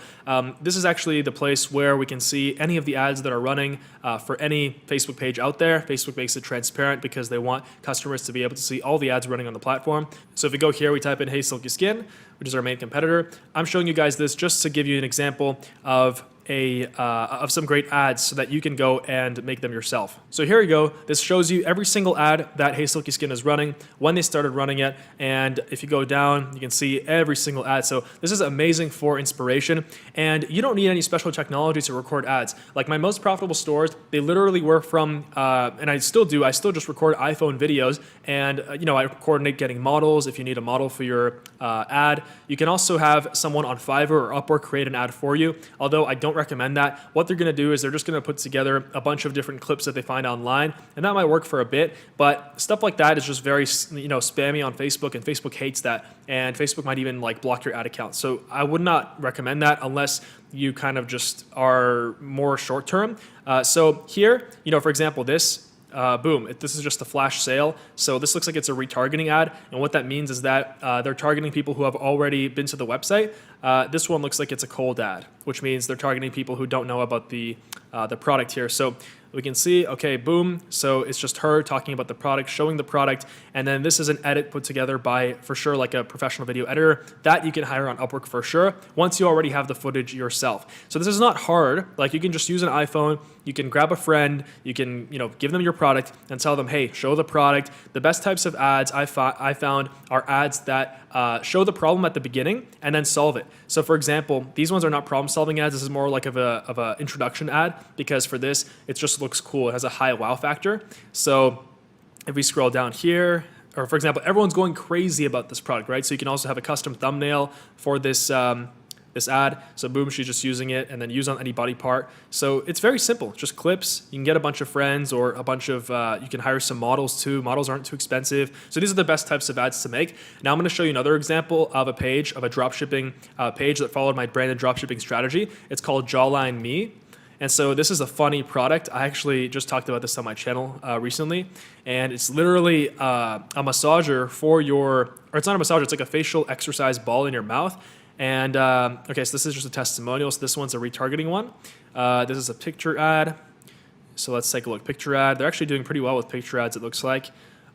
Speaker 1: this is actually the place where we can see any of the ads that are running for any Facebook page out there. Facebook makes it transparent because they want customers to be able to see all the ads running on the platform. So if we go here, we type in Hey Silky Skin, which is our main competitor. I'm showing you guys this just to give you an example of some great ads so that you can go and make them yourself. So here we go. This shows you every single ad that Hey Silky Skin is running, when they started running it, and if you go down, you can see every single ad. So this is amazing for inspiration, and you don't need any special technology to record ads. Like my most profitable stores, they literally were from, and I still do, I still just record iPhone videos, and I coordinate getting models if you need a model for your ad. You can also have someone on Fiverr or Upwork create an ad for you, although I don't recommend that. What they're going to do is they're just going to put together a bunch of different clips that they find online, and that might work for a bit, but stuff like that is just very spammy on Facebook, and Facebook hates that, and Facebook might even like block your ad account. So I would not recommend that unless you kind of just are more short term. So here, for example, this boom, this is just a flash sale. So this looks like it's a retargeting ad. And what that means is that they're targeting people who have already been to the website. This one looks like it's a cold ad, which means they're targeting people who don't know about the product here. So we can see, okay, boom. So it's just her talking about the product, showing the product. And then this is an edit put together by, for sure, like a professional video editor that you can hire on Upwork for sure, once you already have the footage yourself. So this is not hard. Like you can just use an iPhone, you can grab a friend, you can, give them your product and tell them, hey, show the product. The best types of ads I found are ads that show the problem at the beginning and then solve it. So for example, these ones are not problem solving ads. This is more like of a introduction ad, because for this, it just looks cool. It has a high wow factor. So if we scroll down here, or for example, everyone's going crazy about this product, right? So you can also have a custom thumbnail for this this ad. So boom, she's just using it, and then use on any body part. So it's very simple, just clips. You can get a bunch of friends or a bunch of, you can hire some models too. Models aren't too expensive. So these are the best types of ads to make. Now I'm gonna show you another example of a page, of a dropshipping page that followed my branded dropshipping strategy. It's called Jawline Me. And so this is a funny product. I actually just talked about this on my channel recently, and it's literally a massager for or it's not a massager, it's like a facial exercise ball in your mouth. And okay, so this is just a testimonial. So this one's a retargeting one. This is a picture ad. So let's take a look. Picture ad. They're actually doing pretty well with picture ads, it looks like.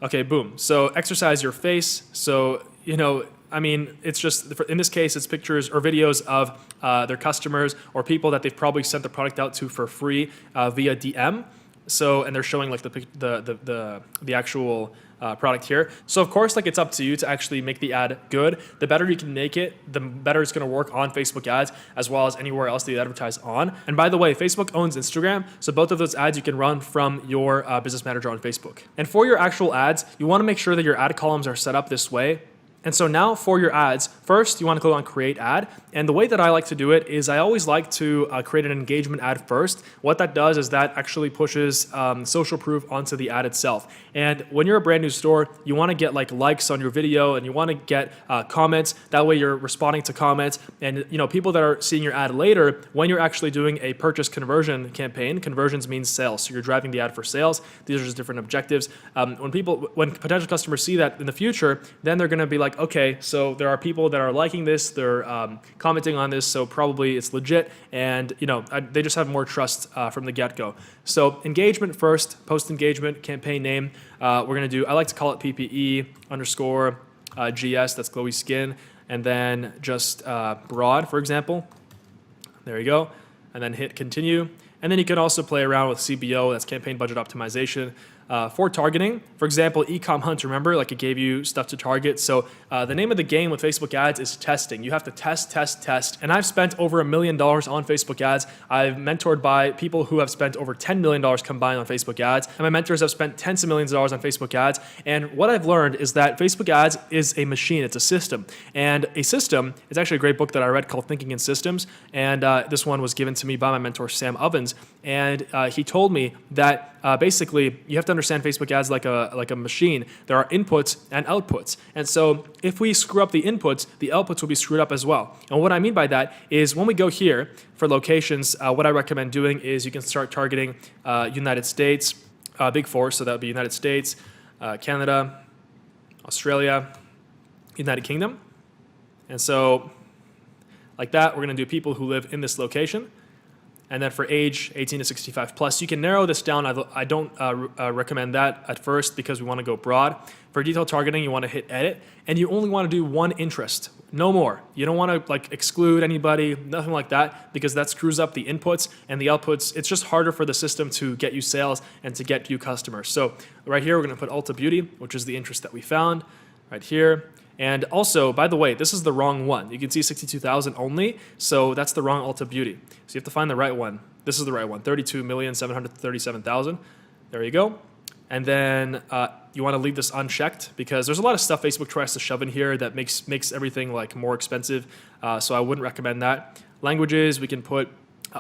Speaker 1: Okay, boom. So exercise your face. So, it's just, in this case, it's pictures or videos of their customers or people that they've probably sent the product out to for free via DM. So, and they're showing like the actual product here. So of course, like it's up to you to actually make the ad good. The better you can make it, the better it's going to work on Facebook ads as well as anywhere else that you advertise on. And by the way, Facebook owns Instagram, so both of those ads you can run from your business manager on Facebook. And for your actual ads, you want to make sure that your ad columns are set up this way. And so now for your ads, first you want to click on create ad. And the way that I like to do it is I always like to create an engagement ad first. What that does is that actually pushes social proof onto the ad itself. And when you're a brand new store, you want to get like likes on your video and you want to get comments. That way you're responding to comments. And people that are seeing your ad later, when you're actually doing a purchase conversion campaign, conversions means sales. So you're driving the ad for sales. These are just different objectives. When potential customers see that in the future, then they're going to be like, okay, so there are people that are liking this, they're commenting on this, so probably it's legit, and they just have more trust from the get-go. So engagement first, post-engagement, campaign name. We're gonna do, I like to call it PPE _ GS, that's glowy skin, and then just broad, for example. There you go, and then hit continue. And then you can also play around with CBO, that's campaign budget optimization. For targeting, for example, Ecom Hunt, remember, like it gave you stuff to target. So the name of the game with Facebook ads is testing. You have to test. And I've spent over $1 million on Facebook ads. I've mentored by people who have spent over $10 million combined on Facebook ads. And my mentors have spent tens of millions of dollars on Facebook ads. And what I've learned is that Facebook ads is a machine. It's a system. And a system, it's actually a great book that I read called Thinking in Systems. And this one was given to me by my mentor, Sam Ovens. And he told me that basically you have to understand Facebook ads like a machine. There are inputs and outputs. And so if we screw up the inputs, the outputs will be screwed up as well. And what I mean by that is when we go here for locations, what I recommend doing is you can start targeting United States, big four, so that would be United States, Canada, Australia, United Kingdom. And so like that, we're gonna do people who live in this location. And then for age 18 to 65 plus, you can narrow this down. I don't recommend that at first because we want to go broad. For detailed targeting, you want to hit edit, and you only want to do one interest, no more. You don't want to exclude anybody, nothing like that, because that screws up the inputs and the outputs. It's just harder for the system to get you sales and to get you customers. So right here, we're going to put Ulta Beauty, which is the interest that we found right here. And also, by the way, this is the wrong one. You can see 62,000 only, so that's the wrong Ulta Beauty. So you have to find the right one. This is the right one, 32,737,000. There you go. And then you want to leave this unchecked because there's a lot of stuff Facebook tries to shove in here that makes everything more expensive. So I wouldn't recommend that. Languages, we can put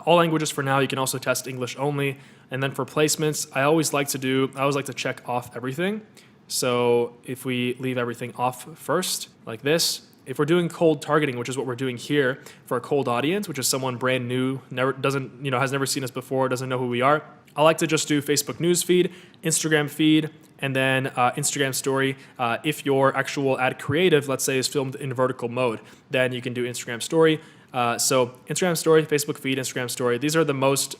Speaker 1: all languages for now. You can also test English only. And then for placements, I always like to check off everything. So if we leave everything off first, like this, if we're doing cold targeting, which is what we're doing here for a cold audience, which is someone brand new, has never seen us before, doesn't know who we are, I like to just do Facebook news feed, Instagram feed, and then Instagram story. If your actual ad creative, let's say, is filmed in vertical mode, then you can do Instagram story. So Instagram story, Facebook feed, Instagram story. These are the best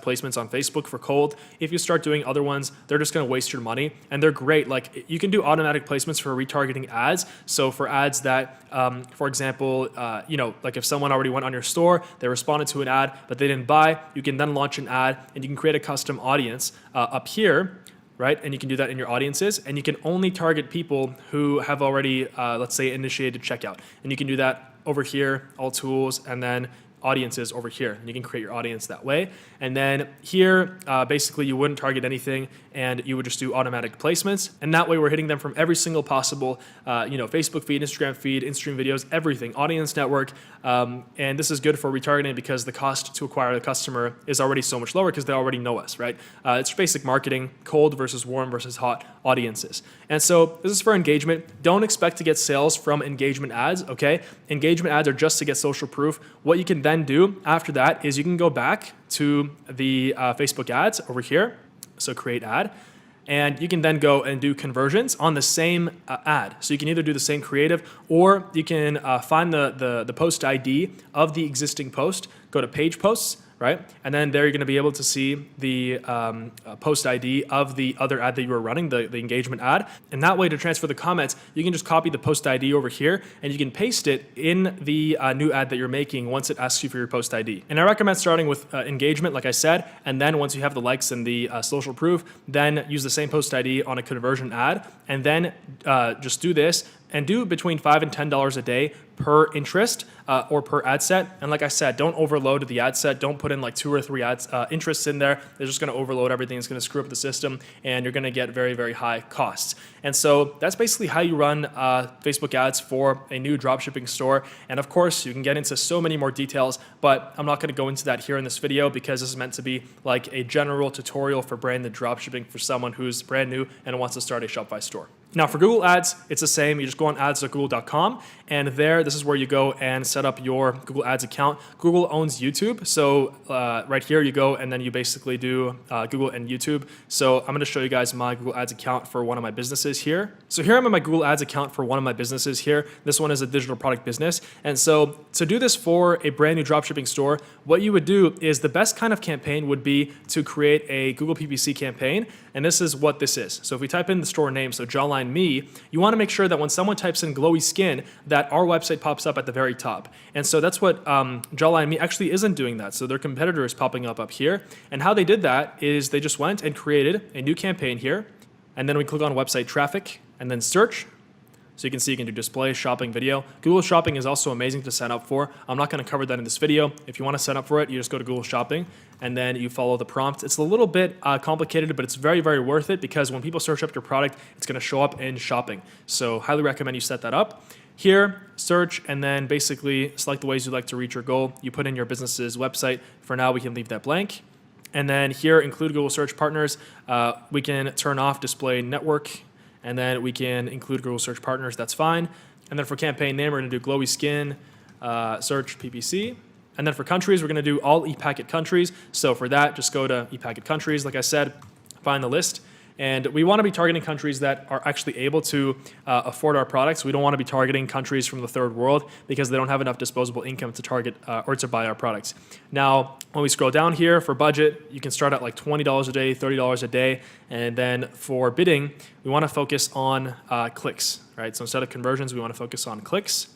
Speaker 1: placements on Facebook for cold. If you start doing other ones, they're just going to waste your money, and they're great. You can do automatic placements for retargeting ads. So for ads that, for example, if someone already went on your store, they responded to an ad, but they didn't buy, you can then launch an ad, and you can create a custom audience up here. Right? And you can do that in your audiences, and you can only target people who have already, let's say, initiated checkout. And you can do that over here, all tools, and then audiences over here. And you can create your audience that way. And then here, basically you wouldn't target anything and you would just do automatic placements. And that way we're hitting them from every single possible, Facebook feed, in-stream videos, everything, audience network. And this is good for retargeting because the cost to acquire the customer is already so much lower because they already know us, right? It's basic marketing, cold versus warm versus hot audiences. And so this is for engagement. Don't expect to get sales from engagement ads, okay? Engagement ads are just to get social proof. What you can then do after that is you can go back to the Facebook ads over here. So create ad. And you can then go and do conversions on the same ad. So you can either do the same creative, or you can find the post ID of the existing post, go to page posts, right? And then there you're going to be able to see the post ID of the other ad that you were running, the engagement ad. And that way, to transfer the comments, you can just copy the post ID over here and you can paste it in the new ad that you're making once it asks you for your post ID. And I recommend starting with engagement, like I said, and then once you have the likes and the social proof, then use the same post ID on a conversion ad, and then just do this and do between $5 and $10 a day per interest or per ad set. And like I said, don't overload the ad set. Don't put in like 2 or 3 ads interests in there. They're just going to overload everything. It's going to screw up the system, and you're going to get very, very high costs. And so that's basically how you run Facebook ads for a new dropshipping store. And of course, you can get into so many more details, but I'm not going to go into that here in this video because this is meant to be like a general tutorial for branded dropshipping for someone who's brand new and wants to start a Shopify store. Now for Google Ads, it's the same. You just go on ads.google.com, and there, this is where you go and set up your Google Ads account. Google owns YouTube, so right here you go and then you basically do Google and YouTube. So I'm going to show you guys my Google Ads account for one of my businesses here. So here I'm in my Google Ads account for one of my businesses here. This one is a digital product business. And so to do this for a brand new dropshipping store, what you would do is the best kind of campaign would be to create a Google PPC campaign. And this is what this is. So if we type in the store name, so Jawline Me, you want to make sure that when someone types in glowy skin, that our website pops up at the very top. And so that's what Jawline Me actually isn't doing that. So their competitor is popping up here. And how they did that is they just went and created a new campaign here. And then we click on website traffic and then search. So you can see you can do display, shopping, video. Google Shopping is also amazing to sign up for. I'm not going to cover that in this video. If you want to sign up for it, you just go to Google Shopping and then you follow the prompt. It's a little bit complicated, but it's very, very worth it because when people search up your product, it's going to show up in shopping. So highly recommend you set that up. Here, search, and then basically select the ways you'd like to reach your goal. You put in your business's website. For now, we can leave that blank. And then here, include Google Search Partners. We can turn off display network, and then we can include Google Search Partners. That's fine. And then for campaign name, we're going to do glowy skin, search PPC. And then for countries, we're going to do all ePacket countries. So for that, just go to ePacket countries. Like I said, find the list. And we want to be targeting countries that are actually able to afford our products. We don't want to be targeting countries from the third world because they don't have enough disposable income to target or to buy our products. Now, when we scroll down here for budget, you can start at like $20 a day, $30 a day. And then for bidding, we want to focus on clicks, right? So instead of conversions, we want to focus on clicks.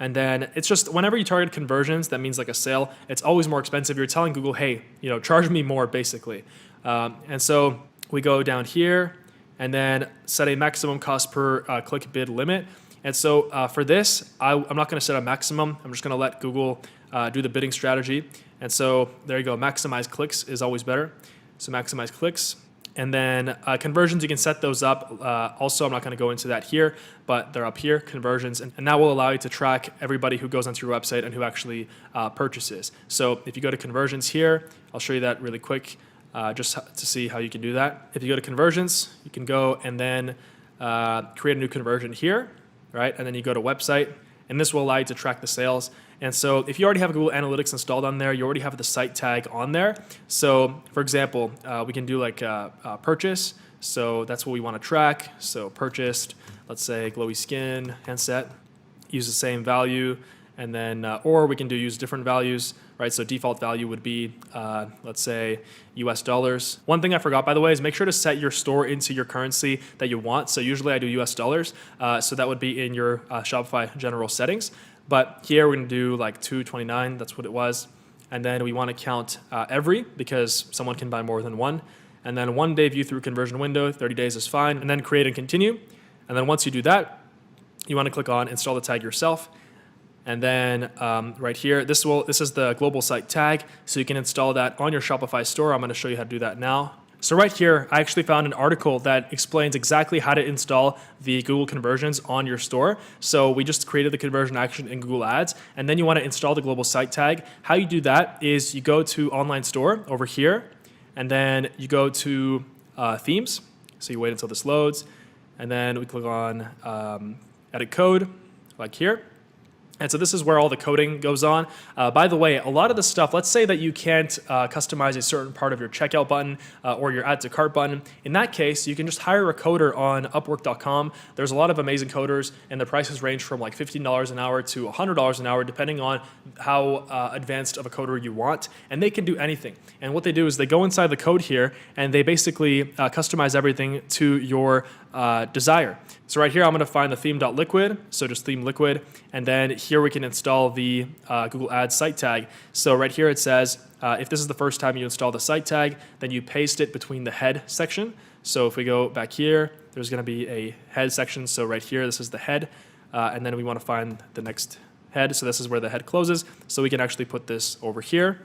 Speaker 1: And then it's just whenever you target conversions, that means like a sale, it's always more expensive. You're telling Google, hey, charge me more basically. And so we go down here and then set a maximum cost per click bid limit. And so for this, I'm not going to set a maximum. I'm just going to let Google do the bidding strategy. And so there you go. Maximize clicks is always better. So maximize clicks. And then conversions, you can set those up. Also, I'm not going to go into that here, but they're up here, conversions. And that will allow you to track everybody who goes onto your website and who actually purchases. So if you go to conversions here, I'll show you that really quick. Just to see how you can do that. If you go to conversions, you can go and then create a new conversion here, right? And then you go to website, and this will allow you to track the sales. And so if you already have Google Analytics installed on there, you already have the site tag on there. So for example, we can do like purchase. So that's what we want to track. So purchased, let's say glowy skin, handset, use the same value. And then, or we can use different values, right? So default value would be, let's say, US dollars. One thing I forgot, by the way, is make sure to set your store into your currency that you want. So usually I do US dollars. So that would be in your Shopify general settings. But here we're going to do like 229. That's what it was. And then we want to count every because someone can buy more than one. And then 1 day view through conversion window, 30 days is fine. And then create and continue. And then once you do that, you want to click on install the tag yourself. And then right here, this is the global site tag. So you can install that on your Shopify store. I'm going to show you how to do that now. So right here, I actually found an article that explains exactly how to install the Google conversions on your store. So we just created the conversion action in Google Ads, and then you want to install the global site tag. How you do that is you go to online store over here, and then you go to themes. So you wait until this loads, and then we click on edit code, like here. And so this is where all the coding goes on. By the way, a lot of the stuff, let's say that you can't customize a certain part of your checkout button or your add to cart button. In that case, you can just hire a coder on Upwork.com. There's a lot of amazing coders, and the prices range from like $15 an hour to $100 an hour, depending on how advanced of a coder you want. And they can do anything. And what they do is they go inside the code here, and they basically customize everything to your desire. So right here, I'm going to find the theme.liquid, so just theme liquid, and then here we can install the Google Ads site tag. So right here it says, if this is the first time you install the site tag, then you paste it between the head section. So if we go back here, there's going to be a head section. So right here, this is the head, and then we want to find the next head. So this is where the head closes. So we can actually put this over here.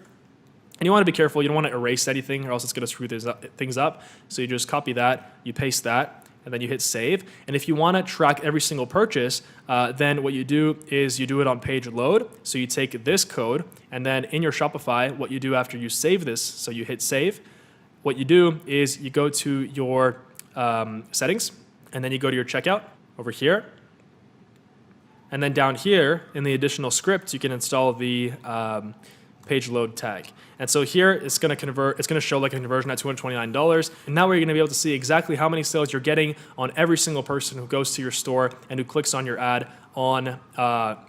Speaker 1: And you want to be careful. You don't want to erase anything, or else it's going to screw things up. So you just copy that, you paste that, and then you hit save. And if you want to track every single purchase, then what you do is you do it on page load. So you take this code, and then in your Shopify, what you do after you save this, so you hit save, what you do is you go to your settings, and then you go to your checkout over here. And then down here in the additional script, you can install the page load tag. And so here it's going to convert, it's going to show like a conversion at $229. And now we're going to be able to see exactly how many sales you're getting on every single person who goes to your store and who clicks on your ad on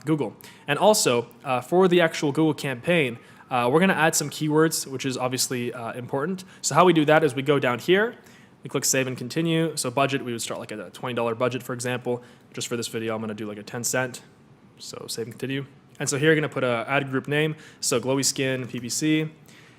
Speaker 1: Google. And also for the actual Google campaign, we're going to add some keywords, which is obviously important. So how we do that is we go down here, we click save and continue. So budget, we would start like at a $20 budget, for example. Just for this video, I'm going to do like a 10 cent. So save and continue. And so here you're going to put an ad group name, so glowy skin, PPC.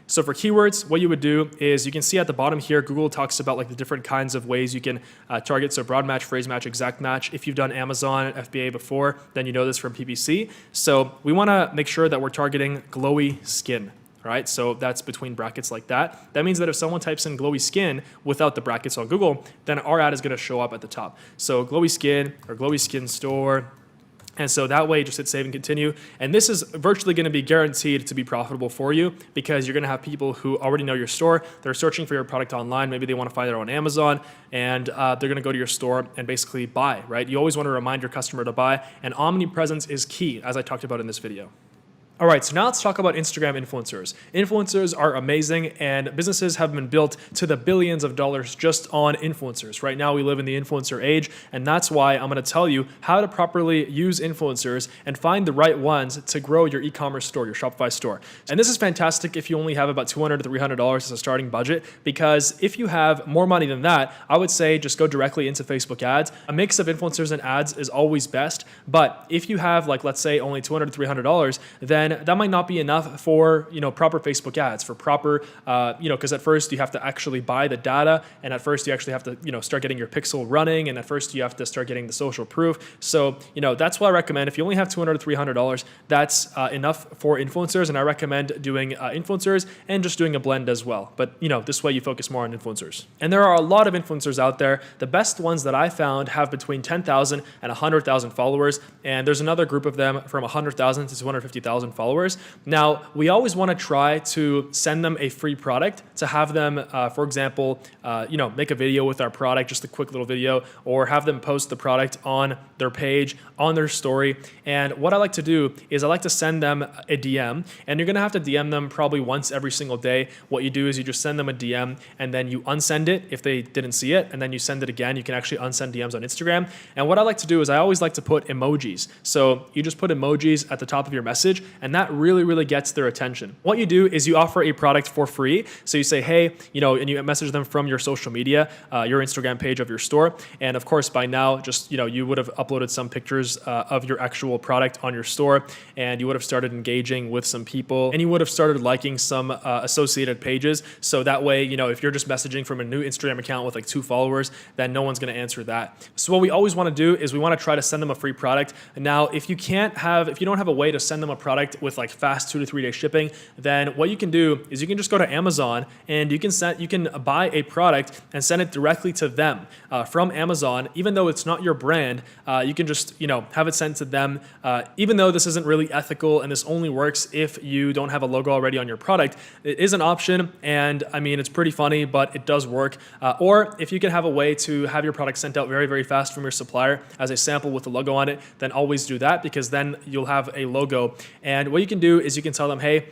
Speaker 1: So for keywords, what you would do is you can see at the bottom here, Google talks about like the different kinds of ways you can target. So broad match, phrase match, exact match. If you've done Amazon FBA before, then you know this from PPC. So we want to make sure that we're targeting glowy skin. Right? So that's between brackets like that. That means that if someone types in glowy skin without the brackets on Google, then our ad is going to show up at the top. So glowy skin or glowy skin store. And so that way, just hit save and continue. And this is virtually going to be guaranteed to be profitable for you because you're going to have people who already know your store. They're searching for your product online. Maybe they want to find it on Amazon, and they're going to go to your store and basically buy, right? You always want to remind your customer to buy, and omnipresence is key, as I talked about in this video. All right, so now let's talk about Instagram influencers. Influencers are amazing, and businesses have been built to the billions of dollars just on influencers. Right now, we live in the influencer age, and that's why I'm going to tell you how to properly use influencers and find the right ones to grow your e-commerce store, your Shopify store. And this is fantastic if you only have about $200 to $300 as a starting budget, because if you have more money than that, I would say just go directly into Facebook ads. A mix of influencers and ads is always best, but if you have, like, let's say only $200 to $300, then that might not be enough for, proper Facebook ads, for proper, because at first you have to actually buy the data, and at first you actually have to, start getting your pixel running, and at first you have to start getting the social proof. So, that's what I recommend. If you only have $200 to $300, that's enough for influencers, and I recommend doing influencers and just doing a blend as well. But, this way you focus more on influencers. And there are a lot of influencers out there. The best ones that I found have between 10,000 and 100,000 followers, and there's another group of them from 100,000 to 250,000 followers. Now, we always want to try to send them a free product, to have them, for example, make a video with our product, just a quick little video, or have them post the product on their page, on their story. And what I like to do is I like to send them a DM, and you're going to have to DM them probably once every single day. What you do is you just send them a DM, and then you unsend it if they didn't see it, and then you send it again. You can actually unsend DMs on Instagram. And what I like to do is I always like to put emojis. So you just put emojis at the top of your message, and that really gets their attention. What you do is you offer a product for free. So you say, hey, and you message them from your social media, your Instagram page of your store. And of course, by now, just, you would have uploaded some pictures of your actual product on your store, and you would have started engaging with some people, and you would have started liking some associated pages. So that way, if you're just messaging from a new Instagram account with like 2 followers, then no one's going to answer that. So what we always want to do is we want to try to send them a free product. And now, if you don't have a way to send them a product product with like fast 2 to 3 day shipping, then what you can do is you can just go to Amazon and you can buy a product and send it directly to them from Amazon. Even though it's not your brand, you can just have it sent to them. Even though this isn't really ethical and this only works if you don't have a logo already on your product, it is an option, and I mean it's pretty funny, but it does work. Or if you can have a way to have your product sent out very, very fast from your supplier as a sample with the logo on it, then always do that, because then you'll have a logo. And what you can do is you can tell them, hey,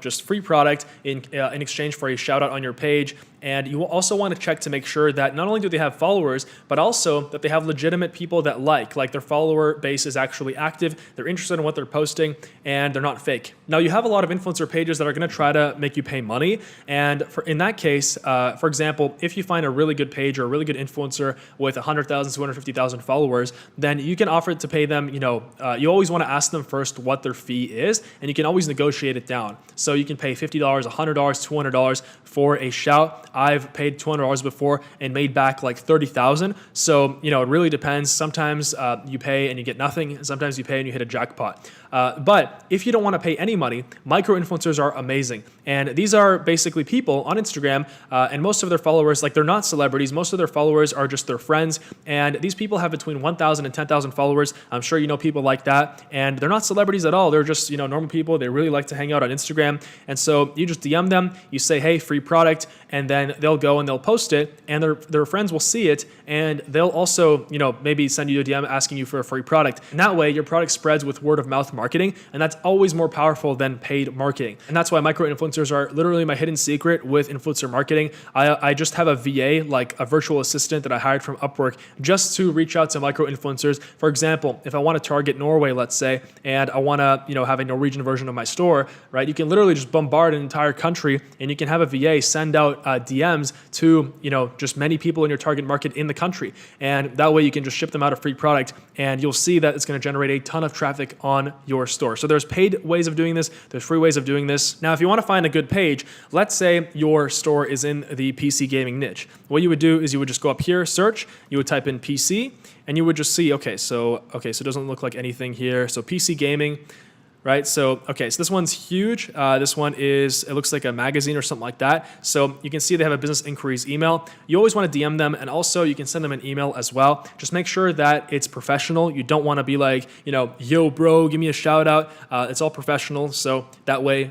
Speaker 1: just free product in exchange for a shout out on your page. And you will also want to check to make sure that not only do they have followers, but also that they have legitimate people that like their follower base is actually active, they're interested in what they're posting, and they're not fake. Now, you have a lot of influencer pages that are going to try to make you pay money. And in that case, for example, if you find a really good page or a really good influencer with 100,000, 250,000 followers, then you can offer to pay them, you always want to ask them first what their fee is, and you can always negotiate it down. So you can pay $50, $100, $200 for a shout. I've paid $200 before and made back like 30,000. So, it really depends. Sometimes you pay and you get nothing. And sometimes you pay and you hit a jackpot. But if you don't want to pay any money, micro-influencers are amazing. And these are basically people on Instagram, and most of their followers, like they're not celebrities. Most of their followers are just their friends. And these people have between 1,000 and 10,000 followers. I'm sure you know people like that. And they're not celebrities at all. They're just, normal people. They really like to hang out on Instagram. And so you just DM them, you say, hey, free product, and then they'll go and they'll post it, and their friends will see it, and they'll also, maybe send you a DM asking you for a free product. And that way your product spreads with word of mouth marketing, and that's always more powerful than paid marketing. And that's why micro-influencers are literally my hidden secret with influencer marketing. I just have a VA, like a virtual assistant that I hired from Upwork, just to reach out to micro-influencers. For example, if I want to target Norway, let's say, and I want to, have a Norwegian version of my store, right? You can literally just bombard an entire country, and you can have a VA send out DMs to, just many people in your target market in the country. And that way you can just ship them out a free product, and you'll see that it's going to generate a ton of traffic on your store. So there's paid ways of doing this. There's free ways of doing this. Now, if you want to find a good page, let's say your store is in the PC gaming niche. What you would do is you would just go up here, search, you would type in PC, and you would just see, so it doesn't look like anything here. So PC gaming. Right. So this one's huge. This one it looks like a magazine or something like that. So you can see they have a business inquiries email. You always want to DM them, and also you can send them an email as well. Just make sure that it's professional. You don't want to be like, yo, bro, give me a shout out. It's all professional. So that way,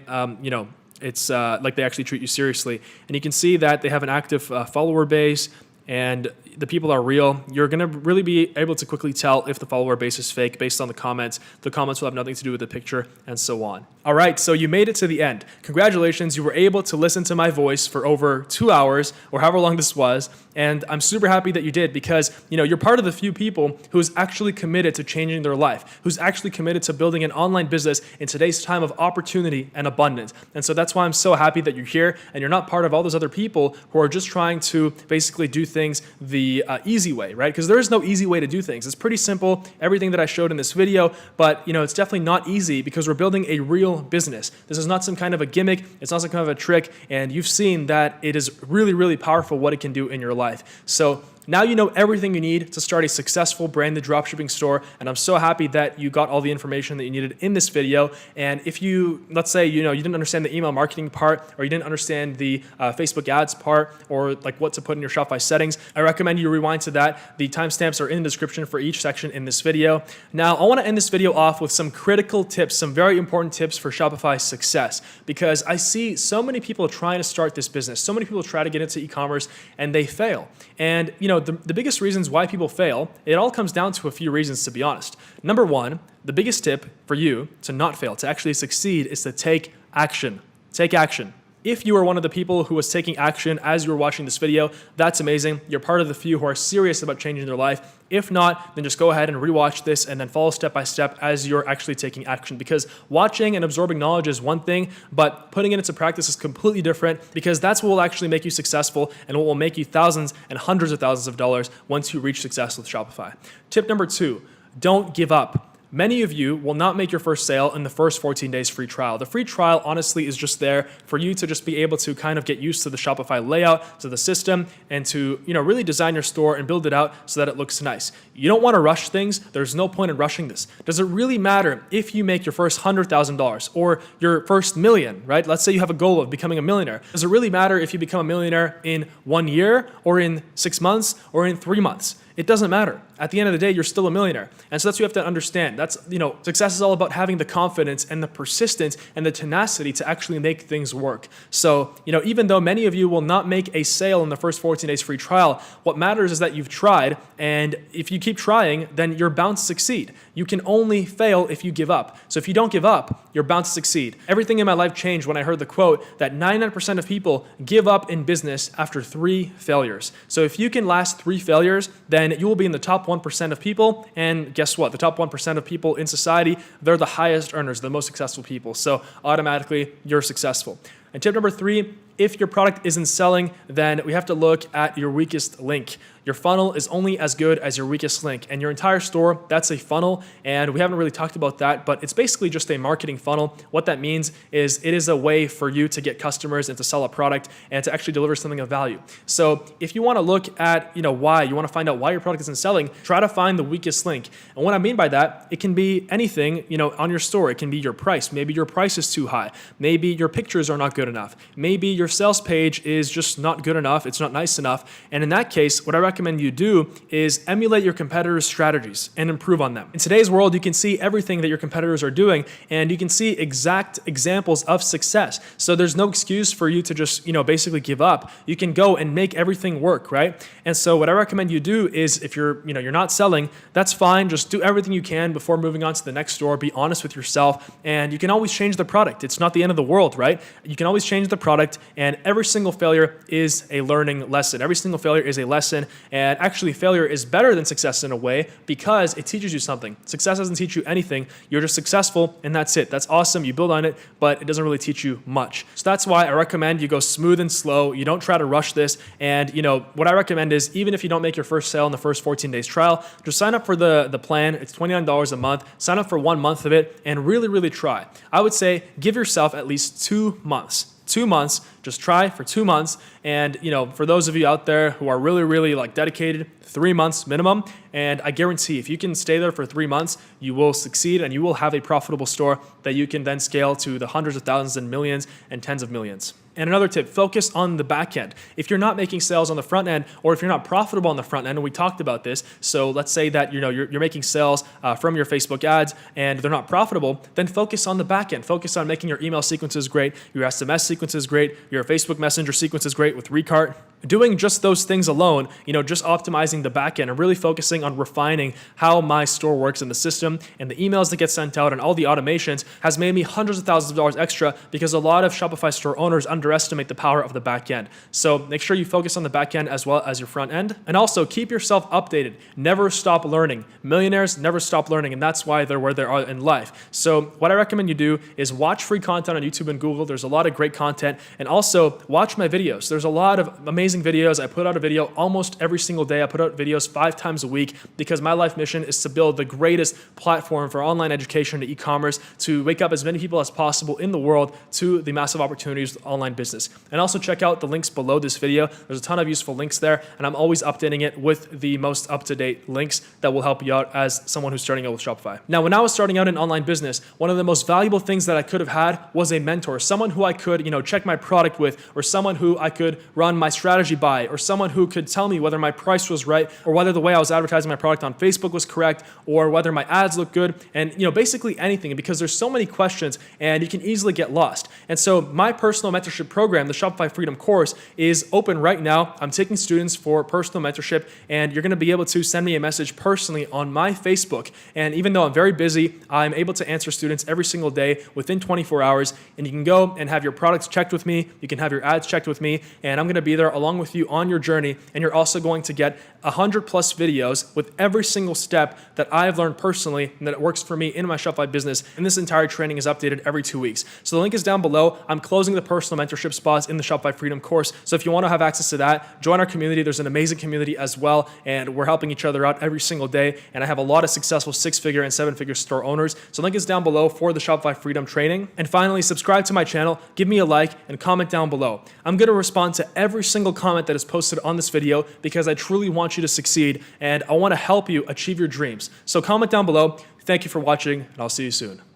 Speaker 1: it's like they actually treat you seriously. And you can see that they have an active follower base, and the people are real. You're going to really be able to quickly tell if the follower base is fake based on the comments. The comments will have nothing to do with the picture, and so on. All right, so you made it to the end. Congratulations, you were able to listen to my voice for over 2 hours, or however long this was, and I'm super happy that you did, because you're part of the few people who's actually committed to changing their life, who's actually committed to building an online business in today's time of opportunity and abundance. And so that's why I'm so happy that you're here, and you're not part of all those other people who are just trying to basically do things the easy way, right? Because there is no easy way to do things. It's pretty simple, everything that I showed in this video, but it's definitely not easy, because we're building a real business. This is not some kind of a gimmick. It's not some kind of a trick. And you've seen that it is really, really powerful what it can do in your life. So now you know everything you need to start a successful branded dropshipping store, and I'm so happy that you got all the information that you needed in this video. And if you, let's say, you didn't understand the email marketing part, or you didn't understand the Facebook ads part, or like what to put in your Shopify settings, I recommend you rewind to that. The timestamps are in the description for each section in this video. Now, I want to end this video off with some critical tips, some very important tips for Shopify success, because I see so many people trying to start this business. So many people try to get into e-commerce and they fail. And the biggest reasons why people fail, it all comes down to a few reasons, to be honest. Number one, the biggest tip for you to not fail, to actually succeed, is to take action. Take action. If you are one of the people who was taking action as you were watching this video, that's amazing. You're part of the few who are serious about changing their life. If not, then just go ahead and rewatch this and then follow step by step as you're actually taking action, because watching and absorbing knowledge is one thing, but putting it into practice is completely different, because that's what will actually make you successful and what will make you thousands and hundreds of thousands of dollars once you reach success with Shopify. Tip number two, don't give up. Many of you will not make your first sale in the first 14 days free trial. The free trial honestly is just there for you to just be able to kind of get used to the Shopify layout, to the system, and to really design your store and build it out so that it looks nice. You don't want to rush things. There's no point in rushing this. Does it really matter if you make your first $100,000 or your first million, right? Let's say you have a goal of becoming a millionaire. Does it really matter if you become a millionaire in 1 year or in 6 months or in 3 months? It doesn't matter. At the end of the day, you're still a millionaire. And so that's what you have to understand. That's, success is all about having the confidence and the persistence and the tenacity to actually make things work. So, even though many of you will not make a sale in the first 14 days free trial, what matters is that you've tried. And if you keep trying, then you're bound to succeed. You can only fail if you give up. So if you don't give up, you're bound to succeed. Everything in my life changed when I heard the quote that 99% of people give up in business after 3 failures. So if you can last 3 failures, then you will be in the top 1% of people. And guess what? The top 1% of people in society, they're the highest earners, the most successful people. So automatically you're successful. And tip number 3, if your product isn't selling, then we have to look at your weakest link. Your funnel is only as good as your weakest link, and your entire store, that's a funnel, and we haven't really talked about that, but it's basically just a marketing funnel. What that means is it is a way for you to get customers and to sell a product and to actually deliver something of value. So if you want to look at, why, you want to find out why your product isn't selling, try to find the weakest link. And what I mean by that, it can be anything, on your store. It can be your price. Maybe your price is too high. Maybe your pictures are not good enough. Maybe your sales page is just not good enough. It's not nice enough. And in that case, what I recommend you do is emulate your competitors' strategies and improve on them. In today's world, you can see everything that your competitors are doing, and you can see exact examples of success. So there's no excuse for you to just, basically give up. You can go and make everything work, right? And so what I recommend you do is if you're not selling, that's fine. Just do everything you can before moving on to the next store. Be honest with yourself, and you can always change the product. It's not the end of the world, right? You can always change the product, and every single failure is a learning lesson. Every single failure is a lesson, and actually failure is better than success in a way because it teaches you something. Success doesn't teach you anything. You're just successful, and that's it. That's awesome. You build on it, but it doesn't really teach you much. So that's why I recommend you go smooth and slow. You don't try to rush this. And what I recommend is even if you don't make your first sale in the first 14 days trial, just sign up for the plan. It's $29 a month. Sign up for 1 month of it and really, really try. I would say give yourself at least 2 months. 2 months, just try for 2 months. And, for those of you out there who are really, really dedicated, 3 months minimum. And I guarantee if you can stay there for 3 months, you will succeed and you will have a profitable store that you can then scale to the hundreds of thousands and millions and tens of millions. And another tip, focus on the back end. If you're not making sales on the front end, or if you're not profitable on the front end, and we talked about this, so let's say that you're making sales from your Facebook ads and they're not profitable, then focus on the back end. Focus on making your email sequences great, your SMS sequences great, your Facebook Messenger sequences great with Recart. Doing just those things alone, just optimizing the back end and really focusing on refining how my store works in the system and the emails that get sent out and all the automations has made me hundreds of thousands of dollars extra because a lot of Shopify store owners underestimate the power of the back end. So make sure you focus on the back end as well as your front end. And also keep yourself updated. Never stop learning. Millionaires never stop learning, and that's why they're where they are in life. So what I recommend you do is watch free content on YouTube and Google. There's a lot of great content. And also watch my videos. There's a lot of amazing videos. I put out a video almost every single day. I put out videos 5 times a week because my life mission is to build the greatest platform for online education to e-commerce, to wake up as many people as possible in the world to the massive opportunities with online business. And also check out the links below this video. There's a ton of useful links there, and I'm always updating it with the most up-to-date links that will help you out as someone who's starting out with Shopify. Now, when I was starting out in online business, one of the most valuable things that I could have had was a mentor, someone who I could, check my product with, or someone who I could run my strategy by, or someone who could tell me whether my price was right, or whether the way I was advertising my product on Facebook was correct, or whether my ads look good, and basically anything, because there's so many questions and you can easily get lost. And so my personal mentorship program, the Shopify Freedom course, is open right now. I'm taking students for personal mentorship, and you're going to be able to send me a message personally on my Facebook. And even though I'm very busy, I'm able to answer students every single day within 24 hours, and you can go and have your products checked with me, you can have your ads checked with me, and I'm going to be there along along with you on your journey, and you're also going to get 100 plus videos with every single step that I've learned personally and that it works for me in my Shopify business. And this entire training is updated every 2 weeks. So the link is down below. I'm closing the personal mentorship spots in the Shopify Freedom course. So if you want to have access to that, join our community. There's an amazing community as well, and we're helping each other out every single day. And I have a lot of successful 6-figure and 7-figure store owners. So the link is down below for the Shopify Freedom training. And finally, subscribe to my channel, give me a like, and comment down below. I'm going to respond to every single comment that is posted on this video because I truly want you to succeed, and I want to help you achieve your dreams. So comment down below. Thank you for watching, and I'll see you soon.